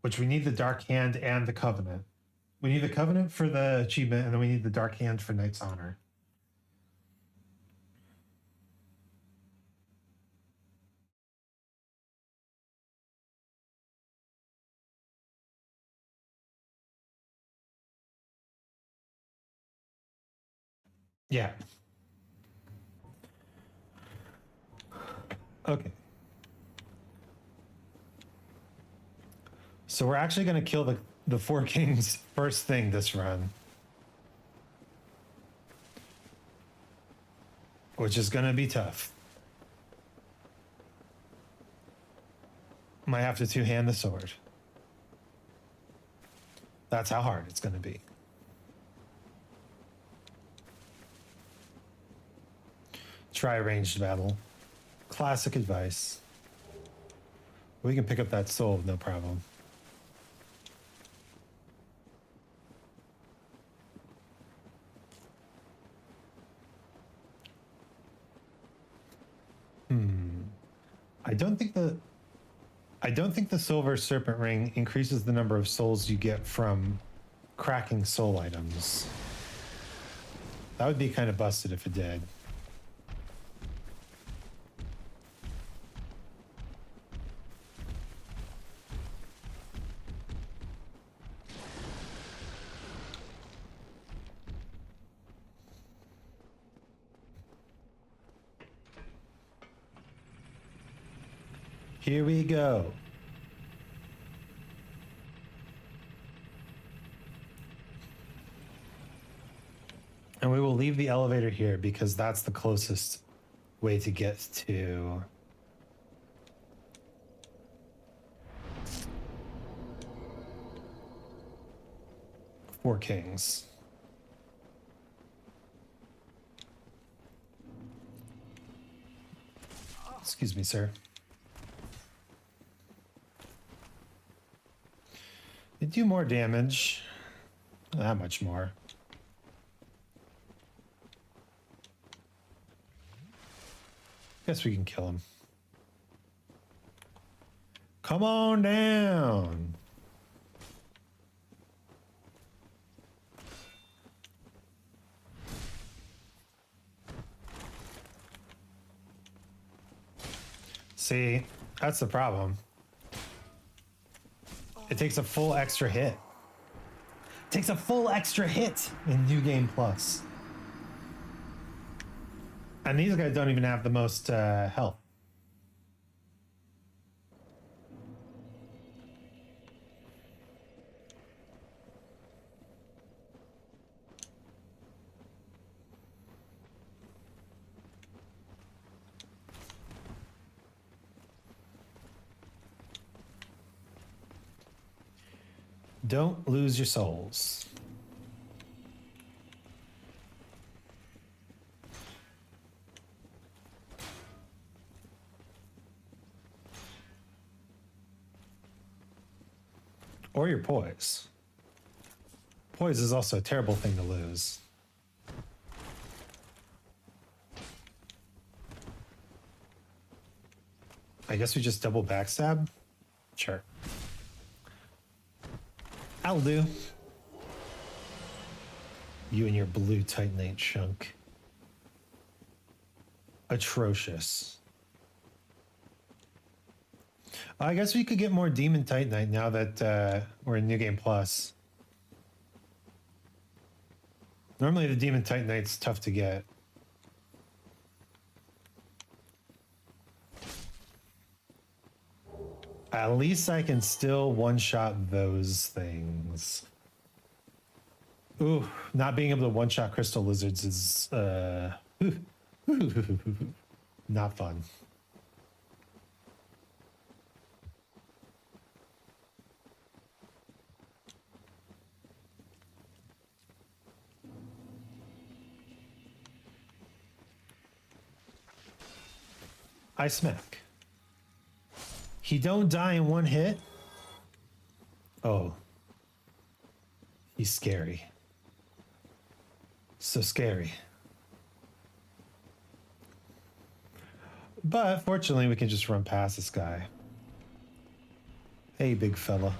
Which we need the Dark Hand and the Covenant. We need the Covenant for the achievement, and then we need the Dark Hand for Knight's Honor. Yeah. Okay. So we're actually going to kill the Four Kings first thing this run. Which is going to be tough. Might have to two-hand the sword. That's how hard it's going to be. Try ranged battle. Classic advice. We can pick up that soul, no problem. I don't think the Silver Serpent Ring increases the number of souls you get from cracking soul items. That would be kind of busted if it did. Here we go. And we will leave the elevator here because that's the closest way to get to 4 kings. Excuse me, sir. They do more damage. Not that much more. Guess we can kill him. Come on down. See, that's the problem. It takes a full extra hit. It takes a full extra hit in New Game Plus. And these guys don't even have the most health. Don't lose your souls. Or your poise. Poise is also a terrible thing to lose. I guess we just double backstab? Sure. I'll do. You and your blue Titanite chunk. Atrocious. I guess we could get more Demon Titanite now that we're in New Game Plus. Normally the Demon Titanite's tough to get. At least I can still one-shot those things. Ooh, not being able to one-shot crystal lizards is not fun. I smack. He don't die in one hit? Oh. He's scary. So scary. But fortunately, we can just run past this guy. Hey, big fella.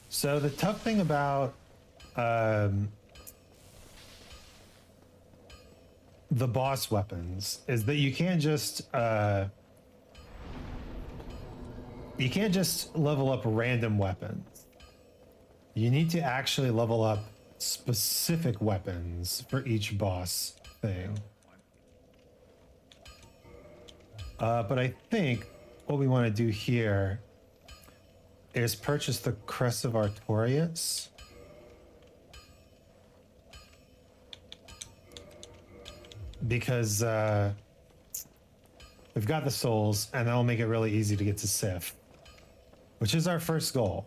So the tough thing about the boss weapons is that you can't just level up random weapons. You need to actually level up specific weapons for each boss thing. But I think what we want to do here is purchase the Crest of Artorias. Because we've got the souls, and that'll make it really easy to get to Sif, which is our first goal.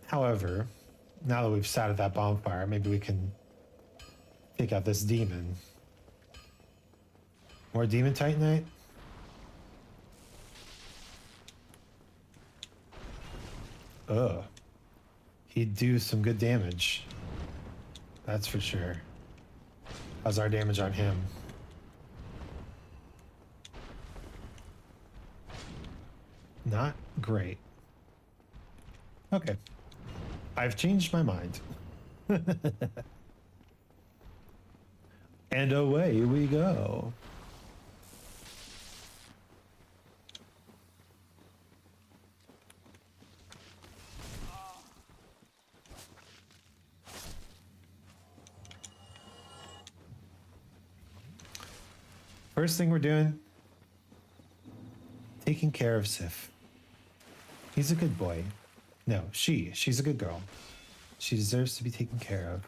However, now that we've sat at that bonfire, maybe we can take out this demon. More Demon Titanite? Ugh. He'd do some good damage. That's for sure. How's our damage on him? Not great. Okay. I've changed my mind. And away we go. First thing we're doing, taking care of Sif. He's a good boy. No, she's a good girl. She deserves to be taken care of.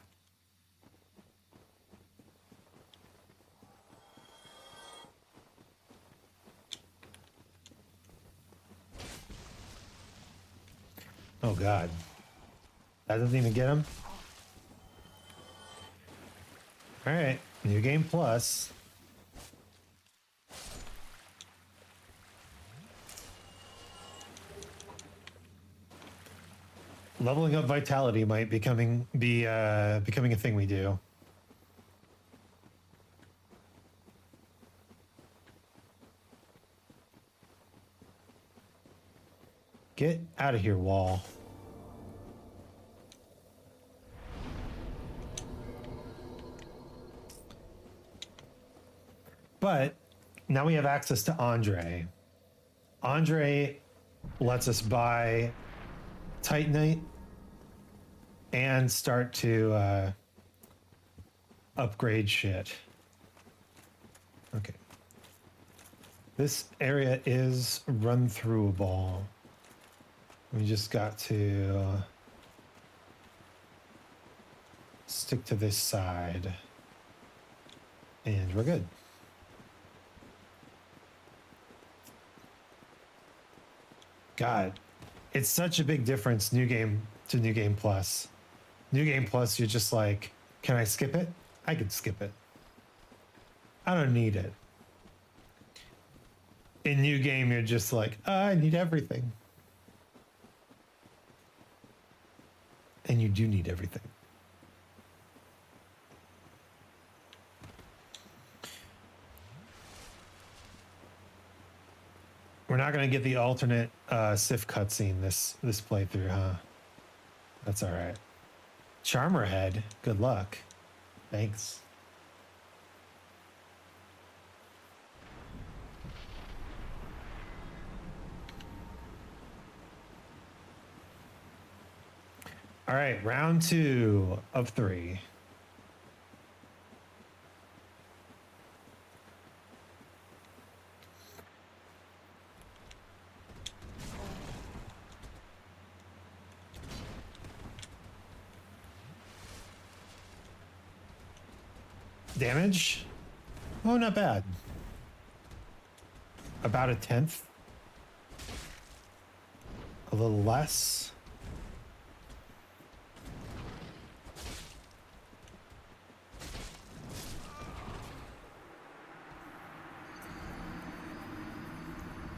Oh god. That doesn't even get him? Alright, new game plus. Leveling up vitality might be becoming a thing we do. Get out of here, wall. But now we have access to Andre. Andre lets us buy Titanite and start to upgrade shit. Okay. This area is run-throughable. We just got to stick to this side. And we're good. God, it's such a big difference, new game to new game plus. New game plus, you're just like, can I skip it? I could skip it. I don't need it. In new game, you're just like, I need everything. And you do need everything. We're not going to get the alternate Sif cutscene this playthrough, huh? That's all right. Charmer head. Good luck. Thanks. All right, round 2 of 3. Damage? Oh, not bad. About a 10th. A little less.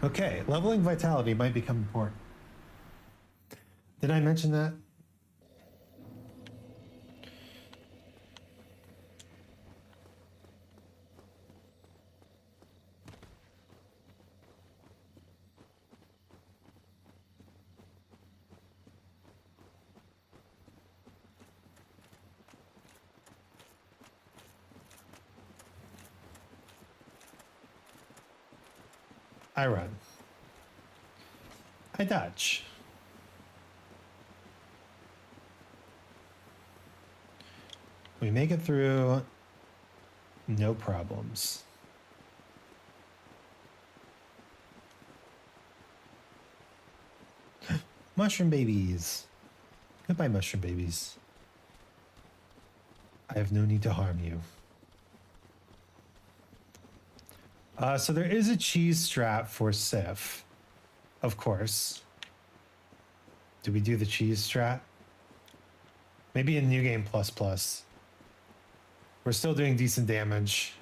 Okay, leveling vitality might become important. Did I mention that? I run. I dodge. We make it through, no problems. Mushroom babies. Goodbye, mushroom babies. I have no need to harm you. So there is a cheese strap for Sif, of course. Do we do the cheese strap? Maybe in New Game Plus Plus. We're still doing decent damage.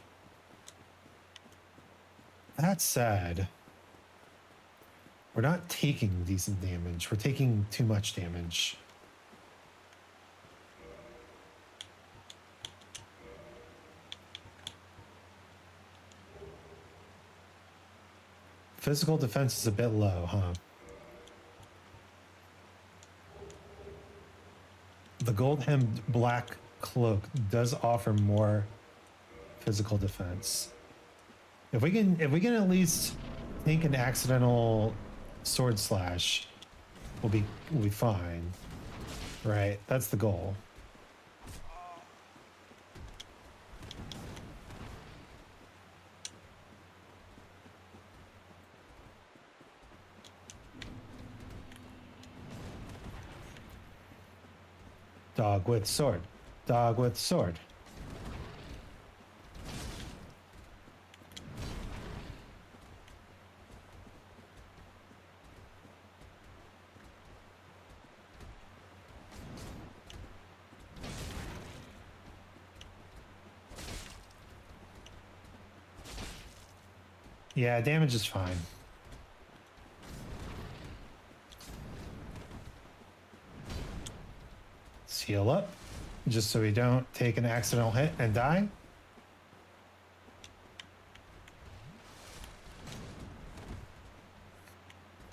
That said, we're not taking decent damage. We're taking too much damage. Physical defense is a bit low, huh? The gold-hemmed black cloak does offer more physical defense. If we can at least take an accidental sword slash, we'll be fine. Right? That's the goal. Dog with sword. Dog with sword. Yeah, damage is fine. Let's heal up, just so we don't take an accidental hit and die.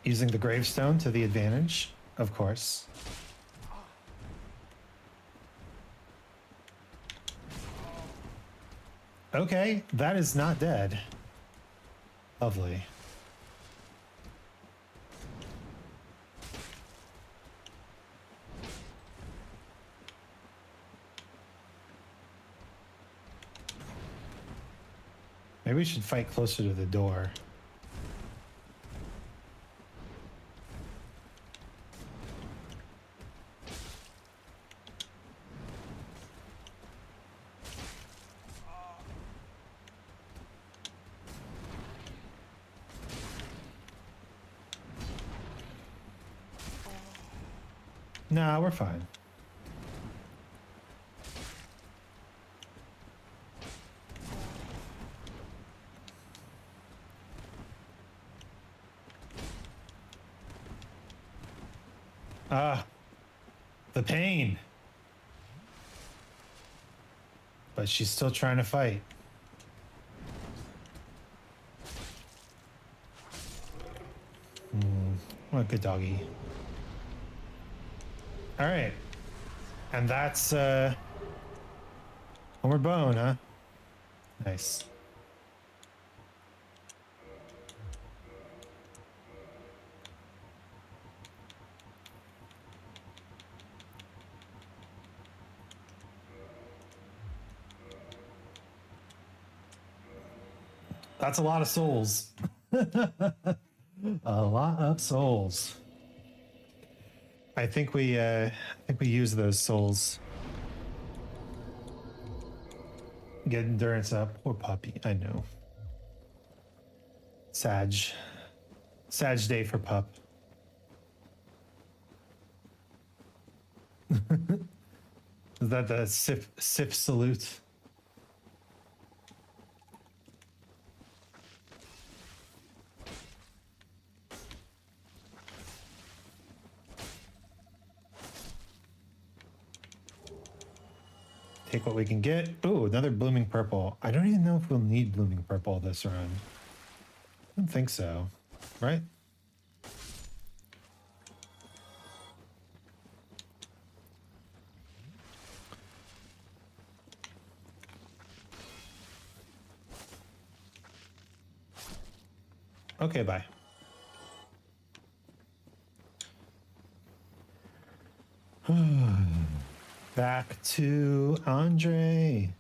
Using the gravestone to the advantage, of course. Okay, that is not dead. Lovely. Maybe we should fight closer to the door. Nah, we're fine. Ah, the pain. But she's still trying to fight. What a good doggy. All right. And that's Homer Bone, huh? Nice. That's a lot of souls. A lot of souls. I think we use those souls. Get endurance up. Poor puppy. I know. Sag day for pup. Is that the Sif salute? Take what we can get. Ooh, another blooming purple. I don't even know if we'll need blooming purple this run. I don't think so, right? Okay, bye. Back to Andre.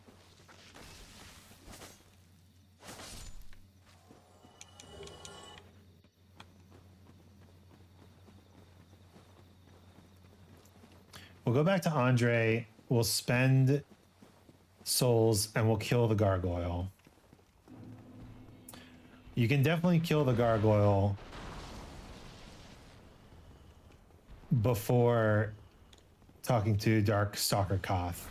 We'll go back to Andre. We'll spend souls and we'll kill the gargoyle. You can definitely kill the gargoyle before talking to Dark Stalker Koth.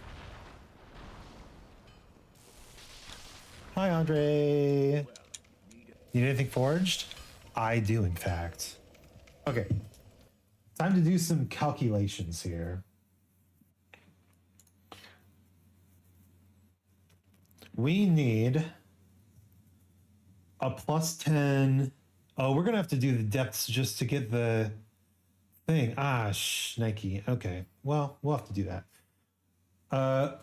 Hi, Andre. Need anything forged? I do, in fact. Okay. Time to do some calculations here. We need a +10. Oh, we're gonna have to do the depths just to get the thing. Ah, Nike. Okay. Well, we'll have to do that. I'll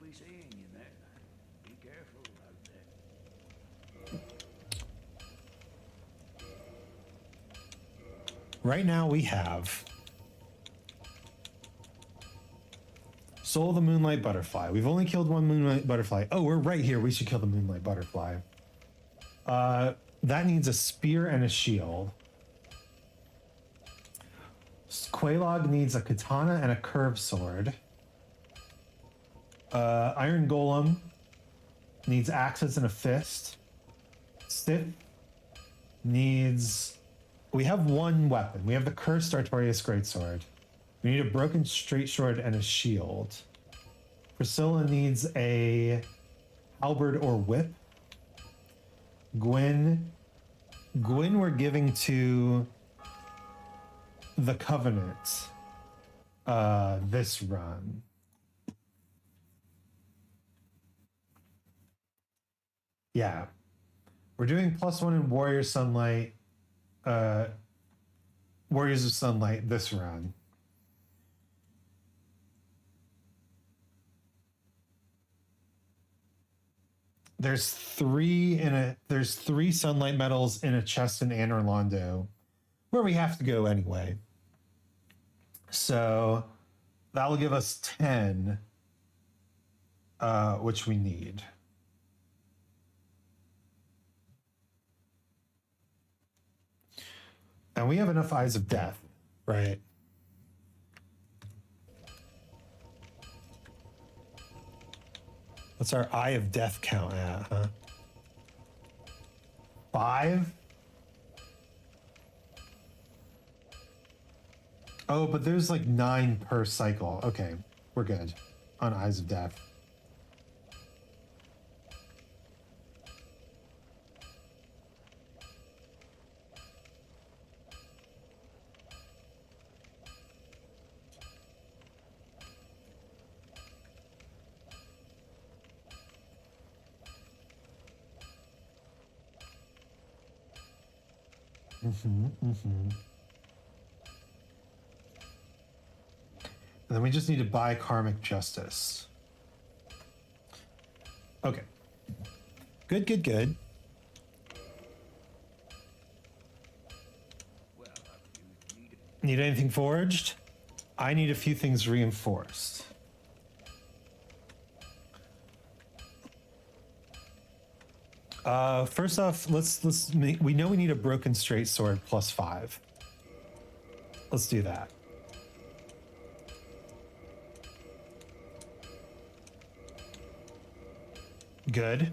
be seeing you there. Be careful out there. Right now we have Soul of the Moonlight Butterfly. We've only killed one Moonlight Butterfly. Oh, we're right here. We should kill the Moonlight Butterfly. That needs a spear and a shield. Quelaag needs a katana and a curved sword. Iron Golem needs axes and a fist. Sif needs... We have one weapon. We have the Cursed Artorias Greatsword. We need a broken straight sword and a shield. Priscilla needs a halberd or whip. Gwyn we're giving to the Covenant this run. Yeah. We're doing +1 in Warrior Sunlight, Warriors of Sunlight this run. There's three sunlight medals in a chest in Anor Londo, where we have to go anyway. So that'll give us 10, which we need. And we have enough Eyes of Death, right? What's our Eye of Death count at, huh? 5? Oh, but there's like 9 per cycle. Okay, we're good on Eyes of Death. And then we just need to buy Karmic Justice. Okay. Good, good, good. Well, you need Need anything forged? I need a few things reinforced. First off, we know we need a broken straight sword +5. Let's do that. Good.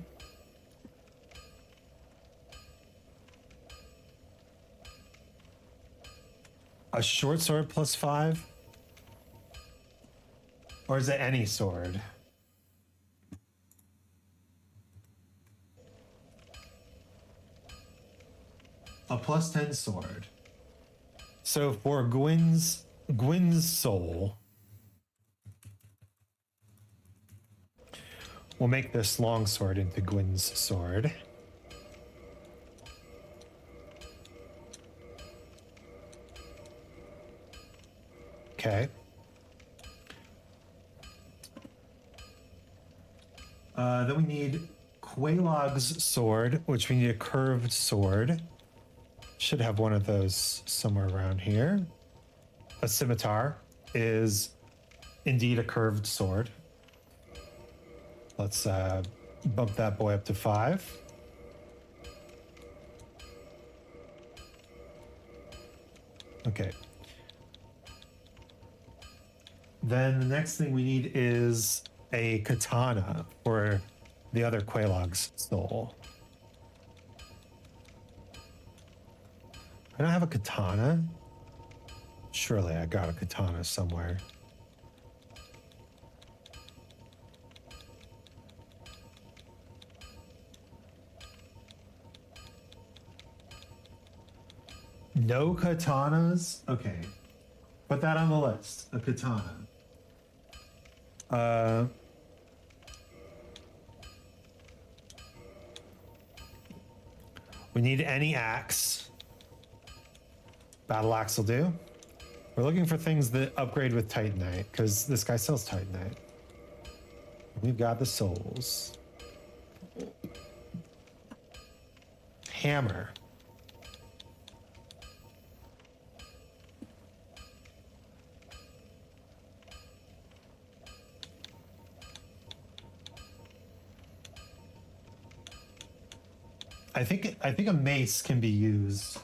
A short sword +5? Or is it any sword? A +10 sword. So for Gwyn's soul, we'll make this long sword into Gwyn's sword. Okay. Then we need Quelaag's sword, which we need a curved sword. Should have one of those somewhere around here. A scimitar is indeed a curved sword. Let's bump that boy up to 5. Okay. Then the next thing we need is a katana for the other Quelaag's soul. I don't have a katana. Surely I got a katana somewhere. No katanas? Okay. Put that on the list. A katana. We need any axe. Battle axe will do. We're looking for things that upgrade with Titanite, because this guy sells Titanite. We've got the souls. Hammer. I think a mace can be used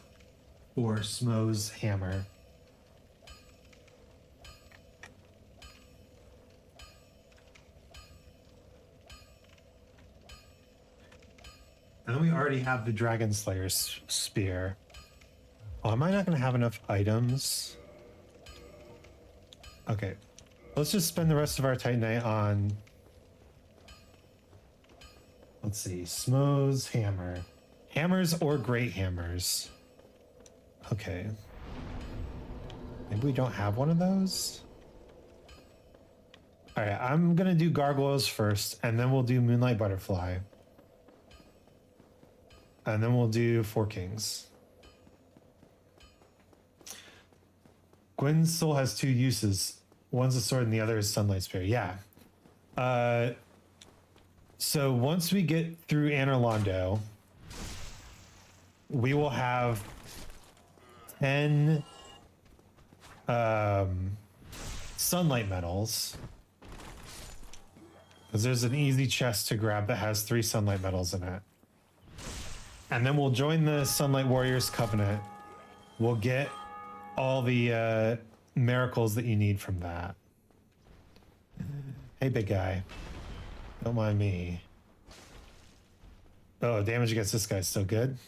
for Smo's hammer. And then we already have the Dragon Slayer's spear. Oh, am I not going to have enough items? Okay. Let's just spend the rest of our Titanite on Let's see. Smo's hammer. Hammers or great hammers. Okay. Maybe we don't have one of those. All right, I'm gonna do gargoyles first, and then we'll do moonlight butterfly, and then we'll do four kings. Gwen's soul has two uses. One's a sword, and the other is sunlight spear. Yeah. So once we get through Anorlando, we will have 10 sunlight medals. Because there's an easy chest to grab that has 3 sunlight medals in it. And then we'll join the Sunlight Warriors Covenant. We'll get all the miracles that you need from that. Hey, big guy. Don't mind me. Oh, damage against this guy's still good.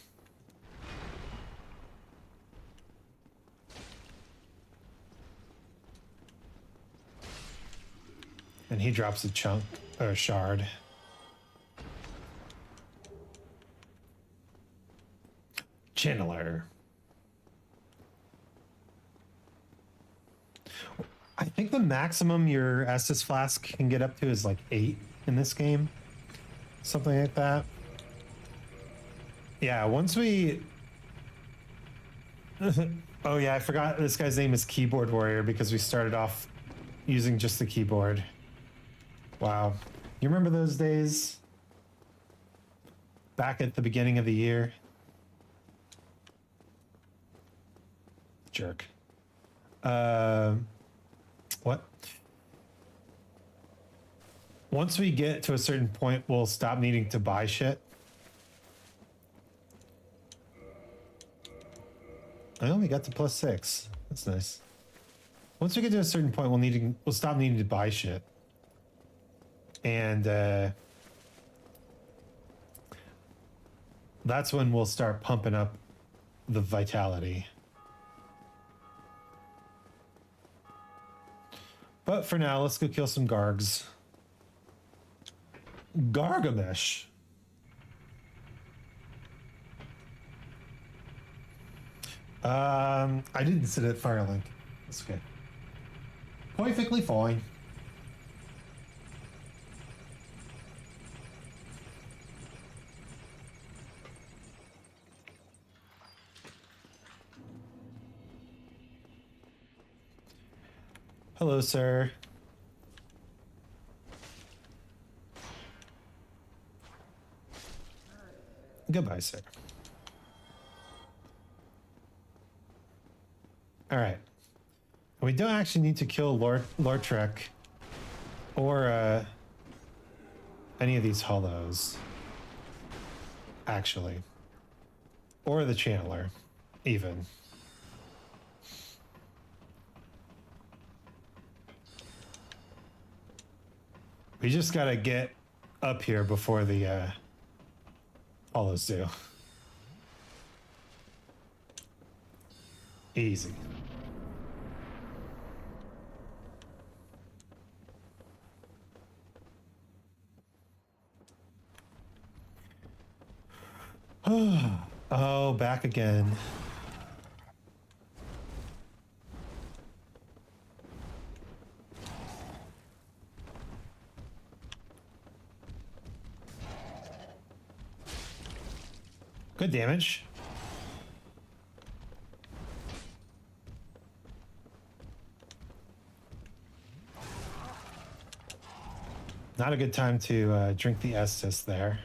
And he drops a chunk or a shard. Channeler. I think the maximum your Estus Flask can get up to is like 8 in this game. Something like that. Yeah, once we... Oh yeah, I forgot this guy's name is Keyboard Warrior because we started off using just the keyboard. Wow. You remember those days? Back at the beginning of the year? Jerk. What? Once we get to a certain point, we'll stop needing to buy shit. Oh, we got to +6. That's nice. Once we get to a certain point, we'll stop needing to buy shit. And that's when we'll start pumping up the vitality. But for now, let's go kill some Gargs. Gargamesh. I didn't sit at Firelink. That's okay. Perfectly fine. Hello, sir. Goodbye, sir. All right. We don't actually need to kill Lord Trek or any of these hollows, actually, or the Channeler, even. We just gotta get up here before the hollows do. Easy. Oh, back again. Good damage. Not a good time to drink the Estus there.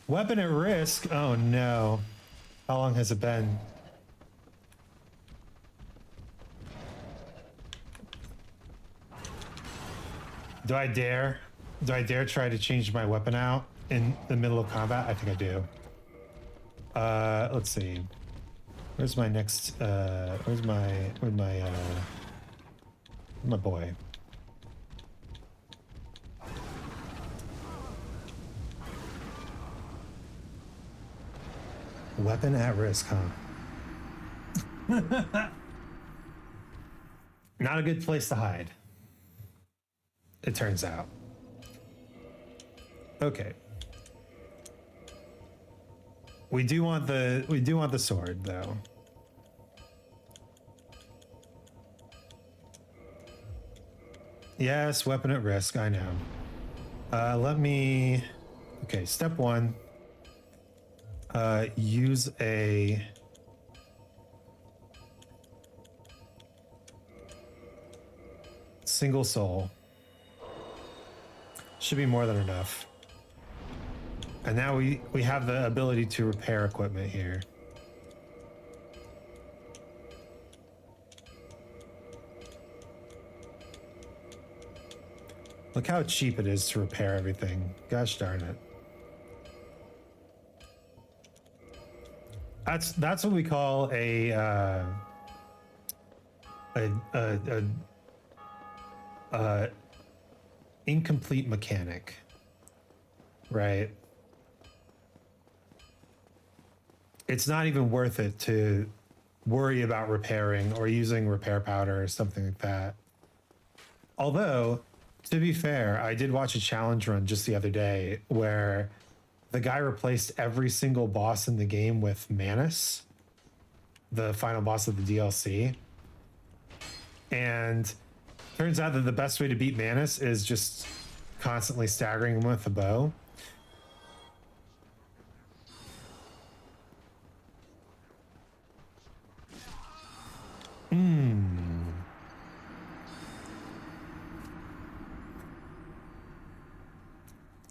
Weapon at risk? Oh no. How long has it been? Do I dare? Do I dare try to change my weapon out in the middle of combat? I think I do. Let's see. Where's my next, where's my boy? Weapon at risk, huh? Not a good place to hide. it turns out. Okay. We do want the sword though. Yes, weapon at risk, I know. Let me, okay, step one. Use a single soul. Should be more than enough. And now we have the ability to repair equipment here. Look how cheap it is to repair everything. Gosh darn it. That's what we call a incomplete mechanic, right? It's not even worth it to worry about repairing or using repair powder or something like that. Although, to be fair, I did watch a challenge run just the other day where the guy replaced every single boss in the game with Manus, the final boss of the DLC. And turns out that the best way to beat Manus is just constantly staggering him with a bow.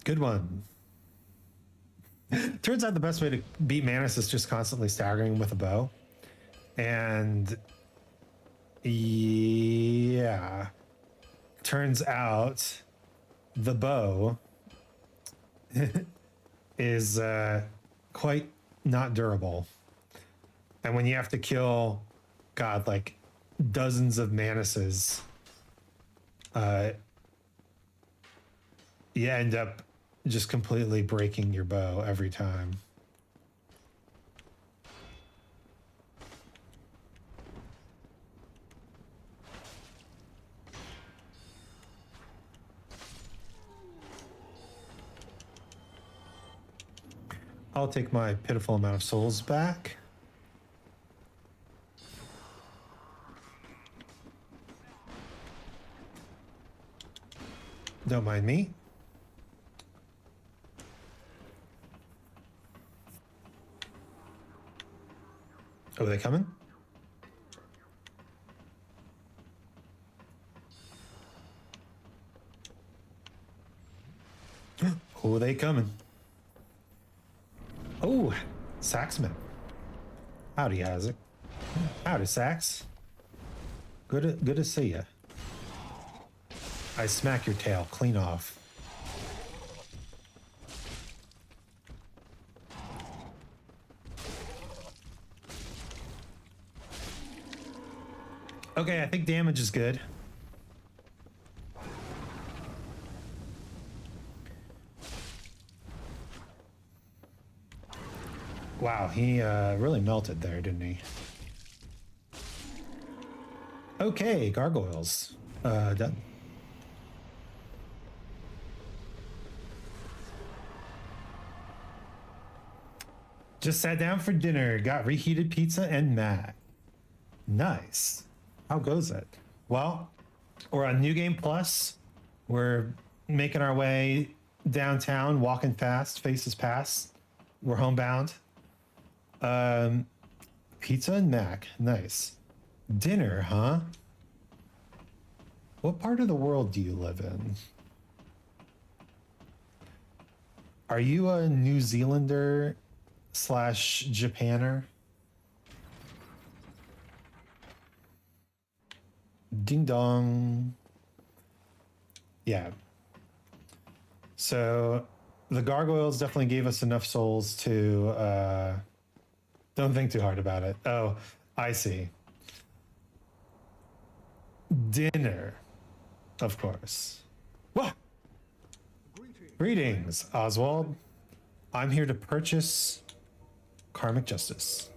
Good one. Turns out the best way to beat Manus is just constantly staggering him with a bow. And yeah, turns out the bow is quite not durable. And when you have to kill, God, like dozens of Manuses, you end up just completely breaking your bow every time. I'll take my pitiful amount of souls back. Don't mind me. Oh, are they coming? Oh, they coming. Oh, Saxman. Howdy, Isaac. Howdy, Sax. Good to see ya. I smack your tail clean off. Okay, I think damage is good. Wow, he really melted there, didn't he? Okay, gargoyles. Done. Just sat down for dinner, got reheated pizza and mac. Nice. How goes it? Well, we're on New Game Plus. We're making our way downtown, walking fast, faces past. We're homebound. Pizza and mac. Nice. Dinner, huh? What part of the world do you live in? Are you a New Zealander / Japaner? Ding dong. Yeah. So the gargoyles definitely gave us enough souls to don't think too hard about it. Oh, I see. Dinner, of course. What? Greetings, Oswald. I'm here to purchase karmic justice.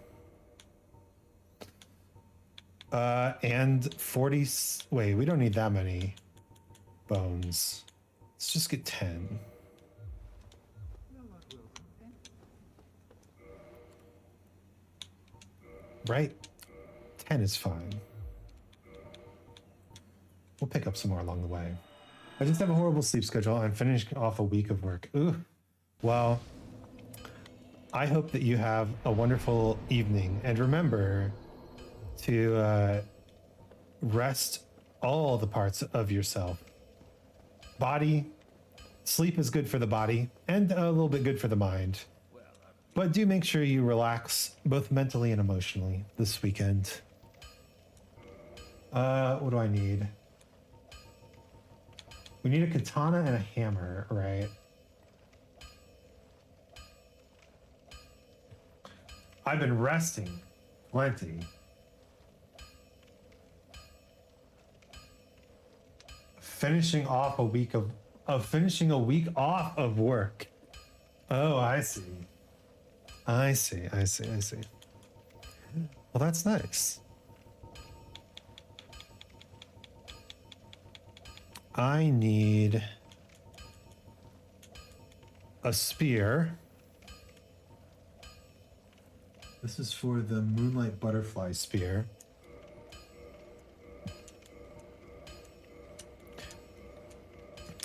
And 40. Wait, we don't need that many. bones. Let's just get 10. Right? 10 is fine. We'll pick up some more along the way. I just have a horrible sleep schedule. I'm finishing off a week of work. Ooh. Well, I hope that you have a wonderful evening. And remember to rest all the parts of yourself. Body, sleep is good for the body and a little bit good for the mind. But do make sure you relax both mentally and emotionally this weekend. What do I need? We need a katana and a hammer, right? I've been resting plenty. Finishing off a week of finishing a week off of work. Oh, I see. I see. Well, that's nice. I need a spear. This is for the Moonlight Butterfly Spear.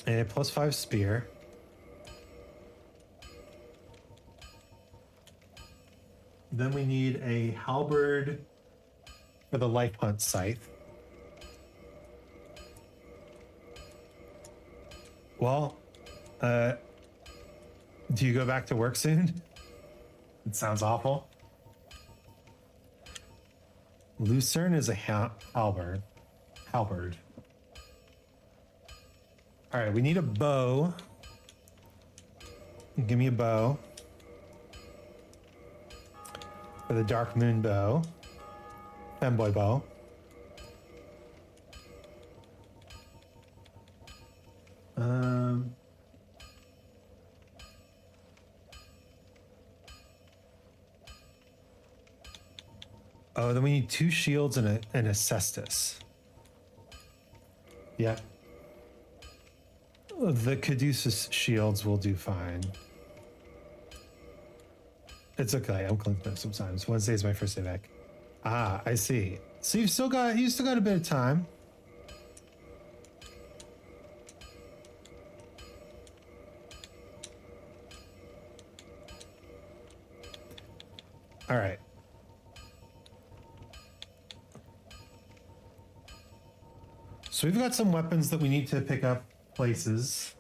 And a +5 spear. Then we need a halberd for the life hunt scythe. Well, do you go back to work soon? It sounds awful. Lucerne is a halberd. Halberd. All right, we need a bow. Give me a bow. For the Dark Moon bow. Femboy bow. Oh, then we need 2 shields and a cestus. Yeah. The Caduceus shields will do fine. It's okay. I'm cleansed them sometimes. Wednesday is my first day back. Ah, I see. So you still got a bit of time. All right. So we've got some weapons that we need to pick up places.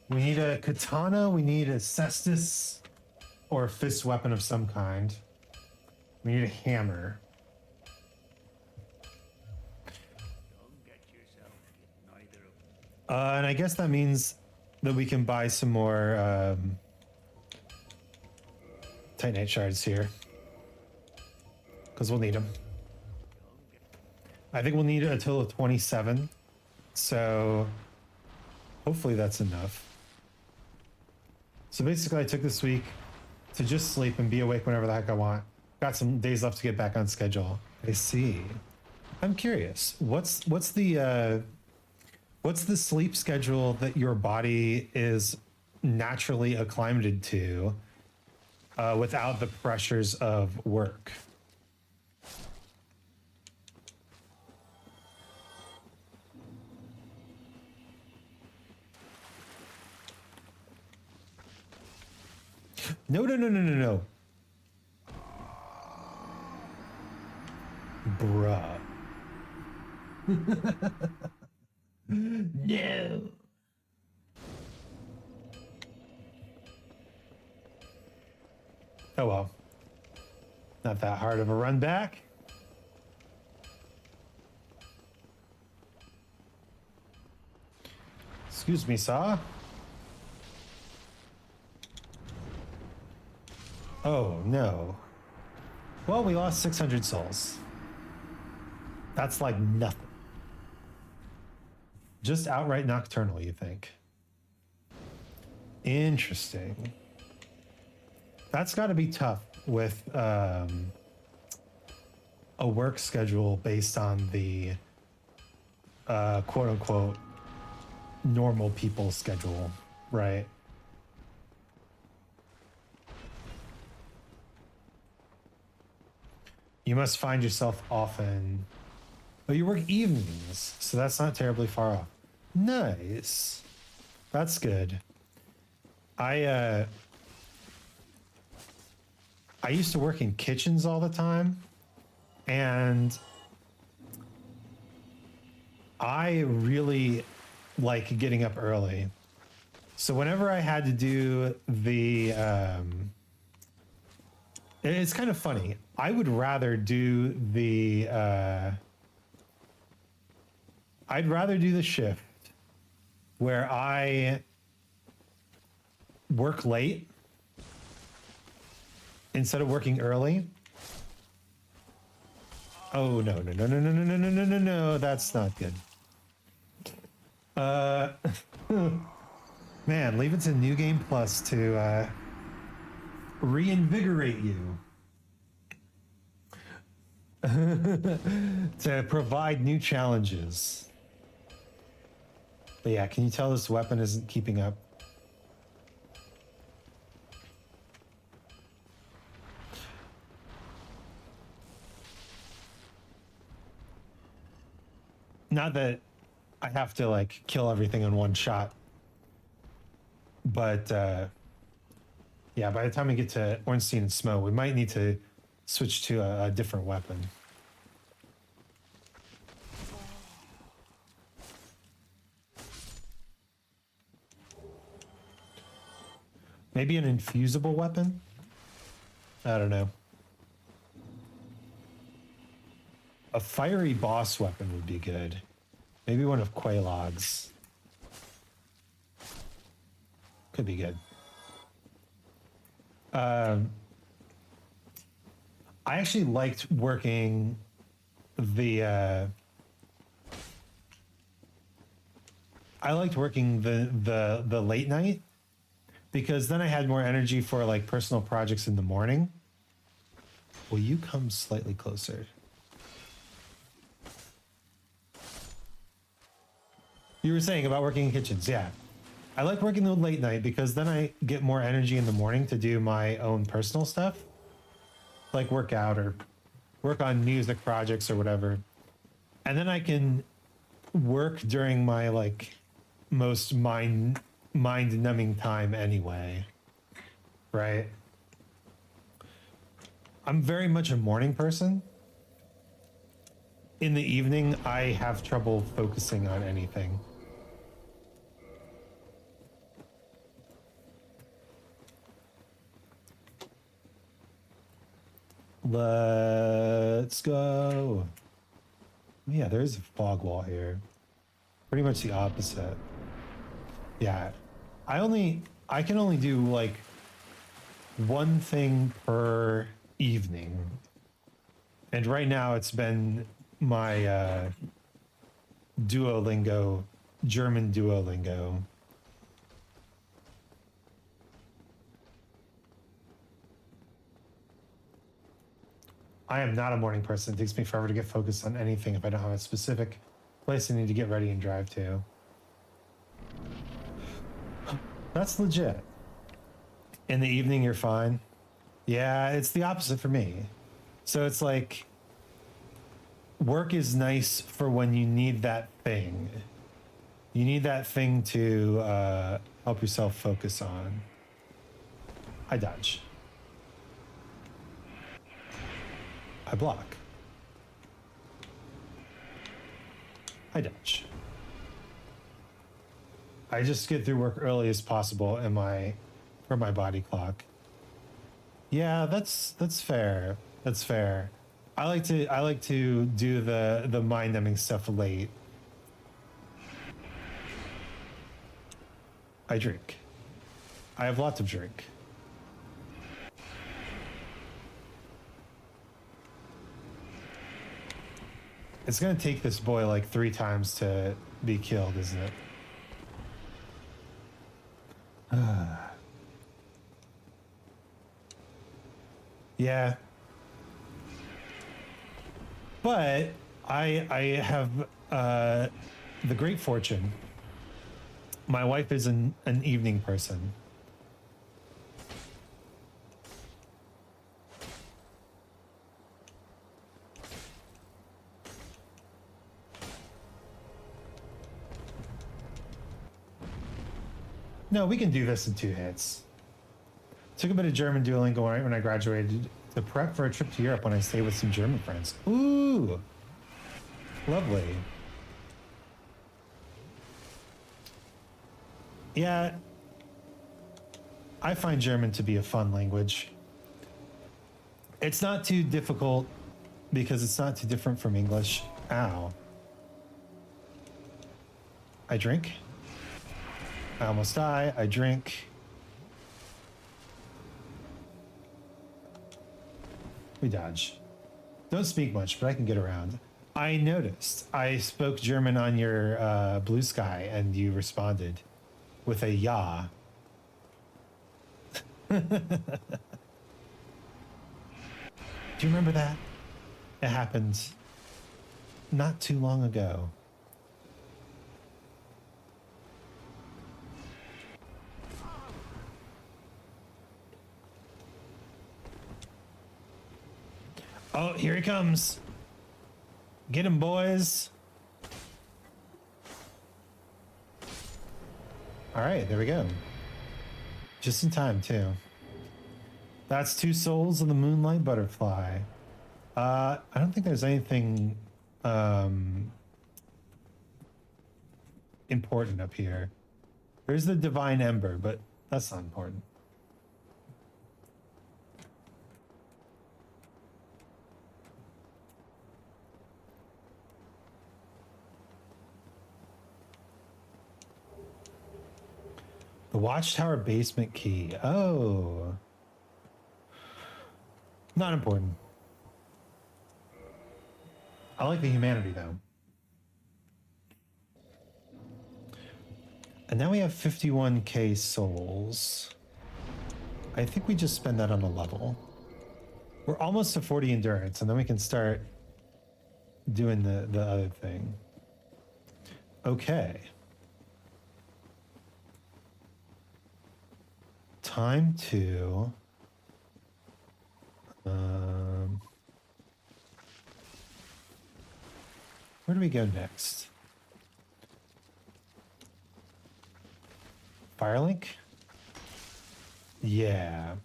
We need a katana, we need a cestus or a fist weapon of some kind. We need a hammer. Don't get yourself in either of them. And I guess that means that we can buy some more Titanite shards here. Because we'll need them. I think we'll need a total of 27. So hopefully that's enough. So basically I took this week to just sleep and be awake whenever the heck I want. Got some days left to get back on schedule. I see. I'm curious. What's the sleep schedule that your body is naturally acclimated to without the pressures of work? No. Bruh. No. Oh well. Not that hard of a run back. Excuse me, Saw. Oh, no. Well, we lost 600 souls. That's like nothing. Just outright nocturnal, you think? Interesting. That's got to be tough with a work schedule based on the quote-unquote normal people's schedule, right? You must find yourself often. Oh, you work evenings, so that's not terribly far off. Nice. That's good. I used to work in kitchens all the time, and I really like getting up early. So whenever I had to do the it's kind of funny. I would rather do the I'd rather do the shift where I work late instead of working early. Oh no, no, no, no, no, no, no, no, no, no, no, that's not good. Man, leave it to New Game Plus to reinvigorate you. To provide new challenges. But yeah, can you tell this weapon isn't keeping up? Not that I have to like kill everything in one shot. But yeah, by the time we get to Ornstein and Smo, we might need to switch to a different weapon. Maybe an infusible weapon? I don't know. A fiery boss weapon would be good. Maybe one of Quaylog's. Could be good. I actually liked working the the late night, because then I had more energy for like personal projects in the morning. Will you come slightly closer? You were saying about working in kitchens, yeah. I like working the late night because then I get more energy in the morning to do my own personal stuff, like work out or work on music projects or whatever. And then I can work during my like most mind numbing time anyway, right? I'm very much a morning person. In the evening, I have trouble focusing on anything. Let's go. Yeah, there's a fog wall here. Pretty much the opposite. Yeah. I can only do like one thing per evening. And right now it's been my Duolingo, German Duolingo. I am not a morning person. It takes me forever to get focused on anything if I don't have a specific place I need to get ready and drive to. That's legit. In the evening, you're fine. Yeah, it's the opposite for me. So it's like work is nice for when you need that thing. You need that thing to help yourself focus on. I dodge. I block. I dodge. I just get through work early as possible in for my body clock. Yeah, that's fair. That's fair. I like to do the mind numbing stuff late. I drink. I have lots of drink. It's gonna take this boy like 3 times to be killed, isn't it? Yeah. But I have the great fortune My wife is an evening person. No, we can do this in 2 hits. Took a bit of German Duolingo right when I graduated to prep for a trip to Europe when I stayed with some German friends. Ooh, lovely. Yeah, I find German to be a fun language. It's not too difficult because it's not too different from English. Ow. I drink. I almost die. I drink. We dodge. Don't speak much, but I can get around. I noticed. I spoke German on your Blue Sky, and you responded with a ja. Do you remember that? It happened not too long ago. Oh, here he comes. Get him, boys. All right, there we go. Just in time, too. That's 2 souls of the Moonlight Butterfly. I don't think there's anything important up here. There's the Divine Ember, but that's not important. The Watchtower basement key. Oh. Not important. I like the humanity, though. And now we have 51k souls. I think we just spend that on a level. We're almost to 40 endurance, and then we can start doing the other thing. Okay. Time to where do we go next? Firelink? Yeah.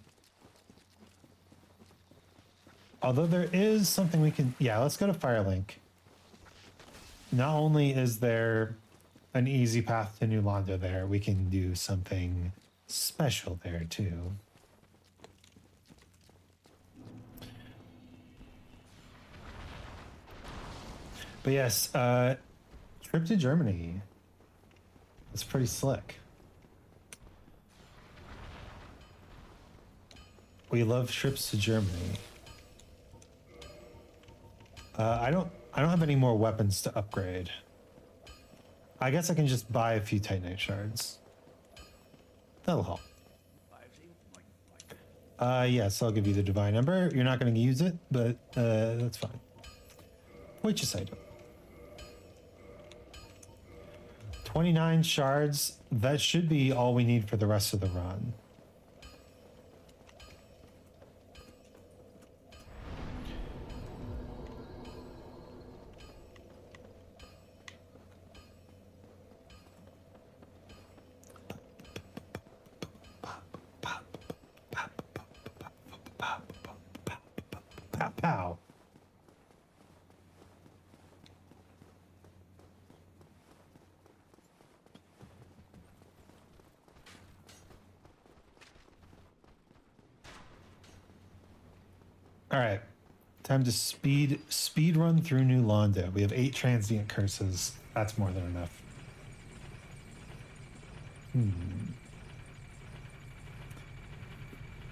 Although there is something we can, yeah, let's go to Firelink. Not only is there an easy path to New Londo there, we can do something special there too. But yes, trip to Germany. It's pretty slick. We love trips to Germany. I don't have any more weapons to upgrade. I guess I can just buy a few Titanite shards. That'll help. Yes, I'll give you the Divine Ember. You're not going to use it, but that's fine. Wait just a second. 29 shards. That should be all we need for the rest of the run. Pow. All right, time to speed run through New Londo. We have 8 transient curses. That's more than enough.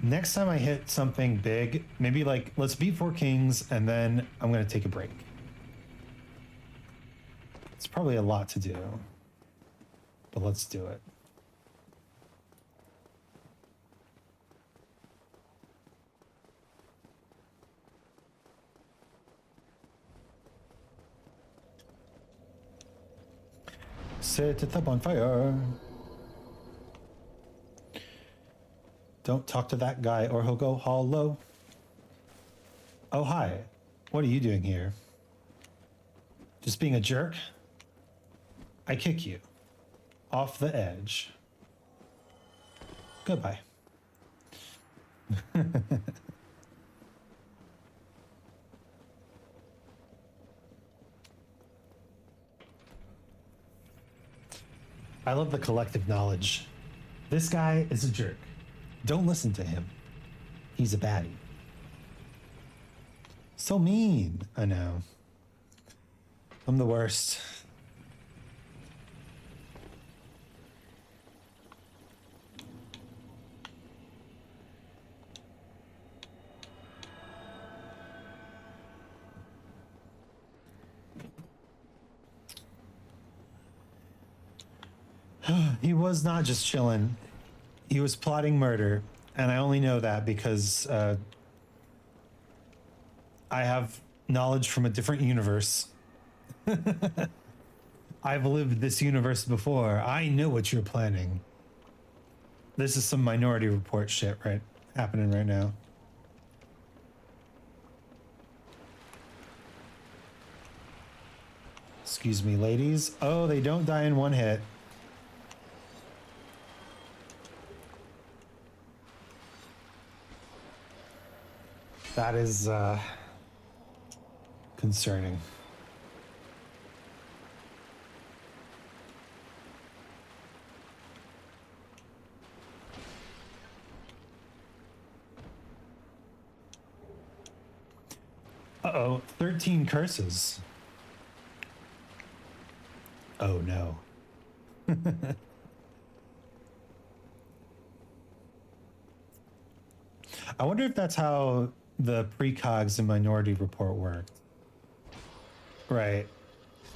Next time I hit something big, maybe like let's beat 4 kings, and then I'm gonna take a break. It's probably a lot to do, but let's do it. Set it up on fire. Don't talk to that guy or he'll go hollow. Oh, hi. What are you doing here? Just being a jerk? I kick you. Off the edge. Goodbye. I love the collective knowledge. This guy is a jerk. Don't listen to him. He's a baddie. So mean. I know. I'm the worst. He was not just chilling. He was plotting murder. And I only know that because I have knowledge from a different universe. I've lived this universe before. I know what you're planning. This is some Minority Report shit happening right now. Excuse me, ladies. Oh, they don't die in one hit. That is concerning. Uh-oh, 13 curses. Oh no. I wonder if that's how the precogs in Minority Report worked. Right.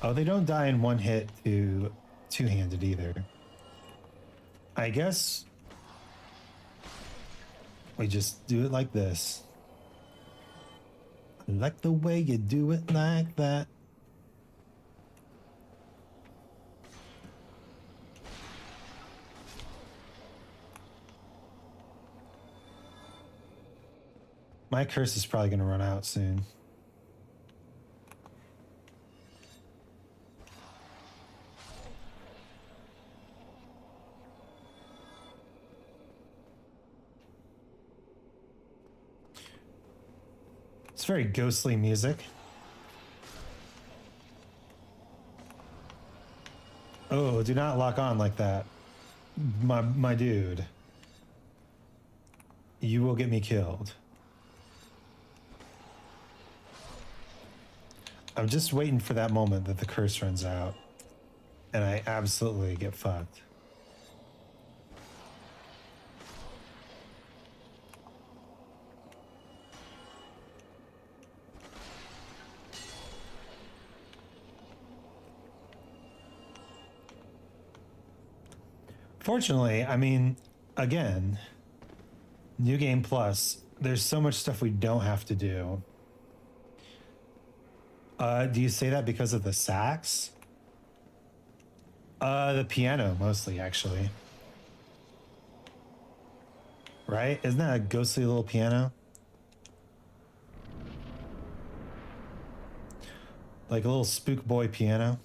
Oh, they don't die in one hit to two-handed either. I guess we just do it like this. I like the way you do it like that. My curse is probably going to run out soon. It's very ghostly music. Oh, do not lock on like that. My dude. You will get me killed. I'm just waiting for that moment that the curse runs out. And I absolutely get fucked. Fortunately, I mean, again, New Game Plus, there's so much stuff we don't have to do. Do you say that because of the sax? The piano, mostly, actually. Right? Isn't that a ghostly little piano? Like a little spook boy piano?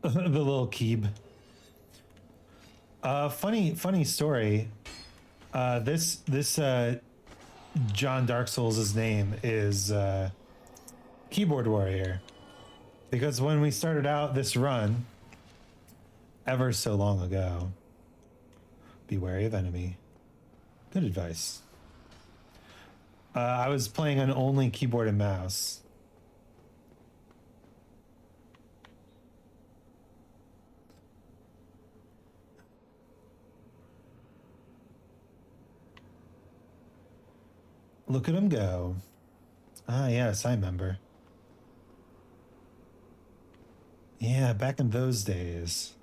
The little keeb. Funny story. This John Dark Souls' name is Keyboard Warrior, because when we started out this run, ever so long ago, be wary of enemy. Good advice. I was playing on only keyboard and mouse. Look at him go. Ah, yes, I remember. Yeah, back in those days.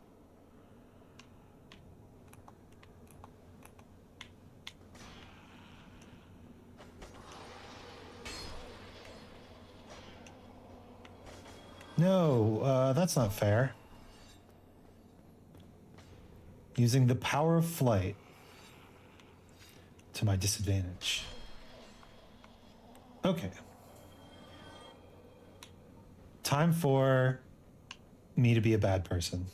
No, that's not fair. Using the power of flight to my disadvantage. Okay. Time for me to be a bad person.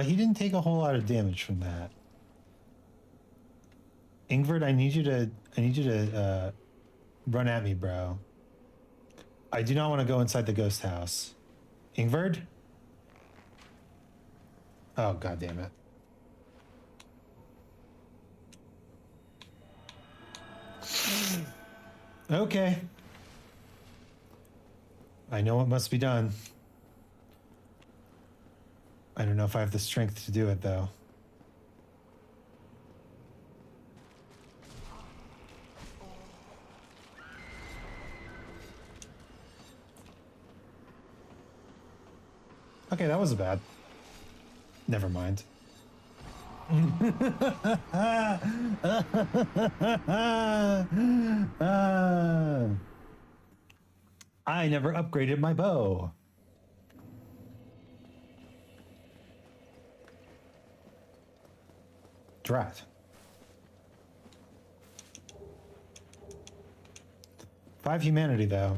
He didn't take a whole lot of damage from that. Ingvard, I need you to run at me, bro. I do not want to go inside the ghost house. Ingvard? Oh, god damn it. Okay. I know what must be done. I don't know if I have the strength to do it, though. Okay, that wasn't bad. Never mind. I never upgraded my bow. Drat. 5 humanity, though.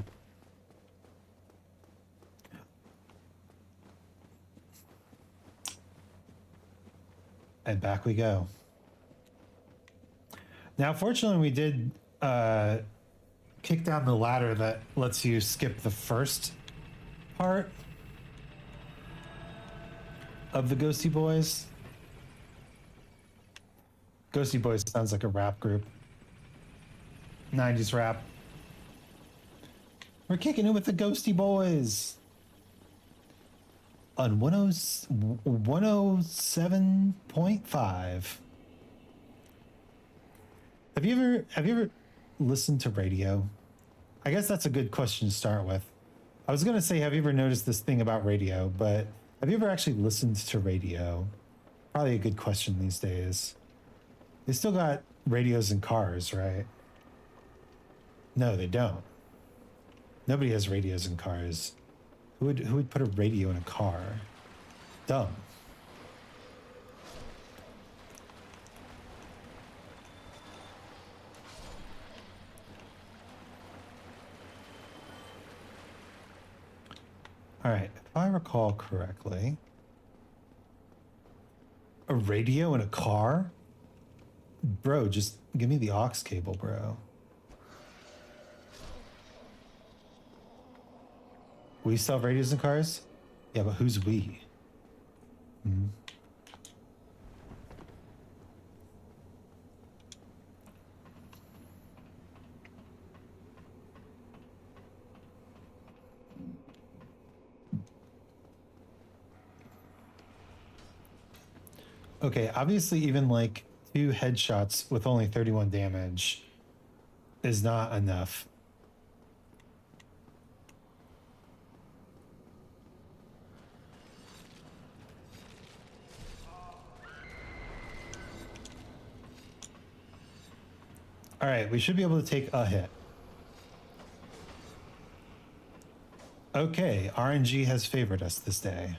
And back we go. Now, fortunately, we did kick down the ladder that lets you skip the first part of the Ghosty Boys. Ghosty Boys sounds like a rap group. 90s rap. We're kicking it with the Ghosty Boys. On 107.5. Have you ever listened to radio? I guess that's a good question to start with. I was gonna say, have you ever noticed this thing about radio? But have you ever actually listened to radio? Probably a good question these days. They still got radios in cars, right? No, they don't. Nobody has radios in cars. Who would put a radio in a car? Dumb. All right, if I recall correctly, a radio in a car? Bro, just give me the aux cable, bro. We still have radios in cars? Yeah, but who's we? Hmm. Okay, obviously even like 2 headshots with only 31 damage is not enough. All right, we should be able to take a hit. Okay, RNG has favored us this day.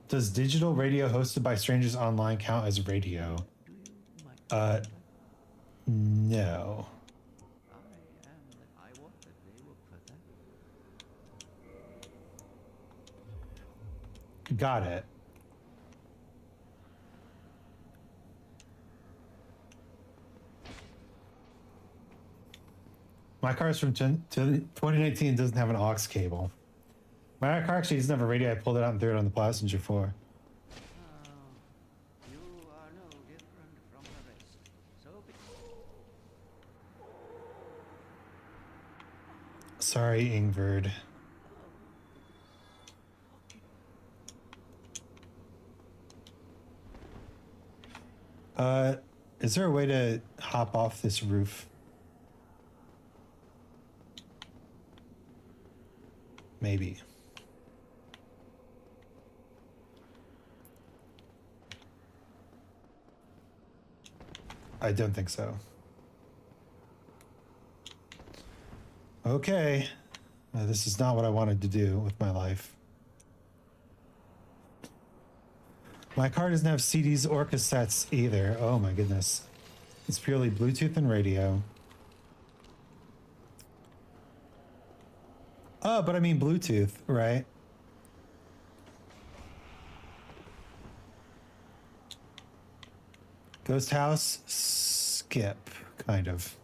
Does digital radio hosted by strangers online count as radio? No. Got it. My car's from 2019, doesn't have an aux cable. My car actually doesn't have a radio. I pulled it out and threw it on the passenger floor. You are Sorry, Ingverd. Is there a way to hop off this roof? Maybe. I don't think so. Okay. This is not what I wanted to do with my life. My car doesn't have CDs or cassettes either. Oh my goodness. It's purely Bluetooth and radio. Oh, but I mean Bluetooth, right? Ghost house, skip, kind of.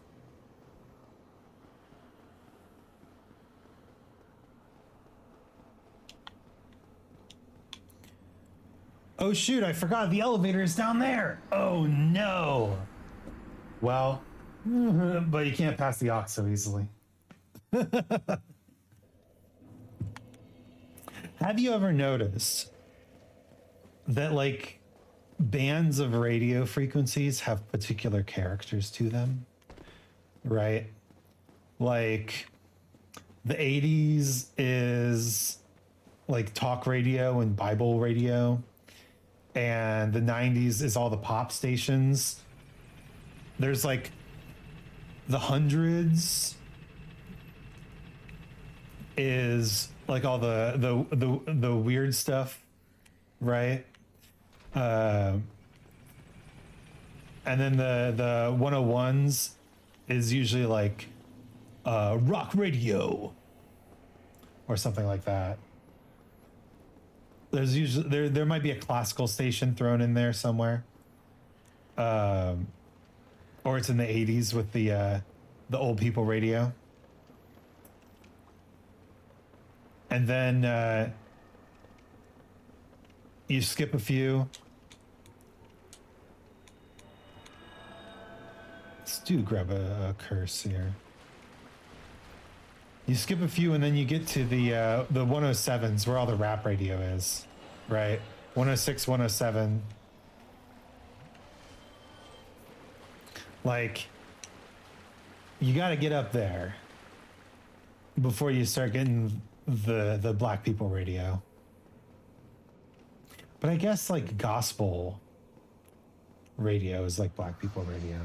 Oh shoot, I forgot the elevator is down there. Oh no. Well, but you can't pass the aux so easily. Have you ever noticed that like bands of radio frequencies have particular characters to them? Right? Like the 80s is like talk radio and Bible radio, and the 90s is all the pop stations. There's like the hundreds is like all the weird stuff, right? And then the 101s is usually like rock radio or something like that. There's usually there might be a classical station thrown in there somewhere, or it's in the 80s with the old people radio. And then you skip a few. Let's grab a curse here. You skip a few and then you get to the 107s where all the rap radio is, right? 106, 107. Like, you got to get up there before you start getting the black people radio. But I guess like gospel radio is like black people radio.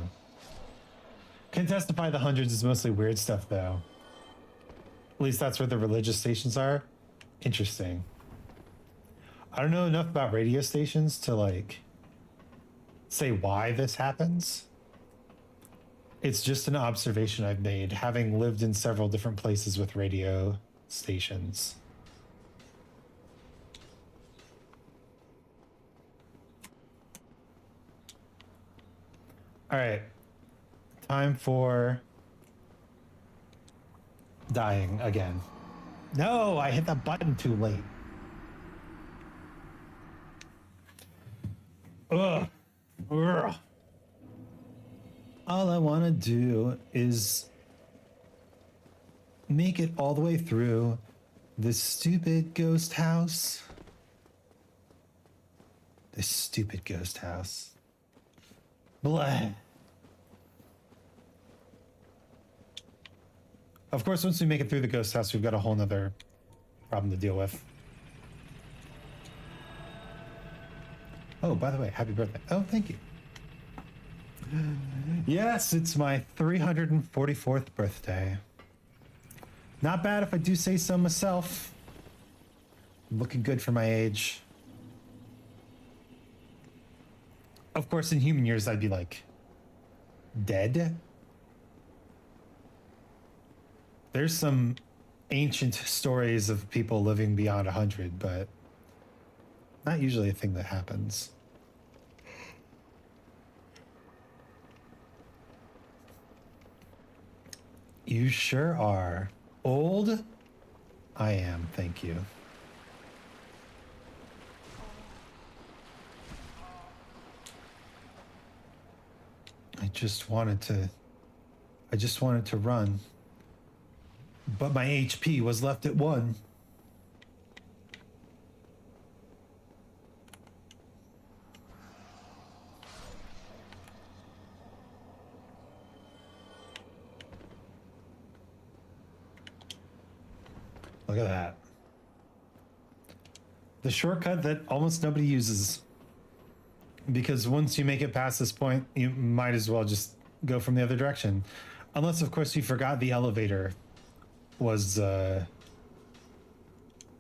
Can testify the hundreds is mostly weird stuff though. At least that's where the religious stations are. Interesting. I don't know enough about radio stations to like say why this happens. It's just an observation I've made, having lived in several different places with radio stations. All right, time for dying again. No, I hit the button too late. Ugh. Ugh. All I want to do is make it all the way through this stupid ghost house. This stupid ghost house. Blah. Of course, once we make it through the ghost house, we've got a whole nother problem to deal with. Oh, by the way, happy birthday. Oh, thank you. Yes, it's my 344th birthday. Not bad if I do say so myself. Looking good for my age. Of course, in human years, I'd be like dead. There's some ancient stories of people living beyond 100, but not usually a thing that happens. You sure are. Old? I am, thank you. I just wanted to run. But my HP was left at 1. Look at that. The shortcut that almost nobody uses. Because once you make it past this point, you might as well just go from the other direction. Unless, of course, you forgot the elevator was...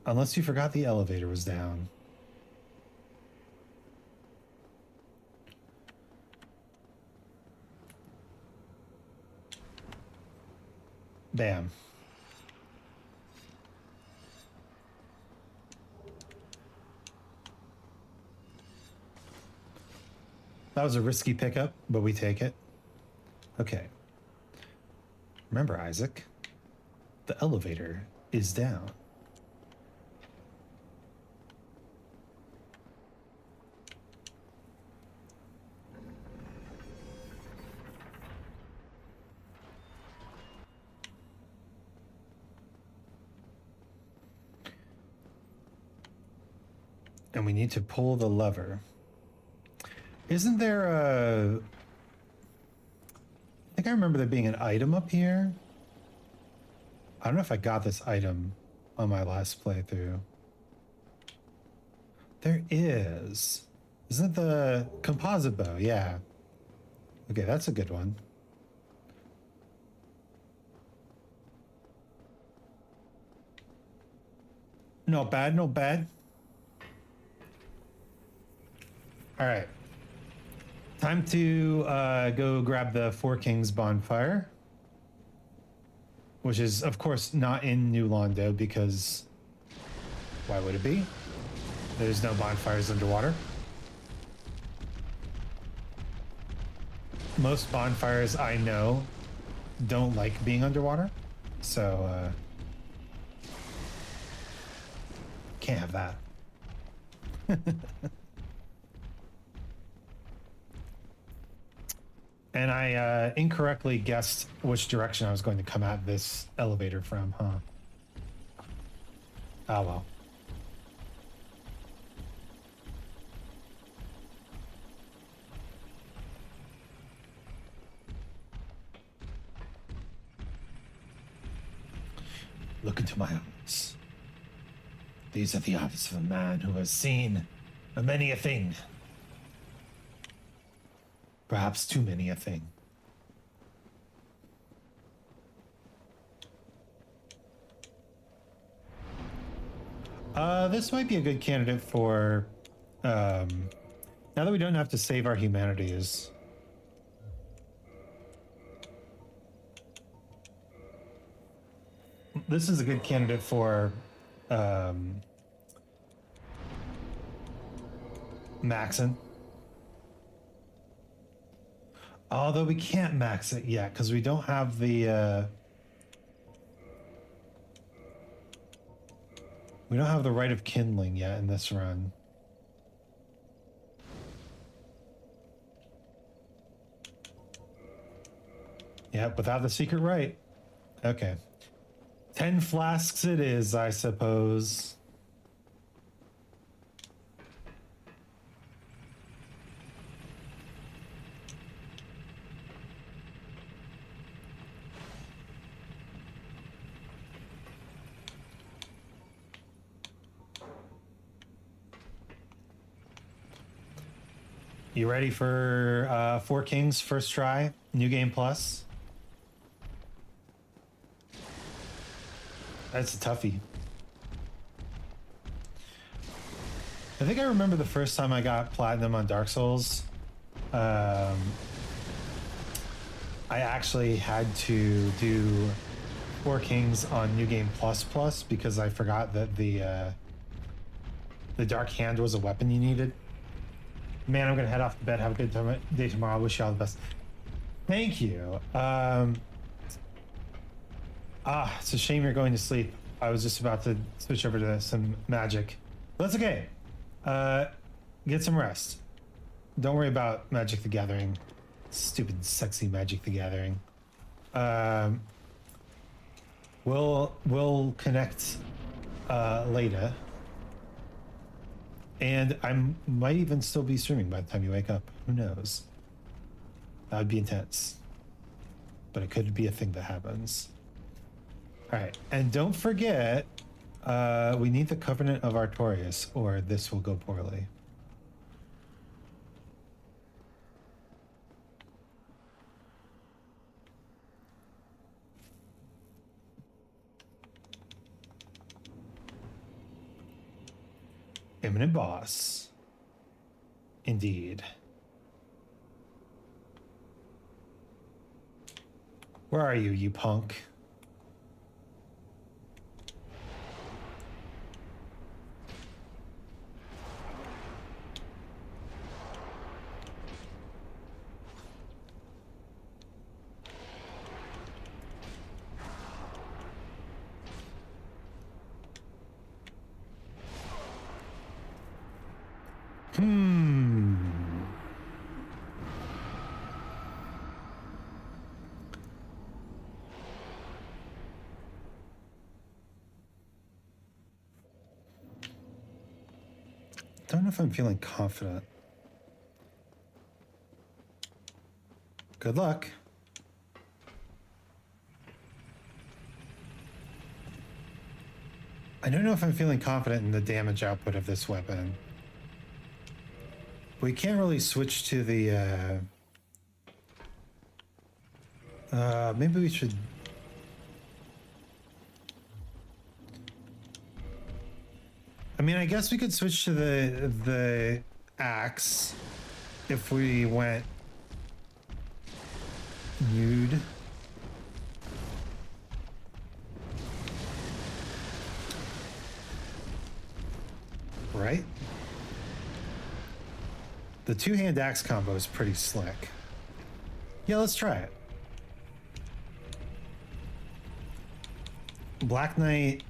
Unless you forgot the elevator was down. Bam. That was a risky pickup, but we take it. Okay. Remember, Isaac, the elevator is down. And we need to pull the lever. Isn't there a... I think I remember there being an item up here. I don't know if I got this item on my last playthrough. There is. Isn't it the composite bow? Yeah. Okay, that's a good one. Not bad, not bad. All right. Time to go grab the Four Kings bonfire. Which is, of course, not in New Londo because why would it be? There's no bonfires underwater. Most bonfires I know don't like being underwater. So, can't have that. And I incorrectly guessed which direction I was going to come at this elevator from, huh? Oh well. Look into my eyes. These are the eyes of a man who has seen a many a thing. Perhaps too many a thing. This might be a good candidate for, now that we don't have to save our humanities. This is a good candidate for, maxing. Although we can't max it yet because we don't have the we don't have the right of kindling yet in this run. Yep, without the secret right. Okay. 10 flasks it is, I suppose. You ready for Four Kings first try, New Game Plus? That's a toughie. I think I remember the first time I got platinum on Dark Souls. I actually had to do Four Kings on New Game Plus because I forgot that the Dark Hand was a weapon you needed. Man, I'm gonna head off to bed. Have a good day tomorrow. I wish you all the best. Thank you. It's a shame you're going to sleep. I was just about to switch over to some magic. But that's okay. Get some rest. Don't worry about Magic the Gathering. Stupid, sexy Magic the Gathering. What We'll connect later. And I might even still be streaming by the time you wake up. Who knows? That would be intense. But it could be a thing that happens. All right. And don't forget, we need the Covenant of Artorias, or this will go poorly. Imminent boss. Indeed. Where are you, you punk? Don't know if I'm feeling confident. Good luck. I don't know if I'm feeling confident in the damage output of this weapon. We can't really switch to the maybe we should. I mean, I guess we could switch to the axe if we went nude. Right? The two-hand axe combo is pretty slick. Yeah, let's try it. Black Knight,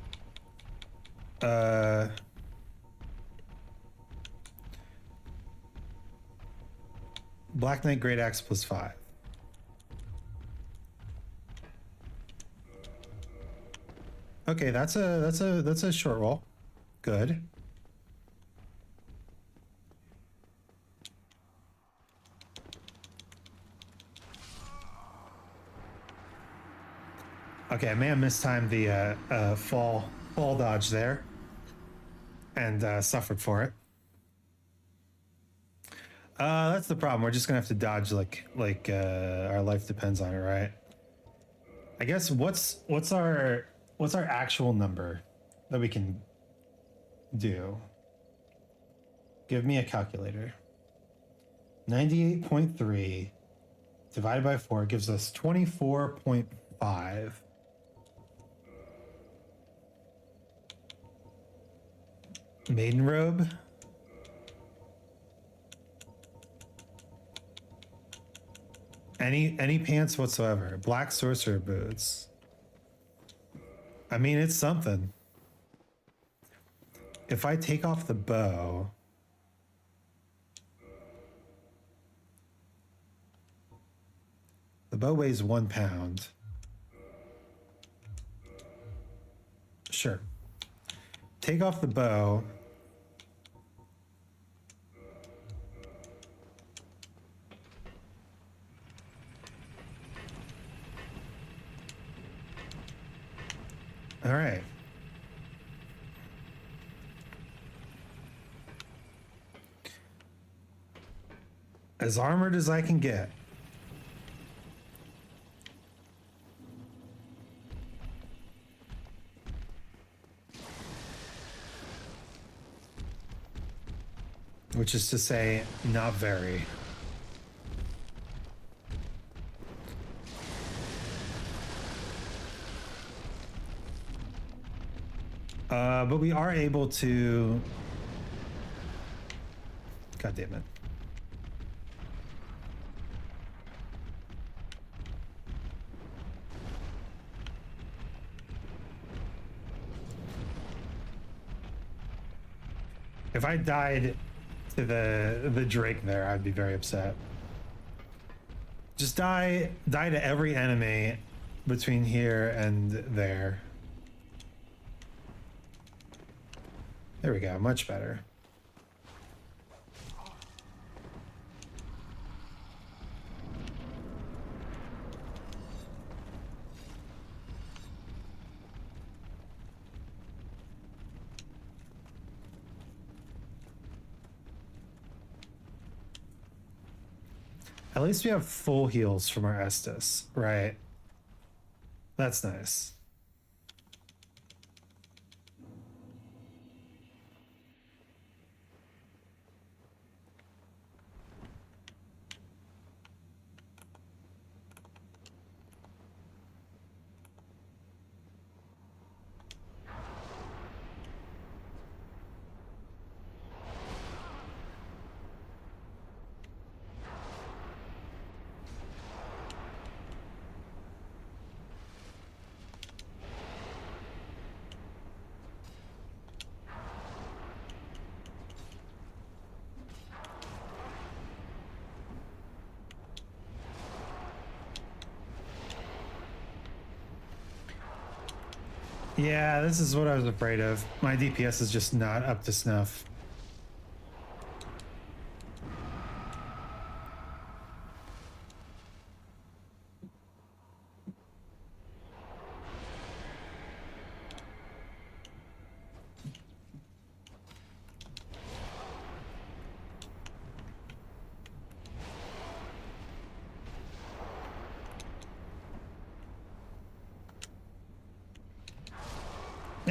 Black Knight Great Axe +5. Okay, that's a short roll. Good. Okay, I may have mistimed the fall dodge there, and suffered for it. That's the problem. We're just gonna have to dodge like our life depends on it, right? I guess what's our actual number that we can do? Give me a calculator. 98.3 divided by 4 gives us 24.5. Maiden robe. Any pants whatsoever. Black sorcerer boots. I mean, it's something. If I take off the bow, the bow weighs 1 pound. Sure. Take off the bow. All right. As armored as I can get. Which is to say, not very. But we are able to... God damn it. If I died to the Drake there, I'd be very upset. Just die to every enemy between here and there. There we go, much better. At least we have full heals from our Estus, right? That's nice. Yeah, this is what I was afraid of. My DPS is just not up to snuff.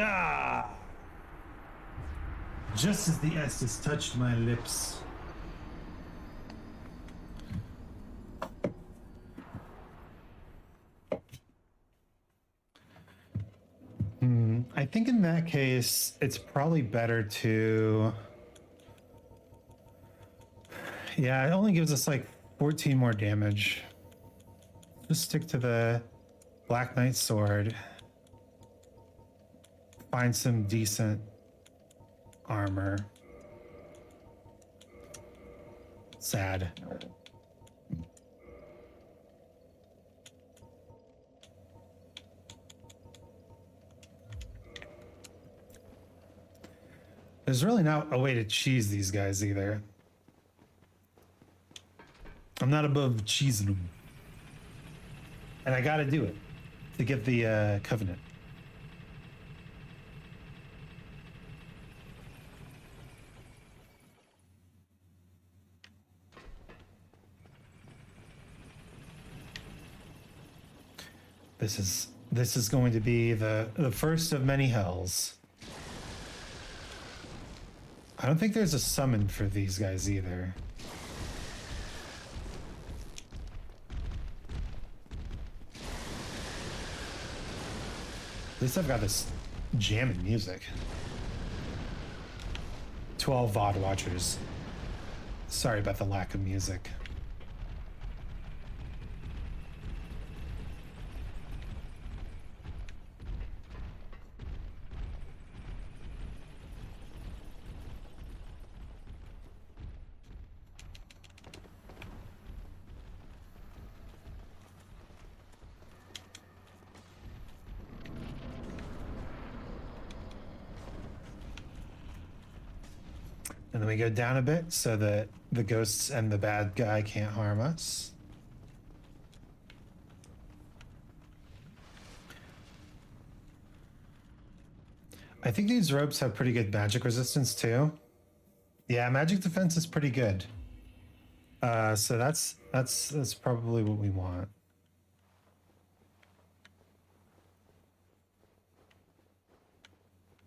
Ah! Just as the Estus touched my lips. I think in that case, it's probably better to... Yeah, it only gives us like 14 more damage. Just stick to the Black Knight sword. Find some decent armor. Sad. There's really not a way to cheese these guys either. I'm not above cheesing them. And I gotta do it to get the Covenant. This is going to be the first of many hells. I don't think there's a summon for these guys either. At least I've got this jamming music. 12 VOD watchers. Sorry about the lack of music. And then we go down a bit so that the ghosts and the bad guy can't harm us. I think these ropes have pretty good magic resistance too. Yeah, magic defense is pretty good. So that's probably what we want.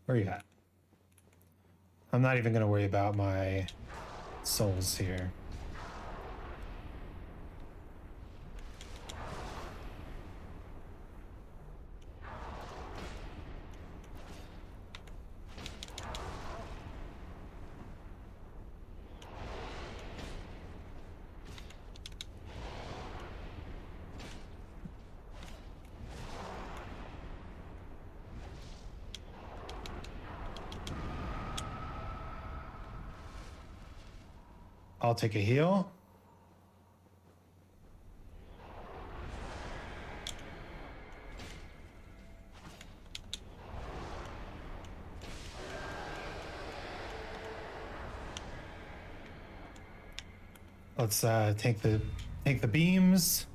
Where are you at? I'm not even going to worry about my souls here. I'll take a heal. Let's take the beams.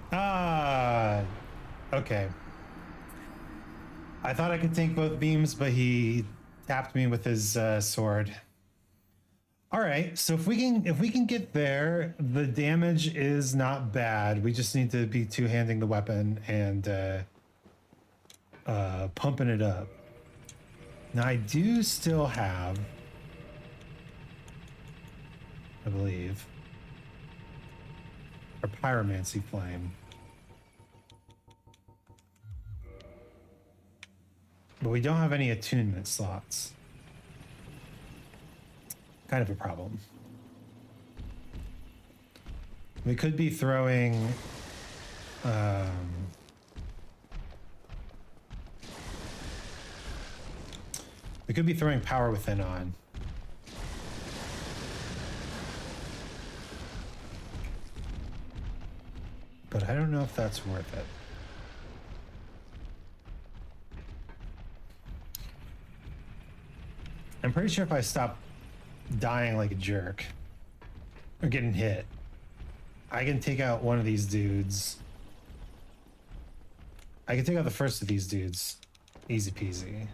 Ah, okay. I thought I could tank both beams, but he tapped me with his sword. All right, so if we can get there, the damage is not bad. We just need to be two-handing the weapon and pumping it up. Now I do still have, I believe, a pyromancy flame. But we don't have any attunement slots. Kind of a problem. We could be throwing Power Within on. But I don't know if that's worth it. I'm pretty sure if I stop dying like a jerk or getting hit, I can take out one of these dudes. I can take out the first of these dudes. Easy peasy.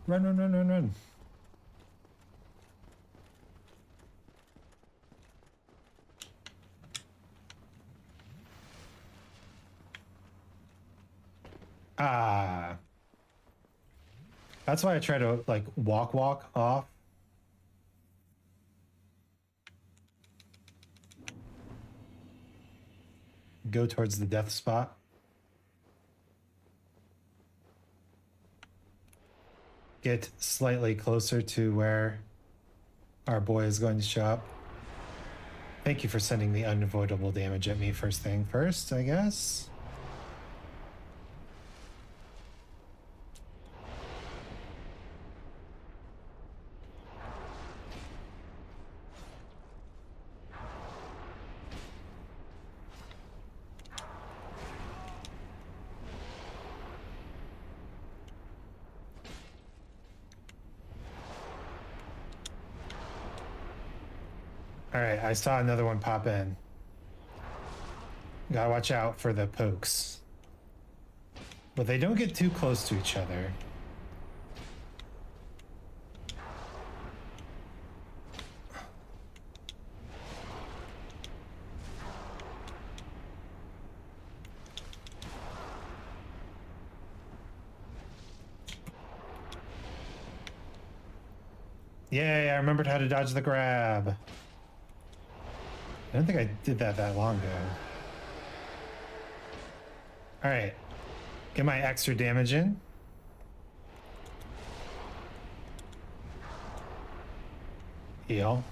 Run, run, run, run, run. Ah. That's why I try to like walk off. Go towards the death spot. Get slightly closer to where our boy is going to show up. Thank you for sending the unavoidable damage at me first thing first, I guess. All right, I saw another one pop in. Gotta watch out for the pokes. But they don't get too close to each other. Yay, I remembered how to dodge the grab. I don't think I did that long ago. All right, get my extra damage in. Heal.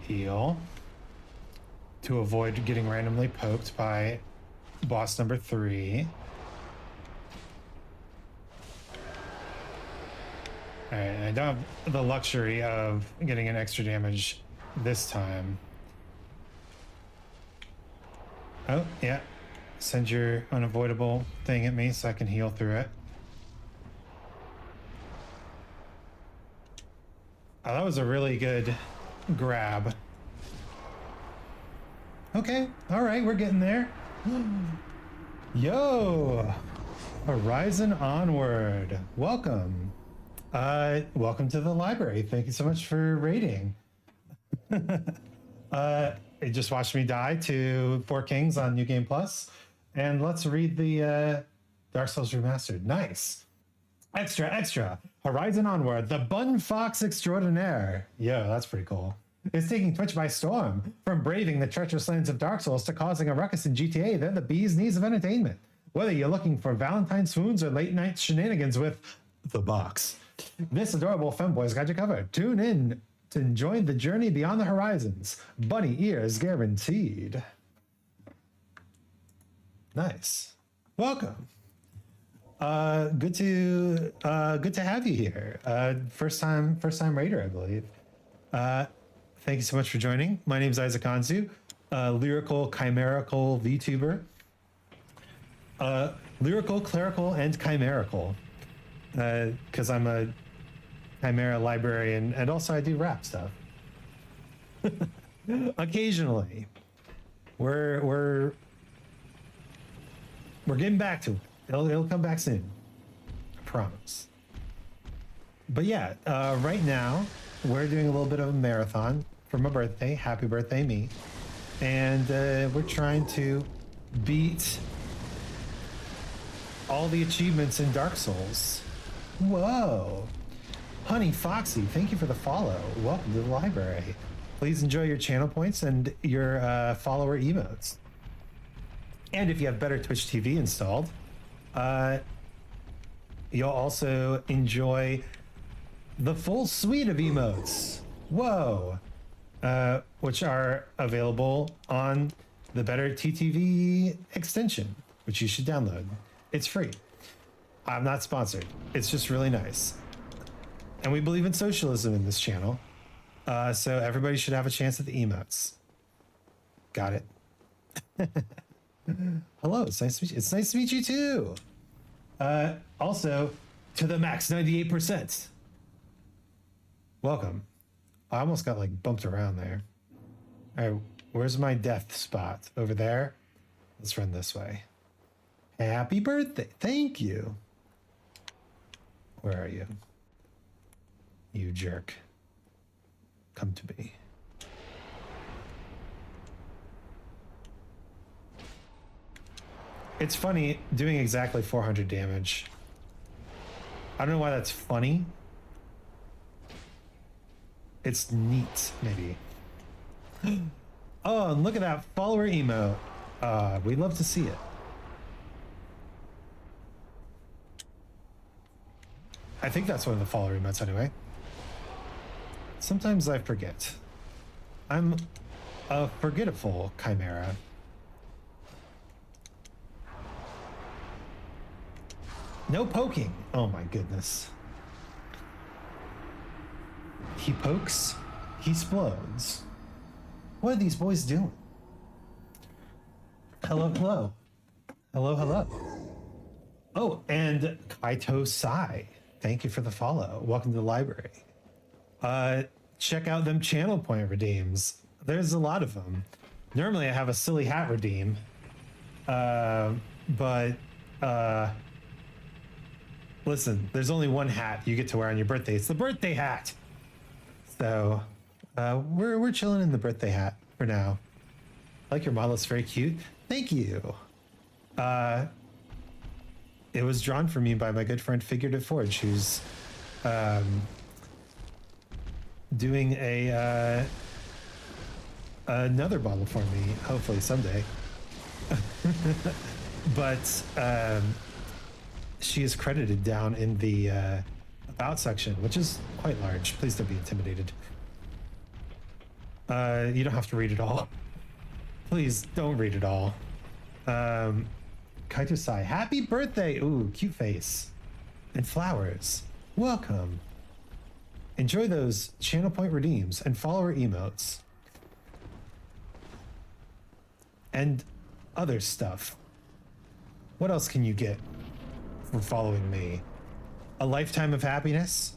Heal to avoid getting randomly poked by boss number 3. All right, I don't have the luxury of getting an extra damage this time. Oh, yeah. Send your unavoidable thing at me so I can heal through it. Oh, that was a really good grab. Okay, all right, we're getting there. Yo, Horizon Onward. Welcome. Welcome to the library. Thank you so much for raiding. It just watched me die to 4 Kings on New Game Plus. And let's read the Dark Souls Remastered. Nice. Extra. Horizon Onward, the Bun Fox Extraordinaire. Yo, that's pretty cool. It's taking Twitch by storm. From braving the treacherous lands of Dark Souls to causing a ruckus in GTA, they're the bee's knees of entertainment. Whether you're looking for Valentine swoons or late night shenanigans with the box, this adorable femboy's got you covered. Tune in to enjoy the journey beyond the horizons. Bunny ears guaranteed. Nice. Welcome. Good to have you here. First time raider, I believe. Thank you so much for joining. My name is Isaac Anzu, lyrical, chimerical VTuber. Lyrical, clerical, and chimerical. Because I'm a chimera librarian, and also I do rap stuff. Occasionally. We're getting back to it. It'll come back soon. I promise. But yeah, right now we're doing a little bit of a marathon for my birthday. Happy birthday, me. And we're trying to beat all the achievements in Dark Souls. Whoa. Honey Foxy, thank you for the follow. Welcome to the library. Please enjoy your channel points and your follower emotes. And if you have better Twitch TV installed, you'll also enjoy the full suite of emotes. Whoa. Which are available on the Better TTV extension, which you should download. It's free. I'm not sponsored. It's just really nice. And we believe in socialism in this channel. So everybody should have a chance at the emotes. Got it. Hello, it's nice to meet you. It's nice to meet you too. Also, to the max 98%. Welcome. I almost got like bumped around there. All right, where's my death spot? Over there? Let's run this way. Happy birthday. Thank you. Where are you? You jerk. Come to me. It's funny doing exactly 400 damage. I don't know why that's funny. It's neat, maybe. Oh, and look at that follower emote. We'd love to see it. I think that's one of the follower emotes anyway. Sometimes I forget. I'm a forgetful chimera. No poking. Oh my goodness. He pokes, he explodes. What are these boys doing? Hello, hello. Hello, hello. Oh, and Kaito Sai. Thank you for the follow. Welcome to the library. Check out them channel point redeems. There's a lot of them. Normally I have a silly hat redeem. But listen, there's only one hat you get to wear on your birthday. It's the birthday hat. So we're chilling in the birthday hat for now. I like your model, it's very cute. Thank you. It was drawn for me by my good friend Figurative Forge, who's doing another bottle for me, hopefully someday. But she is credited down in the about section, which is quite large. Please don't be intimidated. You don't have to read it all. Please don't read it all. Kaito Sai, happy birthday! Ooh, cute face. And flowers. Welcome. Enjoy those channel point redeems and follower emotes. And other stuff. What else can you get for following me? A lifetime of happiness?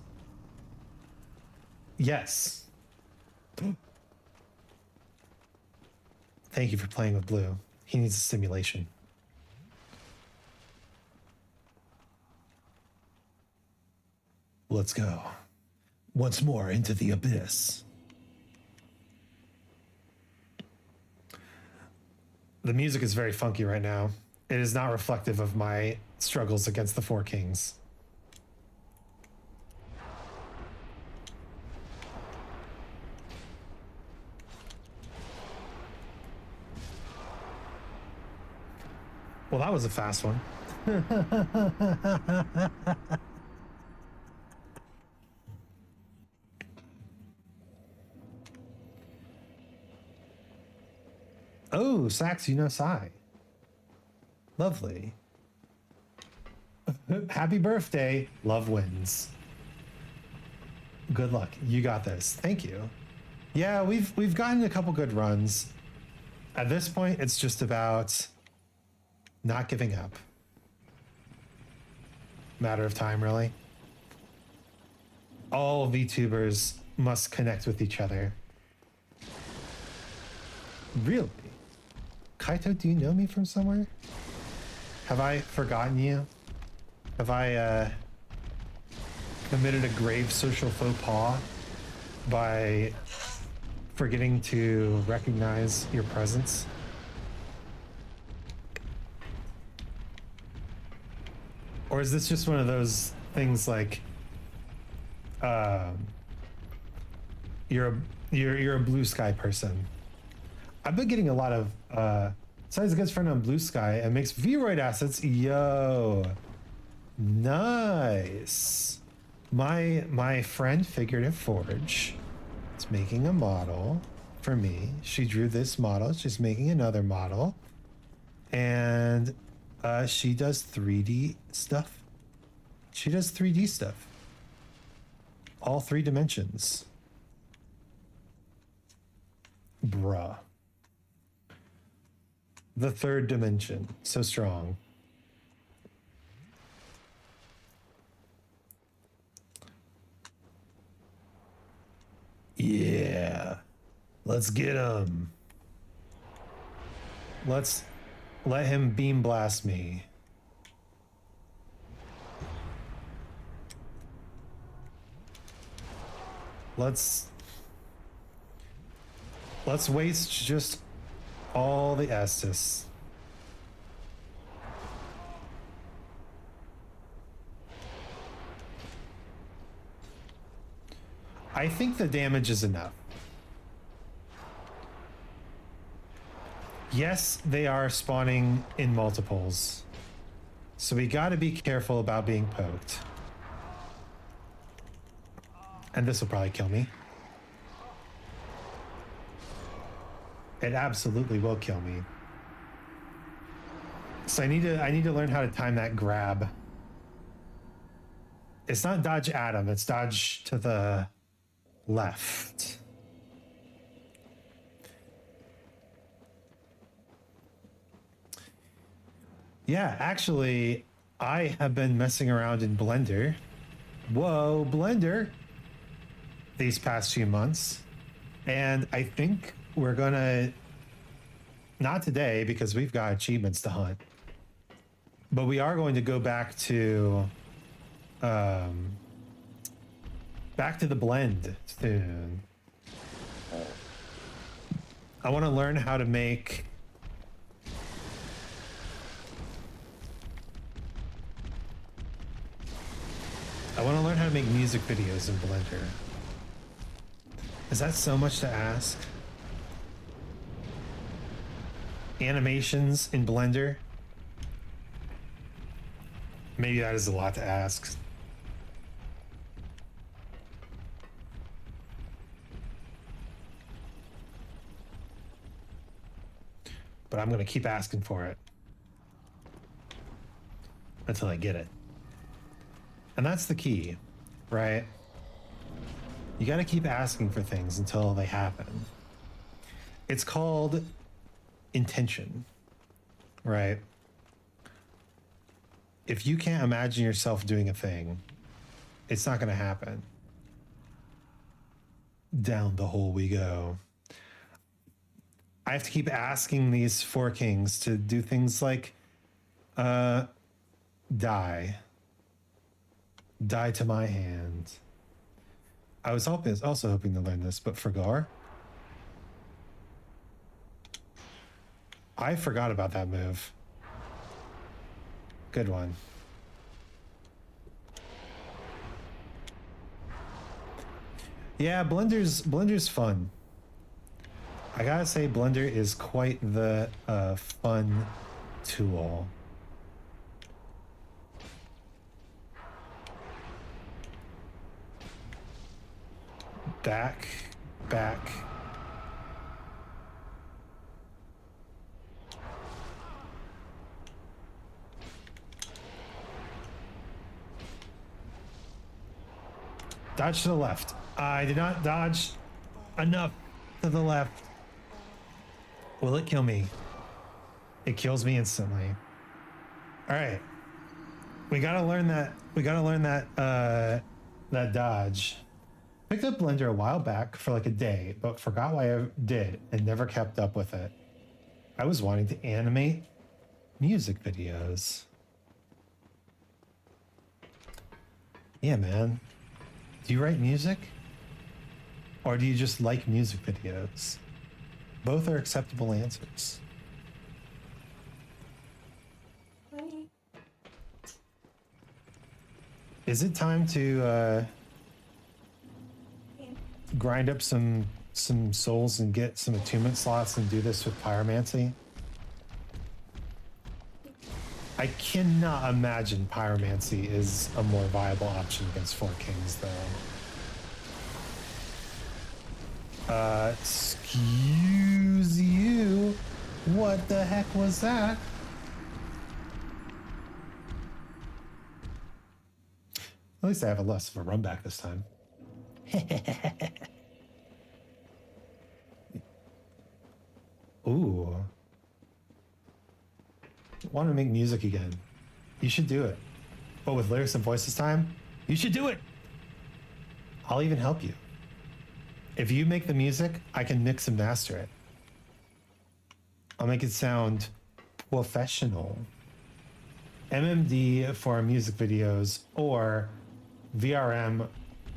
Yes. Thank you for playing with Blue. He needs a stimulation. Let's go. Once more into the abyss. The music is very funky right now. It is not reflective of my struggles against the Four Kings. Well, that was a fast one. Sax, you know Sai. Lovely. Happy birthday. Love wins. Good luck. You got this. Thank you. Yeah, we've gotten a couple good runs. At this point, it's just about not giving up. Matter of time, really. All VTubers must connect with each other. Really? Kaito, do you know me from somewhere? Have I forgotten you? Have I committed a grave social faux pas by forgetting to recognize your presence? Or is this just one of those things like you're a Blue Sky person? I've been getting a lot of Sai's a good friend on Blue Sky and makes Vroid assets. Yo, nice. My friend Figurative Forge is making a model for me. She drew this model. She's making another model, and she does 3D stuff. She does 3D stuff. All 3 dimensions. Bruh. The 3rd dimension. So strong. Yeah. Let's get him. Let's let him beam blast me. Let's waste just all the Estus. I think the damage is enough. Yes, they are spawning in multiples, so we got to be careful about being poked. And this will probably kill me. It absolutely will kill me. So I need to learn how to time that grab. It's not dodge Adam, it's dodge to the left. Yeah, actually, I have been messing around in Blender. Whoa, Blender! These past few months. And I think we're gonna, not today because we've got achievements to hunt, but we are going to go back to the blend soon. I want to learn how to make music videos in Blender. Is that so much to ask? Animations in Blender? Maybe that is a lot to ask. But I'm gonna keep asking for it until I get it. And that's the key, right? You gotta keep asking for things until they happen. It's called intention, right? If you can't imagine yourself doing a thing, it's not gonna happen. Down the hole we go. I have to keep asking these 4 kings to do things like die to my hand. I was also hoping to learn this, but Forgar? I forgot about that move. Good one. Yeah, Blender's fun. I gotta say, Blender is quite the fun tool. Back. Dodge to the left. I did not dodge enough to the left. Will it kill me? It kills me instantly. All right. We gotta learn that. We gotta learn that dodge. Picked up Blender a while back for like a day, but forgot why I did and never kept up with it. I was wanting to animate music videos. Yeah, man. Do you write music? Or do you just like music videos? Both are acceptable answers. Honey. Is it time to grind up some souls and get some attunement slots and do this with pyromancy? I cannot imagine pyromancy is a more viable option against Four Kings, though. Excuse you. What the heck was that? At least I have a less of a run back this time. Ooh. Want to make music again. You should do it. But with lyrics and voice this time, you should do it. I'll even help you. If you make the music, I can mix and master it. I'll make it sound professional. MMD for our music videos or VRM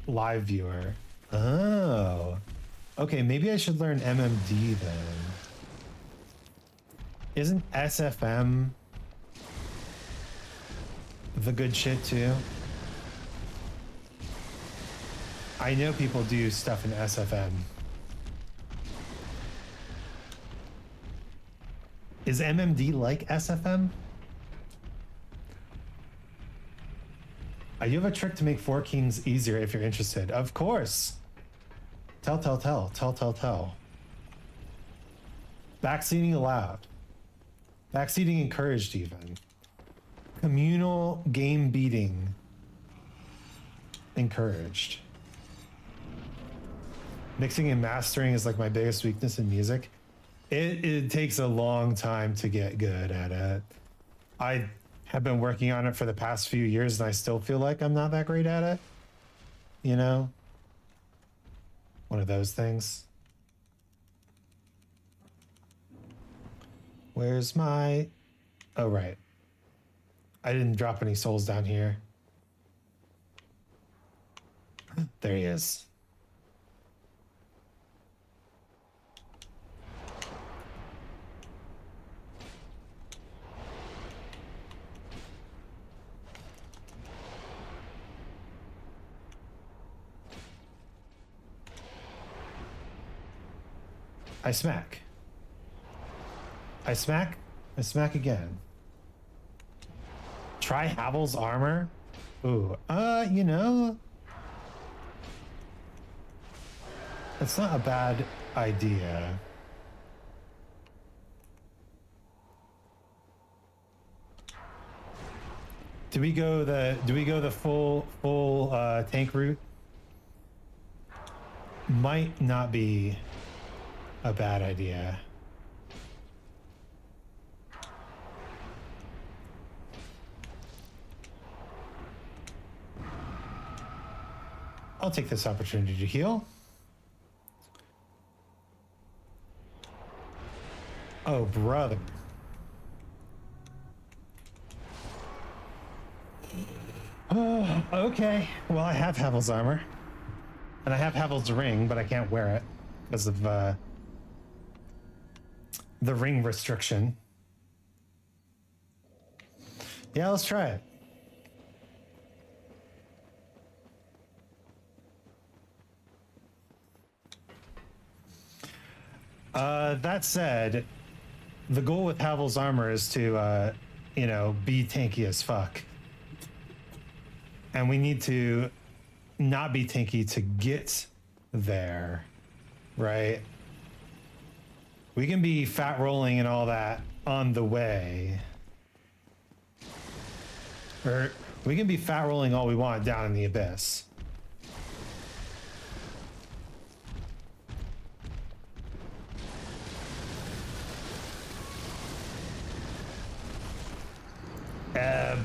live viewer. Oh. Okay, maybe I should learn MMD then. Isn't SFM the good shit too? I know people do stuff in SFM. Is MMD like SFM? I do have a trick to make Four Kings easier if you're interested. Of course. Tell. Backseating allowed. Backseating encouraged even. Communal game beating encouraged. Mixing and mastering is like my biggest weakness in music. It takes a long time to get good at it. I have been working on it for the past few years and I still feel like I'm not that great at it. You know? One of those things. Where's my... Oh, right. I didn't drop any souls down here. There he is. I smack. I smack. I smack again. Try Havel's armor. Ooh, you know, that's not a bad idea. Do we go the full tank route? Might not be a bad idea. I'll take this opportunity to heal. Oh, brother. Oh, okay. Well, I have Havel's armor. And I have Havel's ring, but I can't wear it because of the ring restriction. Yeah, let's try it. That said, the goal with Havel's armor is to, you know, be tanky as fuck. And we need to not be tanky to get there, right? We can be fat rolling and all that on the way. Or we can be fat rolling all we want down in the abyss.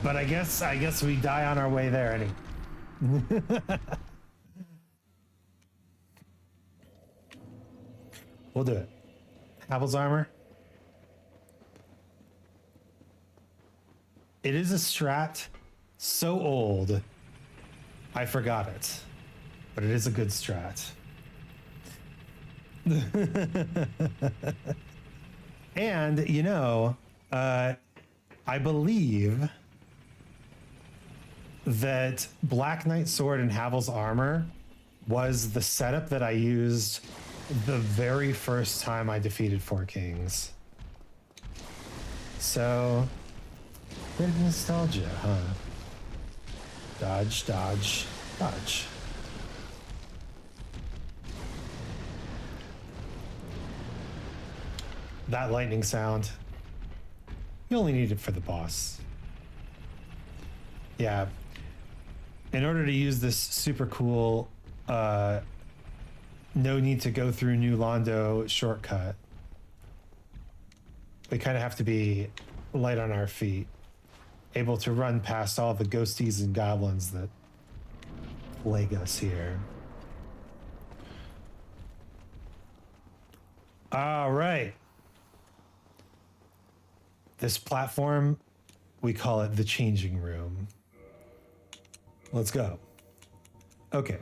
But I guess we die on our way there anyway. We'll do it. Havel's armor. It is a strat so old, I forgot it. But it is a good strat. And, you know, I believe that Black Knight Sword and Havel's armor was the setup that I used the very first time I defeated Four Kings. So, bit of nostalgia, huh? Dodge, dodge, dodge. That lightning sound. You only need it for the boss. Yeah. In order to use this super cool, no need to go through New Londo shortcut, we kind of have to be light on our feet, able to run past all the ghosties and goblins that plague us here. All right. This platform, we call it the changing room. Let's go. Okay.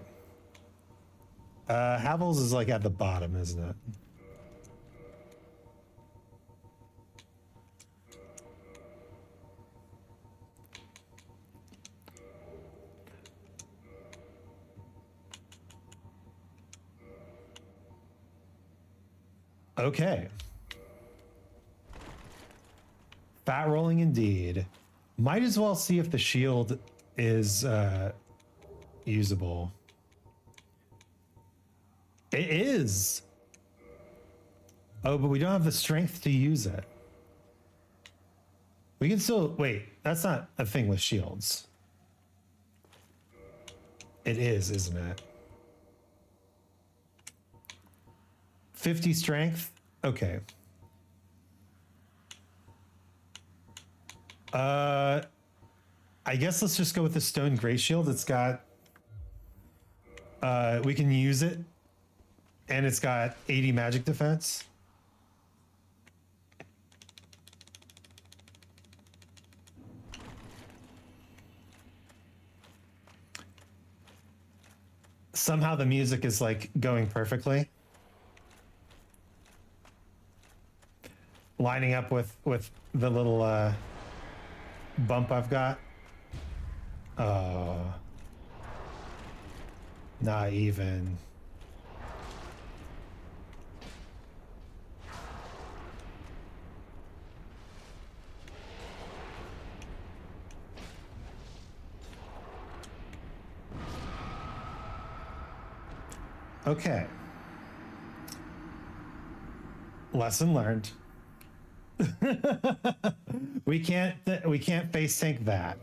Havel's is like at the bottom, isn't it? Okay. Fat rolling indeed. Might as well see if the shield is usable. It is. Oh, but we don't have the strength to use it. We can still, wait, that's not a thing with shields. It is, isn't it? 50 strength? Okay. I guess let's just go with the stone gray shield. It's got, we can use it, and it's got 80 magic defense. Somehow the music is like going perfectly. Lining up with the little bump I've got. Oh, not even. Okay. Lesson learned. we can't face tank that.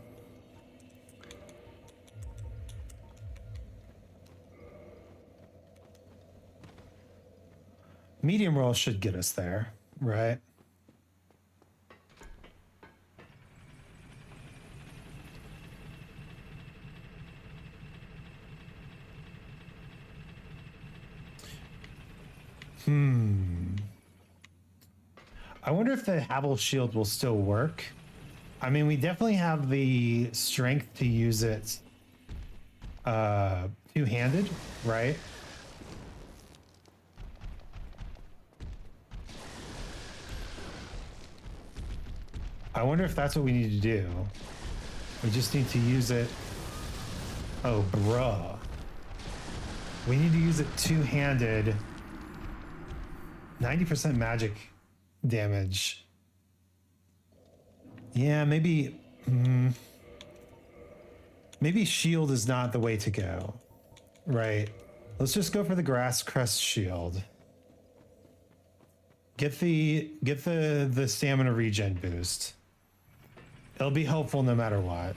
Medium roll should get us there, right? I wonder if the Havel shield will still work. I mean, we definitely have the strength to use it two-handed, right? I wonder if that's what we need to do. We just need to use it. Oh, bruh. We need to use it two-handed. 90% magic damage. Yeah, maybe maybe shield is not the way to go. Right. Let's just go for the grass crest shield. Get the stamina regen boost. It'll be helpful no matter what.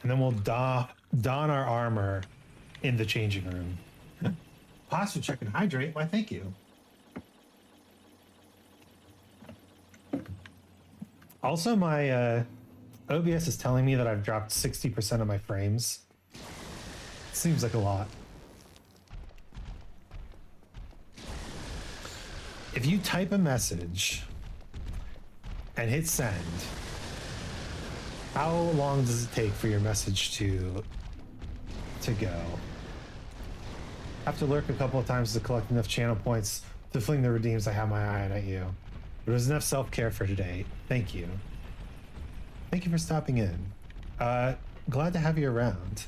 And then we'll don our armor in the changing room. Posture check and hydrate. Why, thank you. Also, my OBS is telling me that I've dropped 60% of my frames. Seems like a lot. If you type a message and hit send, how long does it take for your message to go? Have to lurk a couple of times to collect enough channel points to fling the redeems. I have my eye on at you. But it was enough self-care for today. Thank you. Thank you for stopping in. Glad to have you around.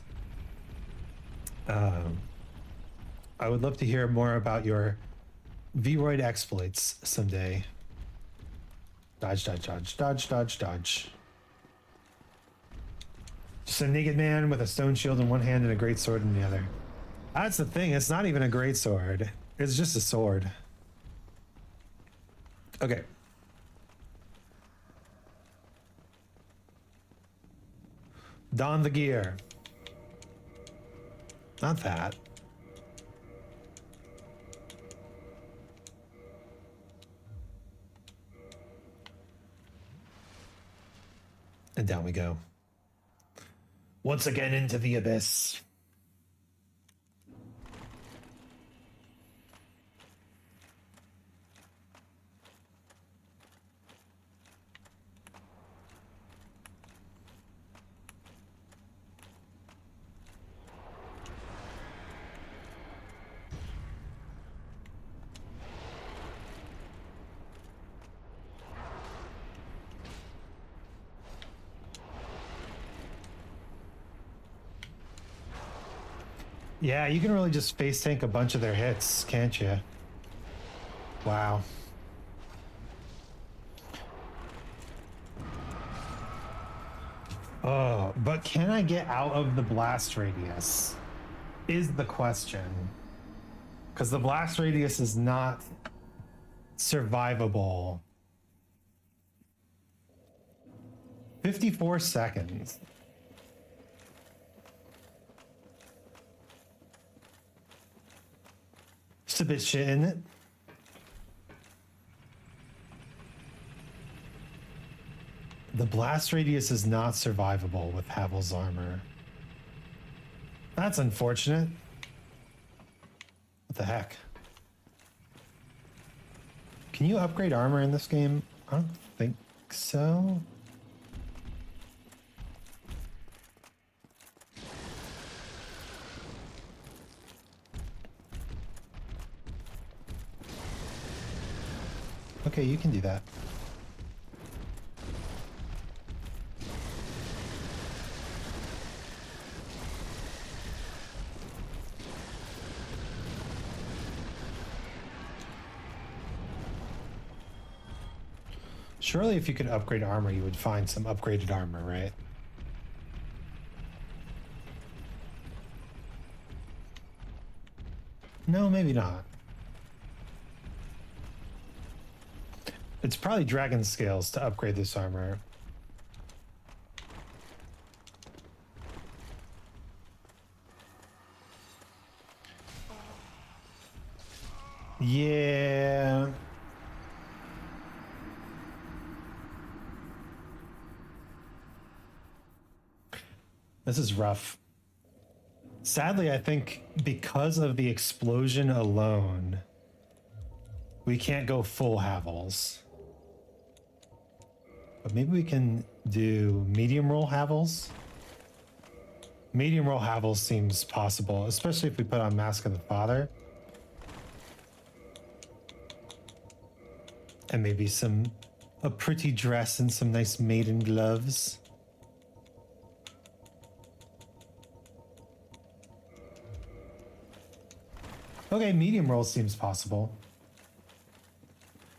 I would love to hear more about your Vroid exploits someday. Dodge, dodge, dodge, dodge, dodge, dodge. Just a naked man with a stone shield in one hand and a great sword in the other. That's the thing, it's not even a great sword. It's just a sword. Okay. Don the gear. Not that. And down we go. Once again into the abyss. Yeah, you can really just face tank a bunch of their hits, can't you? Wow. Oh, but can I get out of the blast radius? Is the question. Because the blast radius is not survivable. 54 seconds. It's a bit shit, isn't it? The blast radius is not survivable with Havel's armor. That's unfortunate. What the heck? Can you upgrade armor in this game? I don't think so. Okay, you can do that. Surely if you could upgrade armor, you would find some upgraded armor, right? No, maybe not. It's probably dragon scales to upgrade this armor. Yeah. This is rough. Sadly, I think because of the explosion alone, we can't go full Havels. But maybe we can do medium roll Havels. Medium roll Havels seems possible, especially if we put on Mask of the Father. And maybe a pretty dress and some nice maiden gloves. Okay, medium roll seems possible.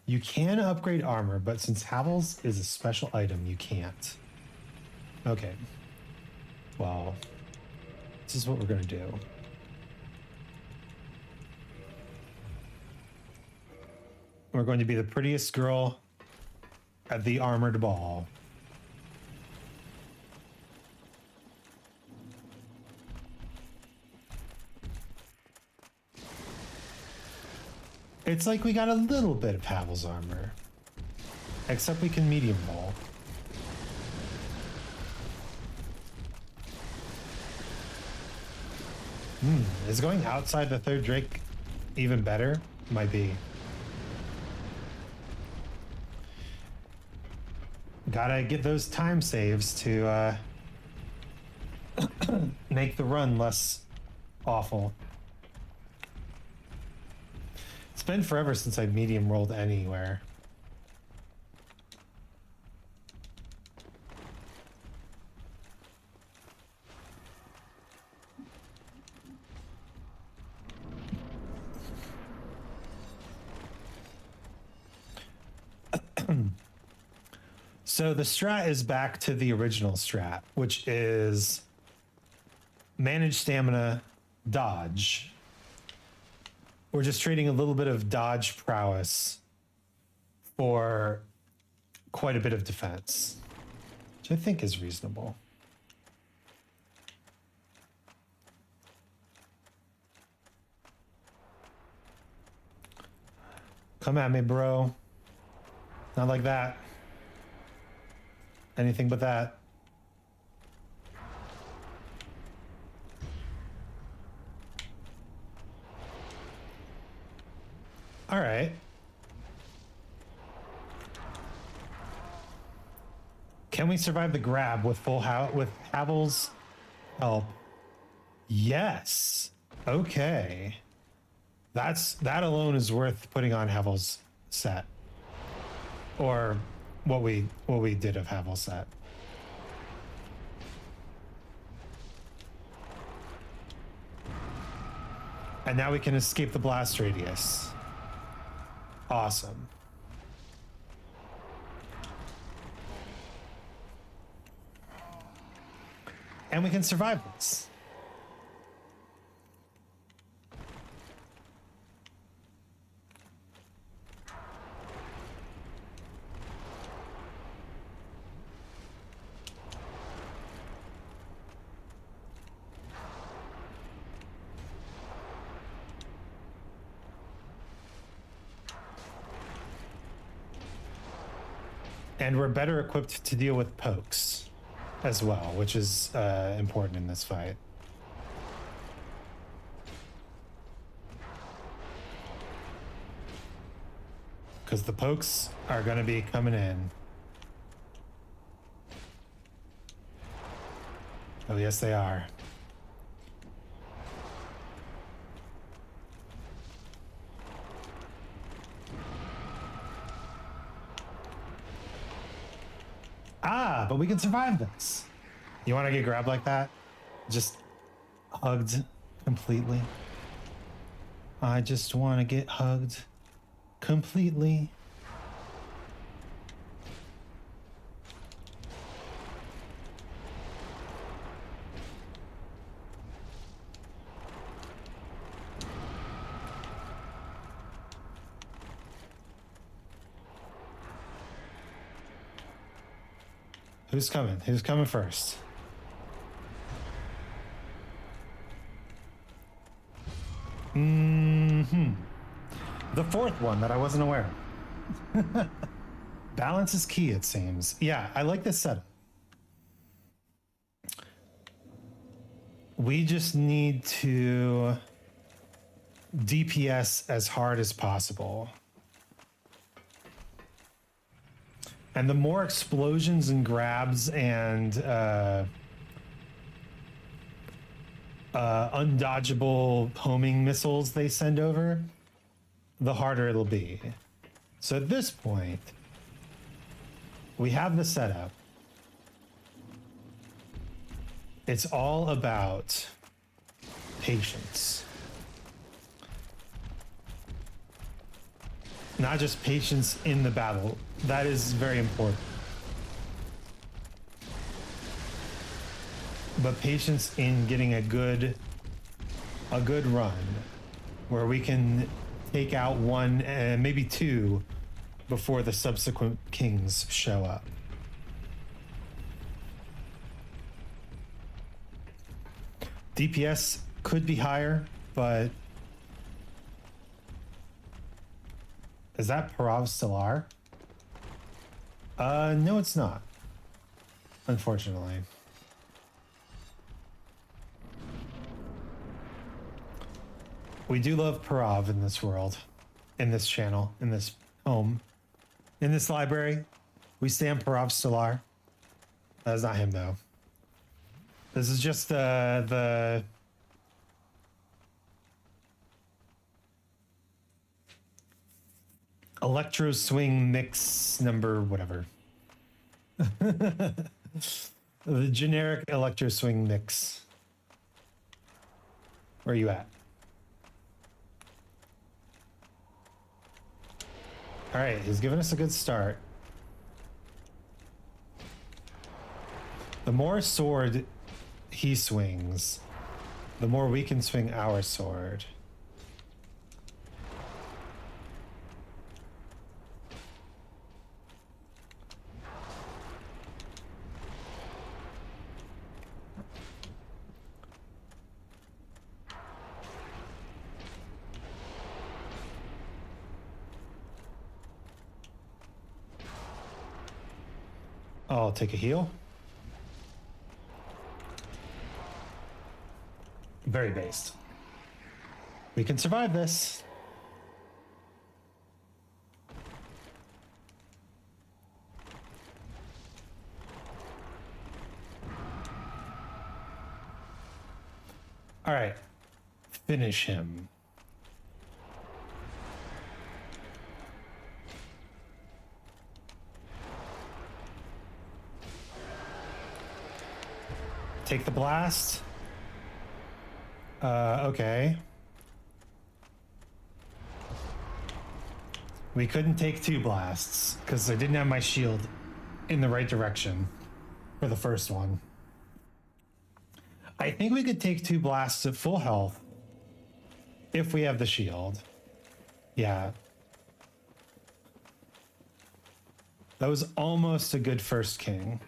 You can upgrade armor, but since Havel's is a special item, you can't. Okay. Well, this is what we're gonna do. We're going to be the prettiest girl at the armored ball. It's like we got a little bit of Havel's armor. Except we can medium roll. Is going outside the third Drake even better? Might be. Gotta get those time saves to make the run less awful. It's been forever since I medium rolled anywhere. So the strat is back to the original strat, which is manage stamina, dodge. We're just trading a little bit of dodge prowess for quite a bit of defense, which I think is reasonable. Come at me, bro. Not like that. Anything but that. All right. Can we survive the grab with with Havel's help? Yes. Okay. That alone is worth putting on Havel's set. Or what we did of Havel's set. And now we can escape the blast radius. Awesome. And we can survive this. And we're better equipped to deal with pokes as well, which is important in this fight. Because the pokes are going to be coming in. Oh, yes, they are. Ah, but we can survive this. You want to get grabbed like that? Just hugged completely. I just want to get hugged completely. Who's coming? Who's coming first? The fourth one that I wasn't aware of. Balance is key, it seems. Yeah, I like this setup. We just need to DPS as hard as possible. And the more explosions and grabs and undodgeable homing missiles they send over, the harder it'll be. So at this point, we have the setup. It's all about patience. Not just patience in the battle. That is very important. But patience in getting a good run where we can take out one and maybe two before the subsequent kings show up. DPS could be higher, but Is that Parav Stellar? No, it's not. Unfortunately. We do love Parav in this world, in this channel, in this home, in this library. We stand Parav Stellar. That's not him though. This is just the Electro Swing Mix number whatever. The generic Electro Swing Mix. Where are you at? All right, he's giving us a good start. The more sword he swings, the more we can swing our sword. I'll take a heal. Very based. We can survive this. All right. Finish him. Take the blast. Okay. We couldn't take 2 blasts because I didn't have my shield in the right direction for the first one. I think we could take 2 blasts at full health if we have the shield. Yeah. That was almost a good first king.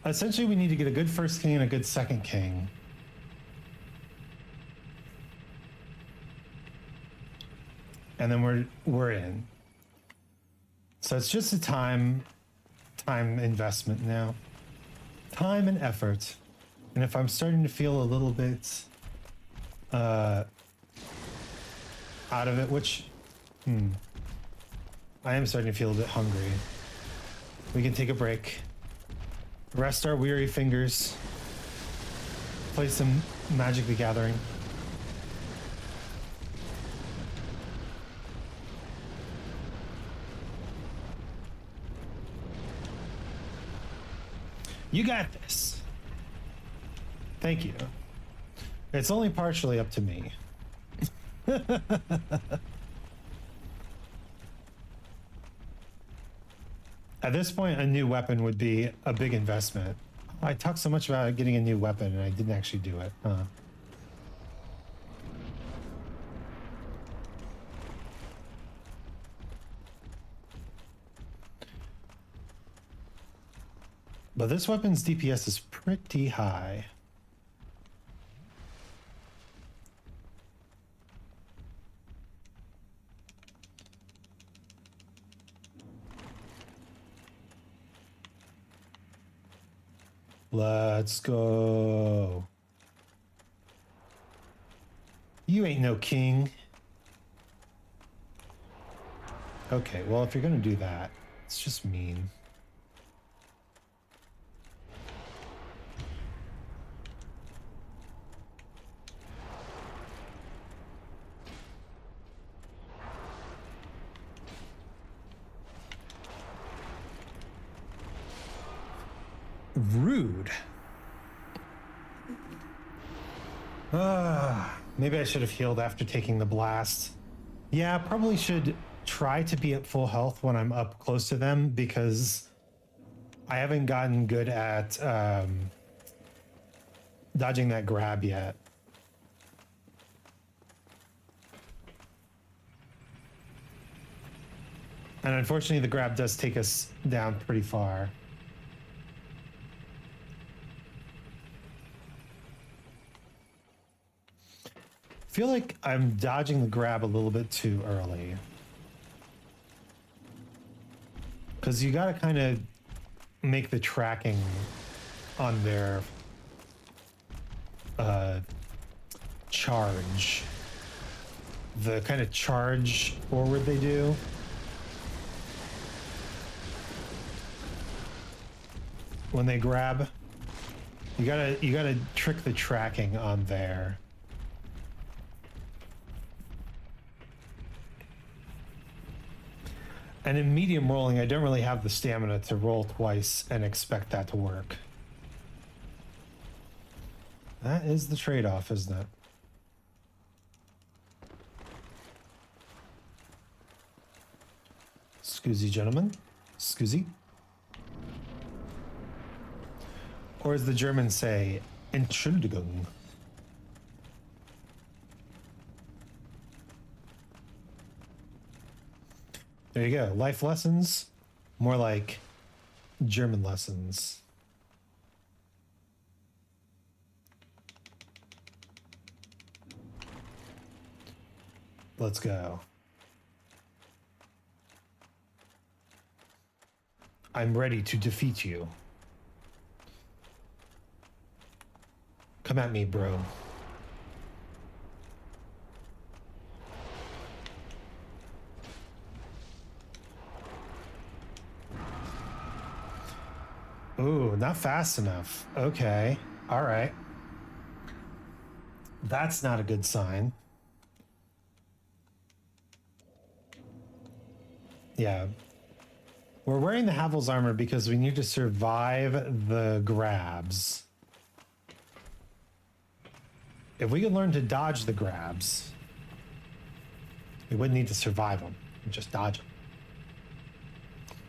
Essentially, we need to get a good first king and a good second king. And then we're in. So it's just a time investment now. Time and effort. And if I'm starting to feel a little bit out of it, which I am starting to feel a bit hungry. We can take a break. Rest our weary fingers. Play some Magic the Gathering. You got this. Thank you. It's only partially up to me. At this point, a new weapon would be a big investment. I talked so much about getting a new weapon and I didn't actually do it. But this weapon's DPS is pretty high. Let's go. You ain't no king. Okay, well, if you're gonna do that, it's just mean. Rude. Maybe I should have healed after taking the blast. Yeah, probably should try to be at full health when I'm up close to them because I haven't gotten good at dodging that grab yet. And unfortunately, the grab does take us down pretty far. I feel like I'm dodging the grab a little bit too early. Because you got to kind of make the tracking on their charge. The kind of charge forward they do. When they grab, you gotta trick the tracking on there. And in medium rolling, I don't really have the stamina to roll twice and expect that to work. That is the trade-off, isn't it? Scusi, gentlemen. Scusi. Or as the Germans say, Entschuldigung. There you go. Life lessons. More like German lessons. Let's go. I'm ready to defeat you. Come at me, bro. Ooh, not fast enough. Okay. All right. That's not a good sign. Yeah. We're wearing the Havel's armor because we need to survive the grabs. If we could learn to dodge the grabs, we wouldn't need to survive them. We'd just dodge them.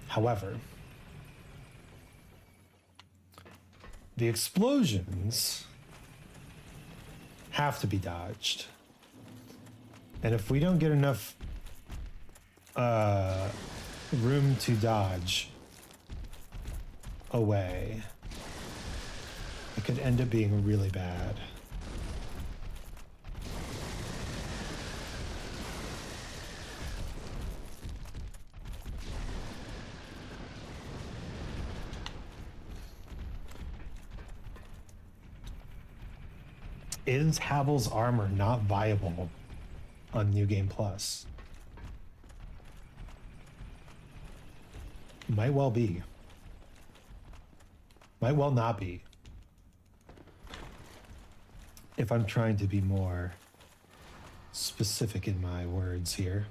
However, the explosions have to be dodged. And if we don't get enough room to dodge away, it could end up being really bad. Is Havel's armor not viable on New Game Plus? Might well be. Might well not be. If I'm trying to be more specific in my words here.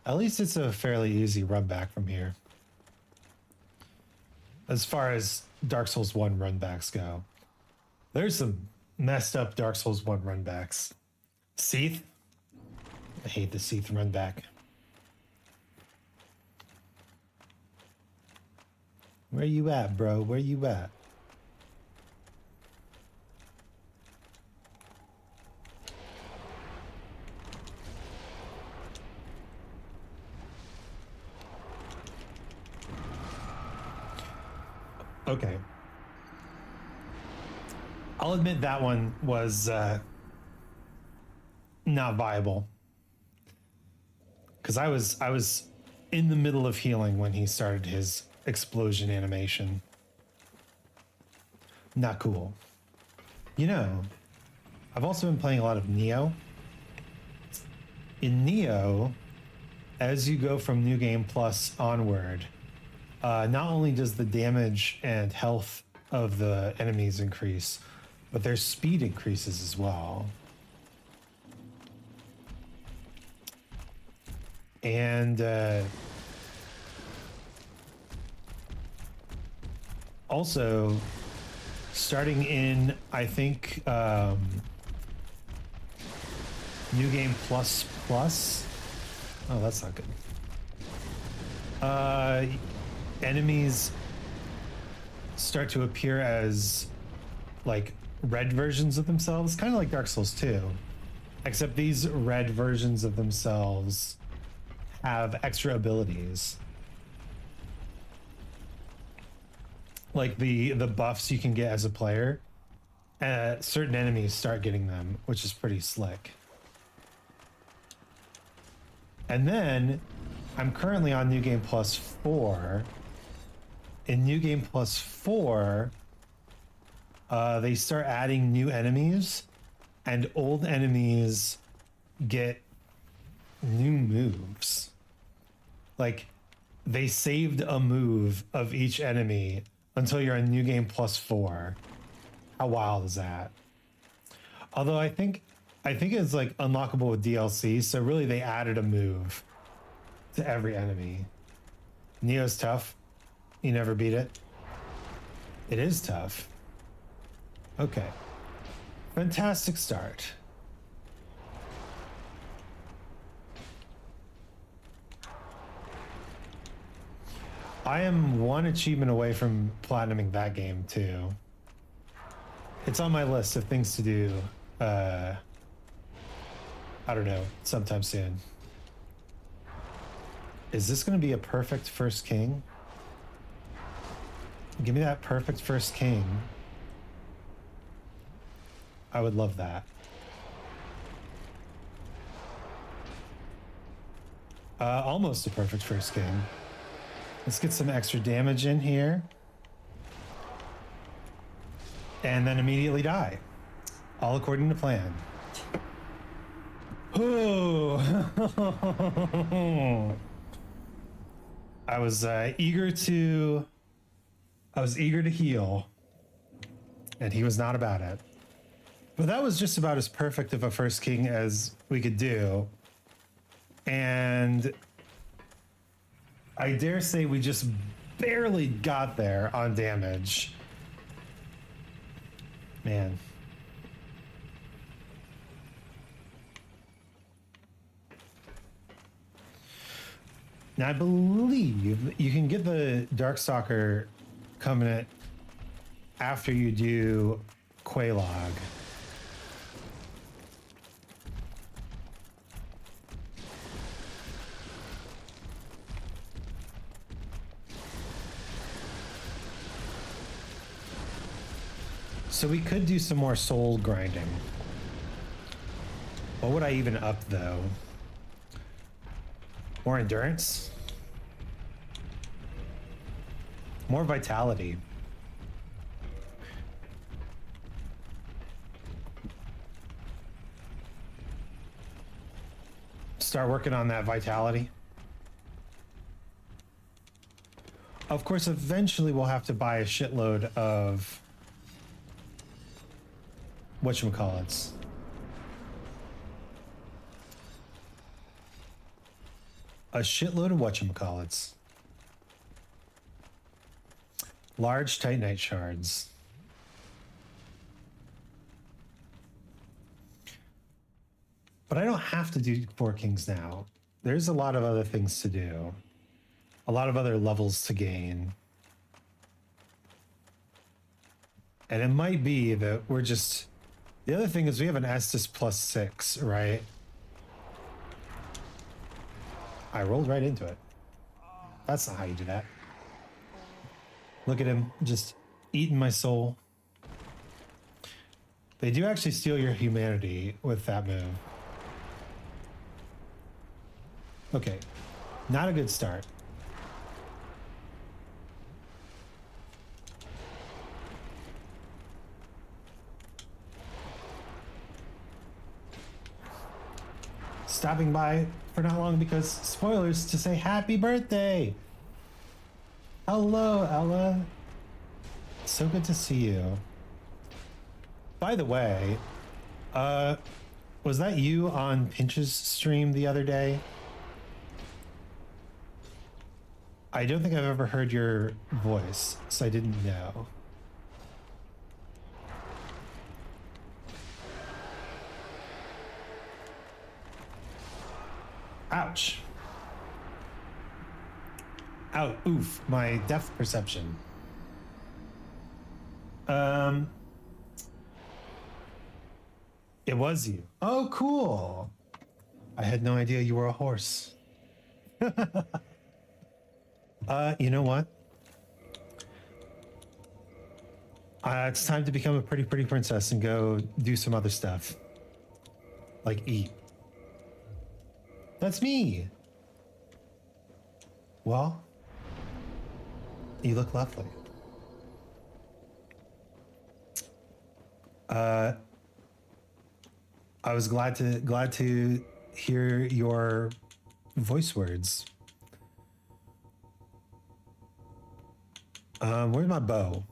At least it's a fairly easy run back from here. As far as Dark Souls 1 run backs go. There's some messed up Dark Souls 1 run backs. Seath? I hate the Seath run back. Where you at, bro? Where you at? Okay. I'll admit that one was not viable. Because I was in the middle of healing when he started his explosion animation. Not cool. You know, I've also been playing a lot of Neo. In Neo, as you go from New Game Plus onward, not only does the damage and health of the enemies increase, but their speed increases as well. And also, starting in, I think, New Game Plus Plus. Oh, that's not good. Enemies start to appear as like red versions of themselves, kind of like Dark Souls 2, except these red versions of themselves have extra abilities, like the buffs you can get as a player certain enemies start getting them, which is pretty slick. And then I'm currently on New Game Plus 4. In New Game Plus 4, they start adding new enemies, and old enemies get new moves. Like, they saved a move of each enemy until you're in New Game Plus 4. How wild is that? Although I think it's like unlockable with DLC, so really they added a move to every enemy. Neo's tough. You never beat it. It is tough. Okay. Fantastic start. I am one achievement away from platinuming that game too. It's on my list of things to do. I don't know, sometime soon. Is this going to be a perfect first king? Give me that perfect first king. I would love that. Almost a perfect first king. Let's get some extra damage in here. And then immediately die. All according to plan. Oh. I was eager to heal, and he was not about it. But that was just about as perfect of a first king as we could do. And I dare say we just barely got there on damage. Man. Now I believe you can get the Darkstalker Covenant after you do Quelaag. So we could do some more soul grinding. What would I even up though? More endurance? More vitality. Start working on that vitality. Of course, eventually we'll have to buy a shitload of whatchamacallits. A shitload of whatchamacallits. Large Titanite shards. But I don't have to do 4 kings now. There's a lot of other things to do. A lot of other levels to gain. And it might be that we're just... The other thing is we have an Estus plus 6, right? I rolled right into it. That's not how you do that. Look at him, just eating my soul. They do actually steal your humanity with that move. Okay, not a good start. Stopping by for not long because spoilers to say happy birthday. Hello, Ella. So good to see you. By the way, was that you on Pinch's stream the other day? I don't think I've ever heard your voice, so I didn't know. Ouch. Ow, oof, my depth perception. It was you. Oh, cool. I had no idea you were a horse. You know what? It's time to become a pretty princess and go do some other stuff. Like eat. That's me. Well, you look lovely. I was glad to hear your voice words. Where's my bow?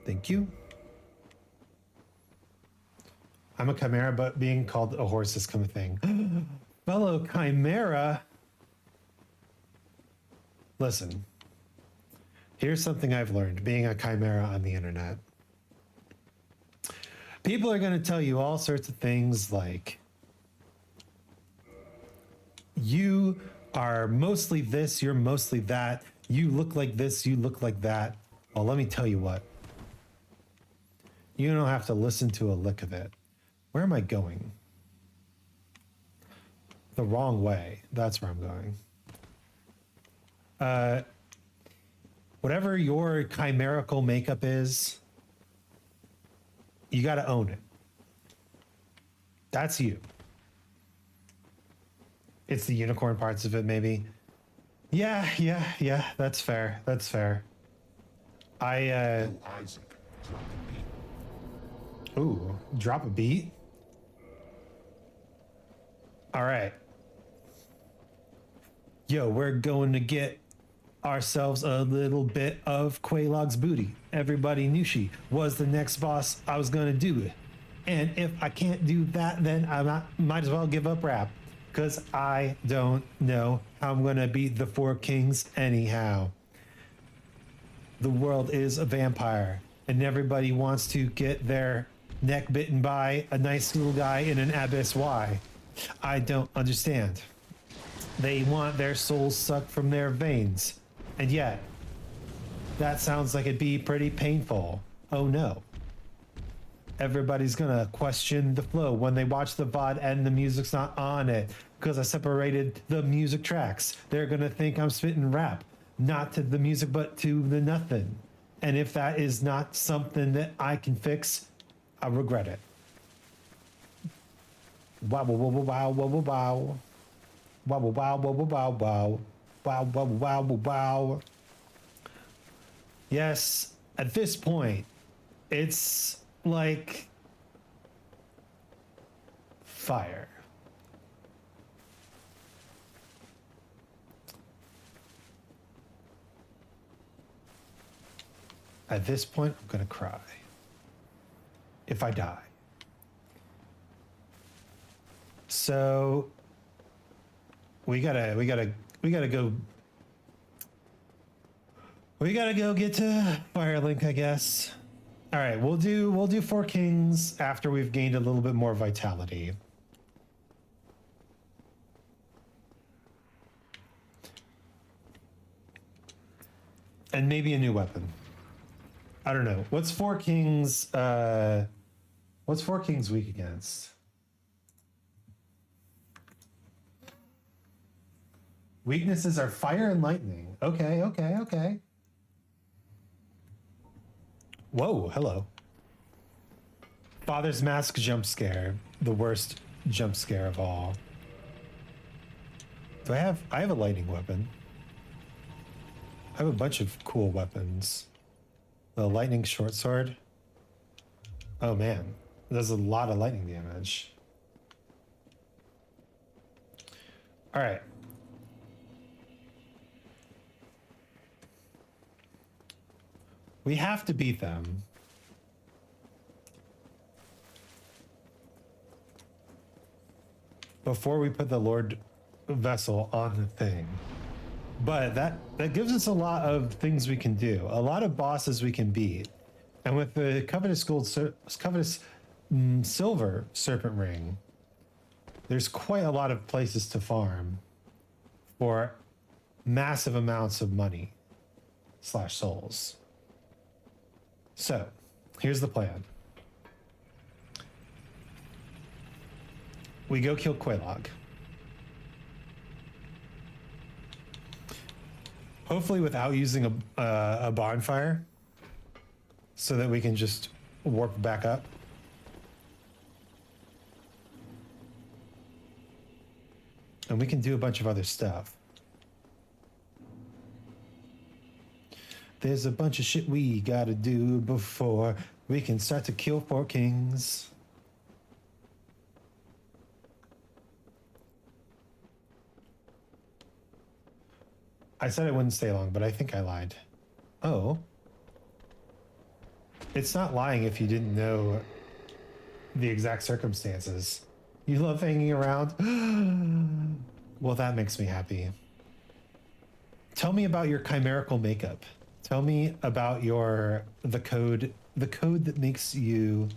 Thank you. I'm a chimera, but being called a horse is kind of thing. Fellow chimera. Listen, here's something I've learned being a chimera on the internet. People are going to tell you all sorts of things like, you are mostly this, you're mostly that, you look like this, you look like that. Well, let me tell you what. You don't have to listen to a lick of it. Where am I going? The wrong way. That's where I'm going. Whatever your chimerical makeup is, you got to own it. That's you. It's the unicorn parts of it, maybe. Yeah, that's fair. That's fair. Isaac, Drop a beat. All right. Yo, we're going to get ourselves a little bit of Quaylog's booty. Everybody knew she was the next boss. I was going to do it. And if I can't do that, then might as well give up rap. Because I don't know how I'm going to beat the Four Kings anyhow. The world is a vampire, and everybody wants to get their neck bitten by a nice little guy in an abyss. Why? I don't understand. They want their souls sucked from their veins. And yet, that sounds like it'd be pretty painful. Oh no. Everybody's gonna question the flow when they watch the VOD and the music's not on it because I separated the music tracks. They're gonna think I'm spitting rap, not to the music, but to the nothing. And if that is not something that I can fix, I regret it. Wow, wow, wow, wow, wow, wow, wow. Wow, wow, wow, wow, wow, wow. Wow, wow, wow, wow, wow. Yes, at this point, it's like fire. At this point, I'm gonna cry. If I die. So we gotta go get to Firelink, I guess. All right, we'll do Four Kings after we've gained a little bit more vitality. And maybe a new weapon. I don't know. What's Four Kings weak against? Weaknesses are fire and lightning. Okay. Whoa, hello. Father's Mask jump scare. The worst jump scare of all. I have a lightning weapon. I have a bunch of cool weapons. The lightning short sword. Oh man, there's a lot of lightning damage. All right. We have to beat them. Before we put the Lord Vessel on the thing. But that gives us a lot of things we can do. A lot of bosses we can beat. And with the Covetous Silver Serpent Ring, there's quite a lot of places to farm for massive amounts of money / souls. So, here's the plan. We go kill Quaylog. Hopefully without using a bonfire. so that we can just warp back up. And we can do a bunch of other stuff. There's a bunch of shit we gotta do before we can start to kill 4 kings. I said I wouldn't stay long, but I think I lied. Oh. It's not lying if you didn't know the exact circumstances. You love hanging around? Well, that makes me happy. Tell me about your chimerical makeup. Tell me about the code that makes you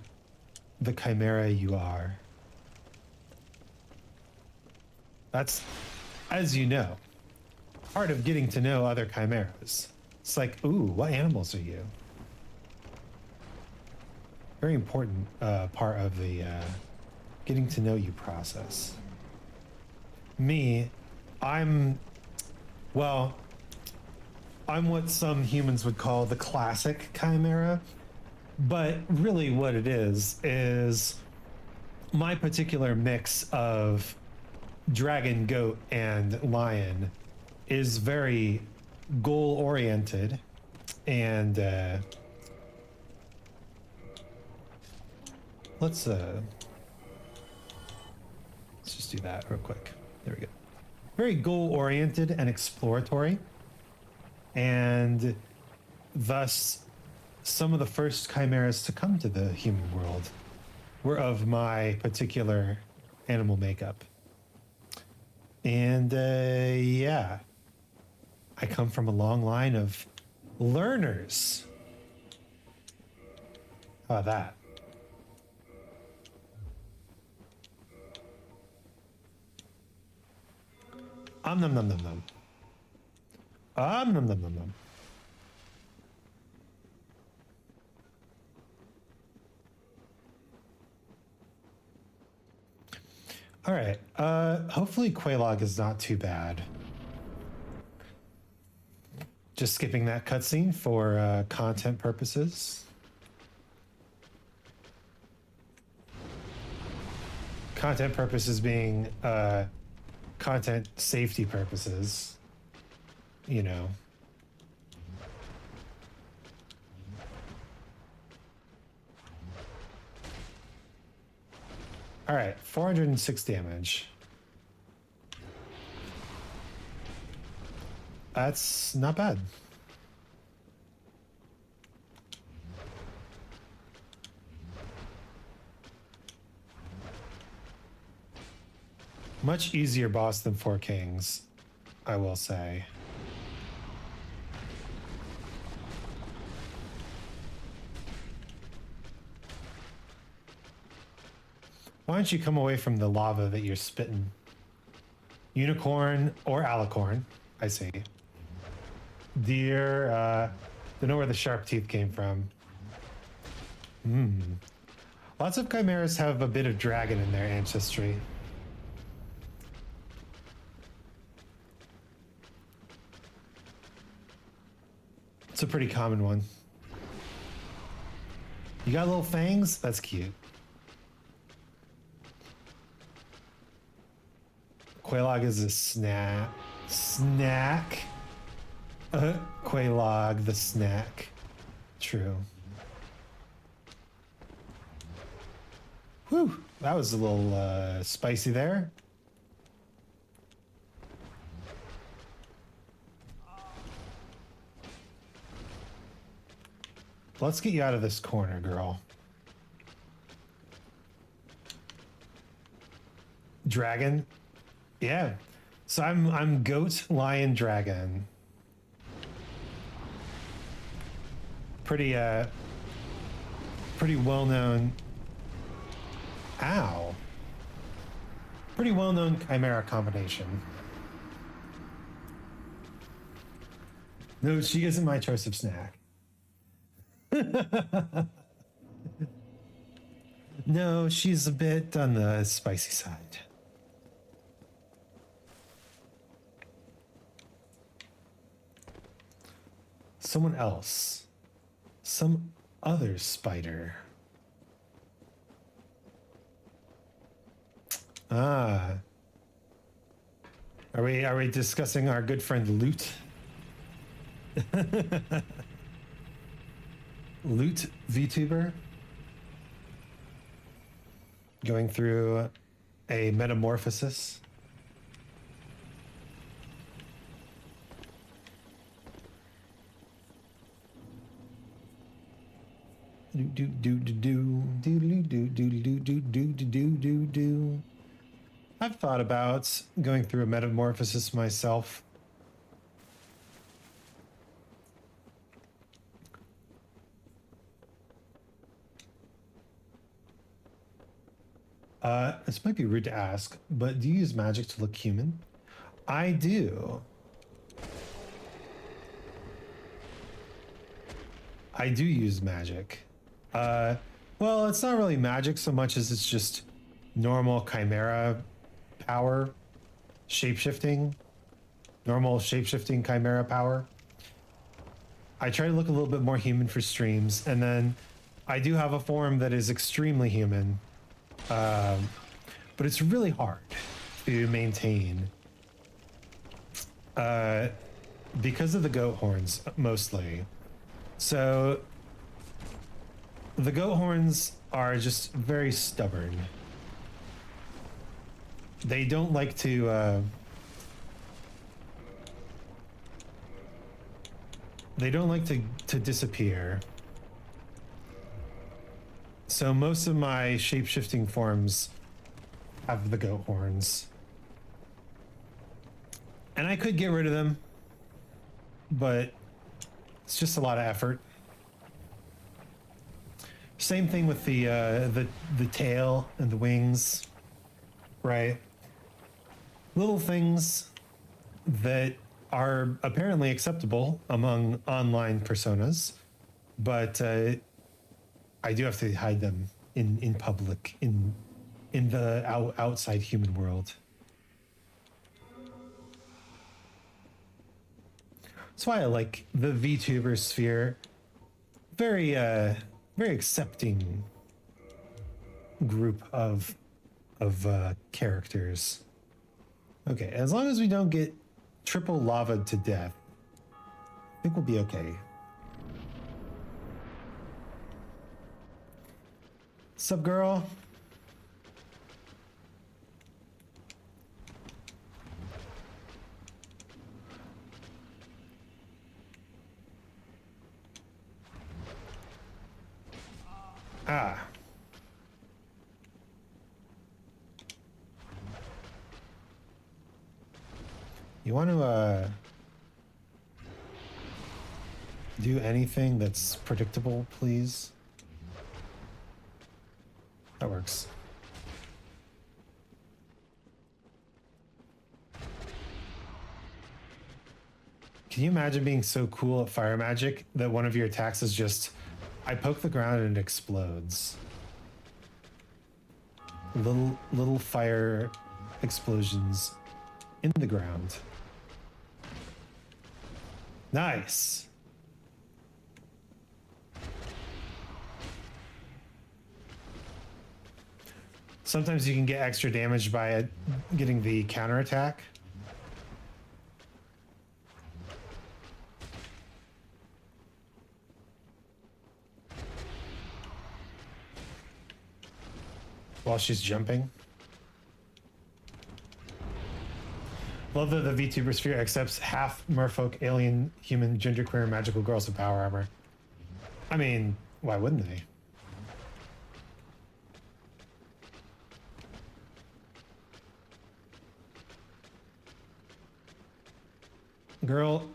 the chimera you are. That's, as you know, part of getting to know other chimeras. It's like, ooh, what animals are you? Very important part of the getting to know you process. Me, I'm what some humans would call the classic chimera, but really what it is my particular mix of dragon, goat, and lion is very goal oriented, and let's just do that real quick. There we go. Very goal oriented and exploratory, and thus some of the first chimeras to come to the human world were of my particular animal makeup. And yeah, I come from a long line of learners. How about that? Nom nom nom nom. Nom nom nom nom. All right. Hopefully Quelaag is not too bad. Just skipping that cutscene for content purposes. Content purposes being content safety purposes, you know. All right, 406 damage. That's not bad. Much easier boss than 4 Kings, I will say. Why don't you come away from the lava that you're spitting? Unicorn or alicorn, I see. Deer, don't know where the sharp teeth came from. Lots of chimeras have a bit of dragon in their ancestry. It's a pretty common one. You got little fangs? That's cute. Quelaag is a snack. Quelaag the snack. True. Whew, that was a little spicy there. Let's get you out of this corner, girl. Dragon? Yeah. So I'm goat, lion, dragon. Pretty well-known. Ow. Pretty well-known chimera combination. No, she isn't my choice of snack. No, she's a bit on the spicy side. Someone else. other spider. Ah. Are we discussing our good friend Loot? Loot VTuber? Going through a metamorphosis. I've thought about going through a metamorphosis myself. This might be rude to ask, but do you use magic to look human? I do. I do use magic. Well, it's not really magic so much as it's just normal chimera power, shapeshifting, normal shapeshifting chimera power. I try to look a little bit more human for streams, and then I do have a form that is extremely human, but it's really hard to maintain because of the goat horns mostly. So the goat horns are just very stubborn. They don't like to disappear. So most of my shape-shifting forms have the goat horns. And I could get rid of them, but it's just a lot of effort. Same thing with the tail and the wings, right? Little things that are apparently acceptable among online personas, but I do have to hide them in public, in the outside human world. That's why I like the VTuber sphere. Very accepting group of characters. Okay, as long as we don't get triple lavaed to death, I think we'll be okay. Sup, girl? Ah. You want to do anything that's predictable, please? That works. Can you imagine being so cool at fire magic that one of your attacks is just, I poke the ground and it explodes? Little fire explosions in the ground. Nice. Sometimes you can get extra damage by getting the counterattack. While she's jumping. Love that the VTuber sphere accepts half merfolk, alien, human, genderqueer, magical girls with power armor. I mean, why wouldn't they? Girl,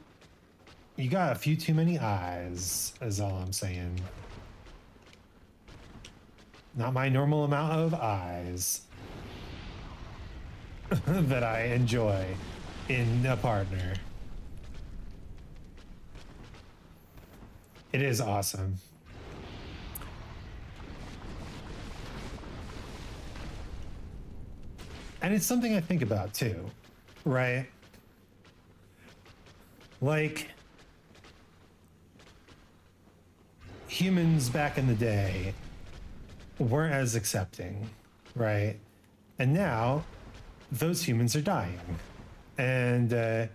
you got a few too many eyes, is all I'm saying. Not my normal amount of eyes that I enjoy in a partner. It is awesome. And it's something I think about too, right? Like, humans back in the day weren't as accepting, right? And now those humans are dying. And the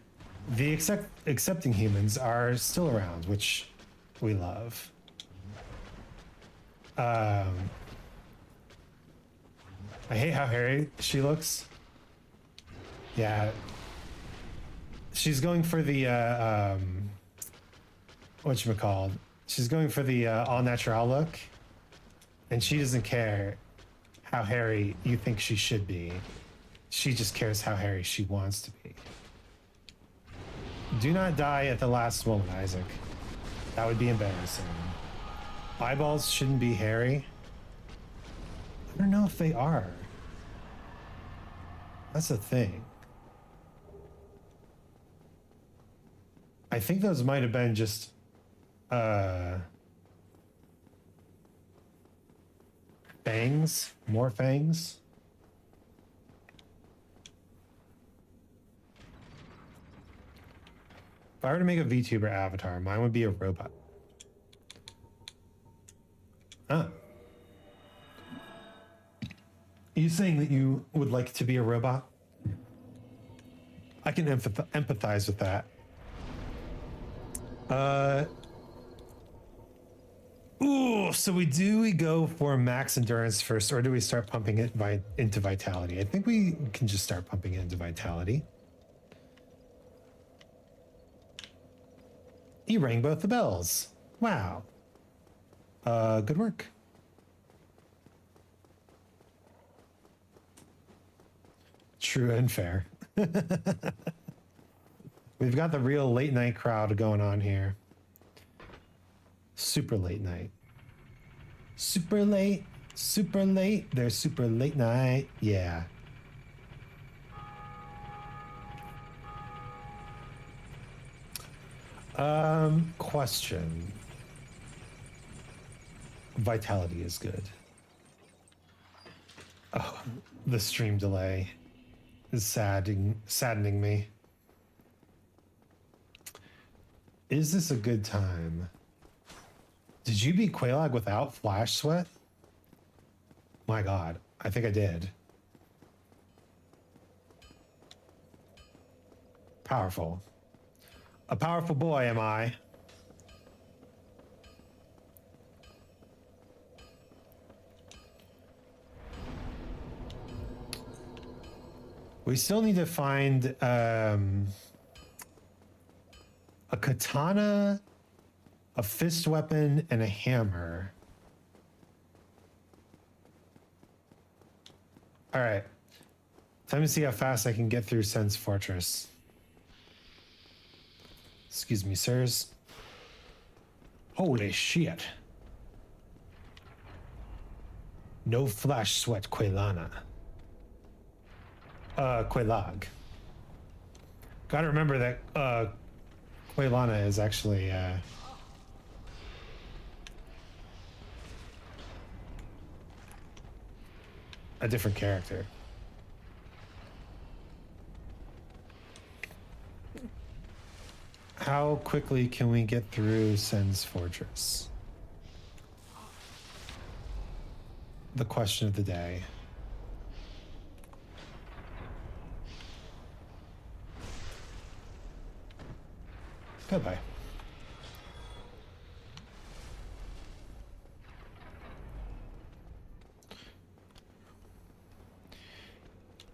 accepting humans are still around, which we love. I hate how hairy she looks. Yeah. She's going for the, whatchamacallit? She's going for the all natural look. And she doesn't care how hairy you think she should be. She just cares how hairy she wants to be. Do not die at the last moment, Isaac. That would be embarrassing. Eyeballs shouldn't be hairy. I don't know if they are. That's the thing. I think those might have been just fangs, more fangs. If I were to make a VTuber avatar, mine would be a robot. Ah. Are you saying that you would like to be a robot? I can empathize with that. Ooh, so we go for max endurance first, or do we start pumping it into vitality? I think we can just start pumping it into vitality. You rang both the bells. Wow. Good work. True and fair. We've got the real late night crowd going on here. Super late night. Super late. They're super late night. Yeah. Question. Vitality is good. Oh, the stream delay is saddening me. Is this a good time? Did you beat Quelaag without Flash Sweat? My God, I think I did. Powerful. A powerful boy, am I? We still need to find a katana, a fist weapon, and a hammer. All right. Time to see how fast I can get through Sen's Fortress. Excuse me, sirs. Holy shit. No flash sweat, Quelaag. Quelaag. Gotta remember that Quelaag is actually a different character. How quickly can we get through Sen's Fortress? The question of the day. Goodbye.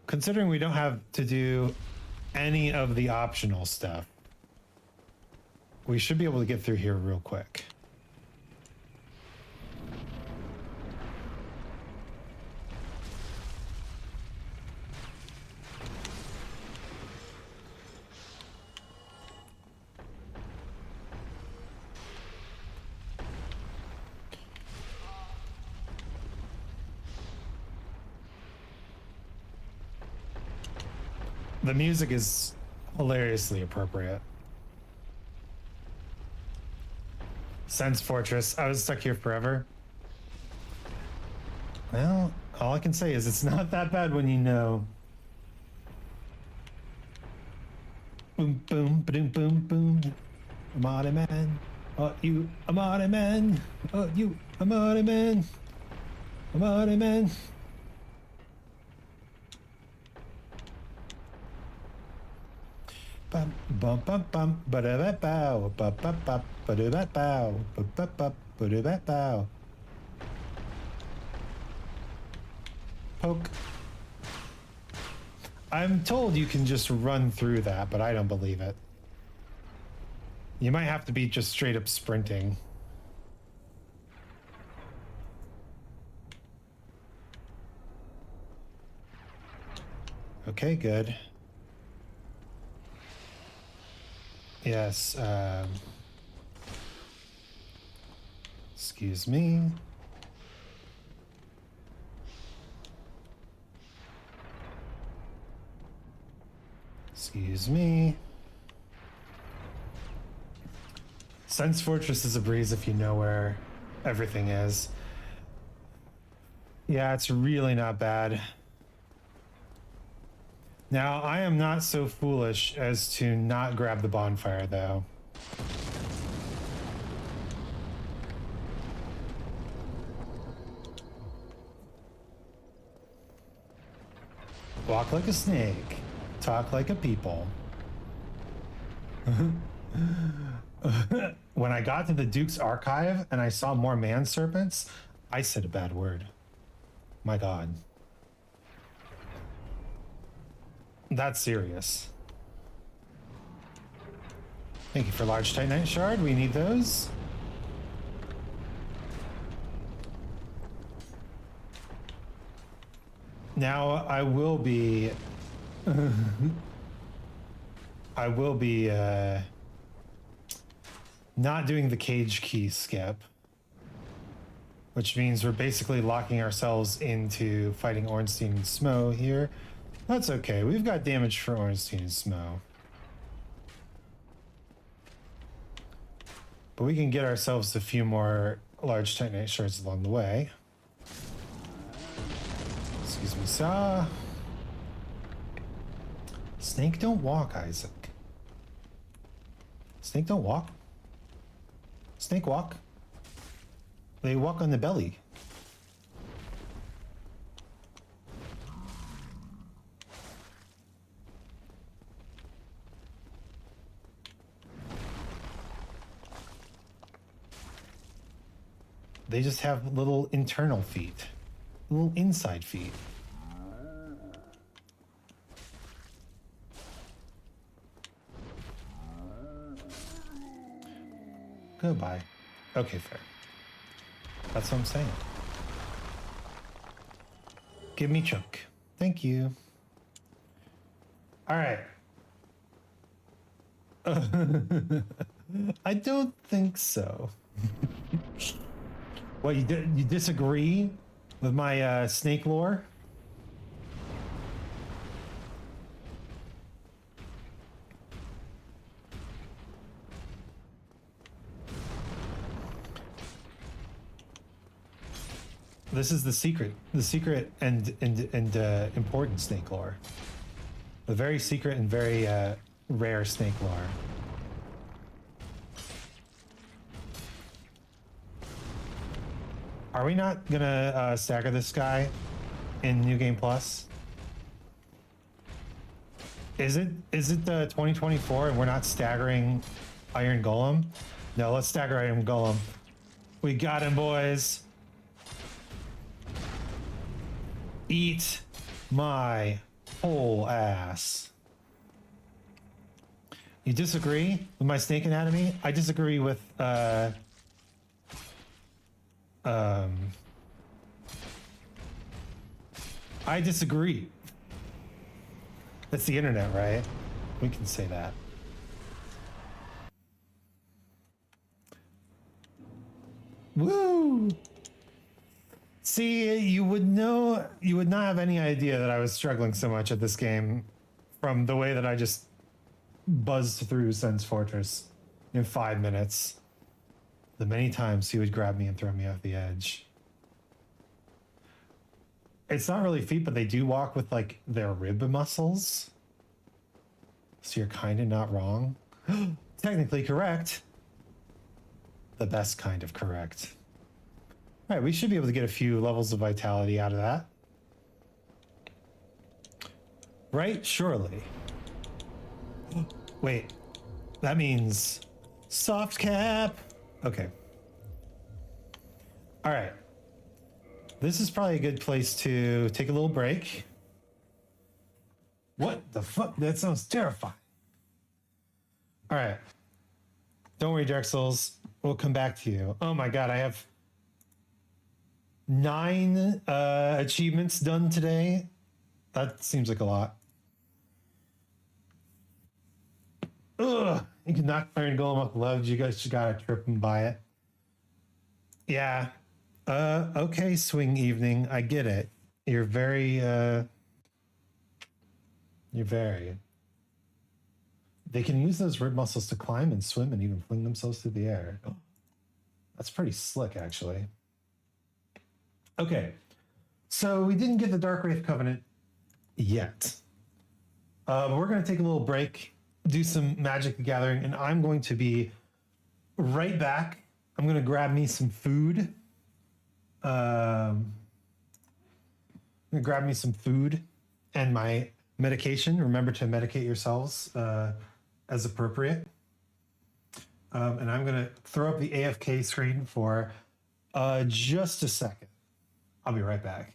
Considering we don't have to do any of the optional stuff, we should be able to get through here real quick. The music is hilariously appropriate. Sen's Fortress. I was stuck here forever. Well, all I can say is it's not that bad when you know. Boom, boom, boom, boom, boom. Marty man. Oh, you, I'm on it, man. Oh, you, I'm on it, man. I'm on it, man. Bum bum bum bum ba da ba bow ba ba ba ba da ba bow ba ba ba ba da ba bow. Poke. I'm told you can just run through that, but I don't believe it. You might have to be just straight up sprinting. Okay, good. Yes, excuse me. Excuse me. Sense Fortress is a breeze if you know where everything is. Yeah, it's really not bad. Now, I am not so foolish as to not grab the bonfire, though. Walk like a snake, talk like a people. When I got to the Duke's archive and I saw more man serpents, I said a bad word. My God. That's serious. Thank you for large Titanite shard. We need those. Now I will be not doing the cage key skip, which means we're basically locking ourselves into fighting Ornstein and Smo here. That's okay. We've got damage for Ornstein and Smo. But we can get ourselves a few more large Titanite shards along the way. Excuse me, sir. Snake don't walk, Isaac. Snake don't walk. Snake walk. They walk on the belly. They just have little internal feet, little inside feet. Goodbye. Okay, fair. That's what I'm saying. Give me chunk. Thank you. All right. I don't think so. What, you disagree with my snake lore? This is the secret and important snake lore. The very secret and very rare snake lore. Are we not gonna stagger this guy in New Game Plus? Is it 2024 and we're not staggering Iron Golem? No, let's stagger Iron Golem. We got him, boys. Eat my whole ass. You disagree with my snake anatomy? I disagree with I disagree. That's the internet, right? We can say that. Woo! See, you would not have any idea that I was struggling so much at this game from the way that I just buzzed through Sen's Fortress in 5 minutes. The many times he would grab me and throw me off the edge. It's not really feet, but they do walk with like their rib muscles. So you're kind of not wrong. Technically correct. the best kind of correct. All right, we should be able to get a few levels of vitality out of that. Right? Surely. Wait, that means soft cap. Okay. All right. This is probably a good place to take a little break. What the fuck? That sounds terrifying. All right. Don't worry, Dark Souls. We'll come back to you. Oh my god, I have 9 achievements done today. That seems like a lot. Ugh, you can knock Iron Golem off the ledge. You guys just gotta trip and buy it. Yeah. Okay, Swing Evening. I get it. You're very, They can use those rib muscles to climb and swim and even fling themselves through the air. Oh, that's pretty slick, actually. Okay. So we didn't get the Dark Wraith Covenant yet. We're going to take a little break, do some Magic the Gathering, and I'm going to be right back. I'm going to grab me some food. I'm going to grab me some food and my medication. Remember to medicate yourselves as appropriate. And I'm going to throw up the AFK screen for just a second. I'll be right back.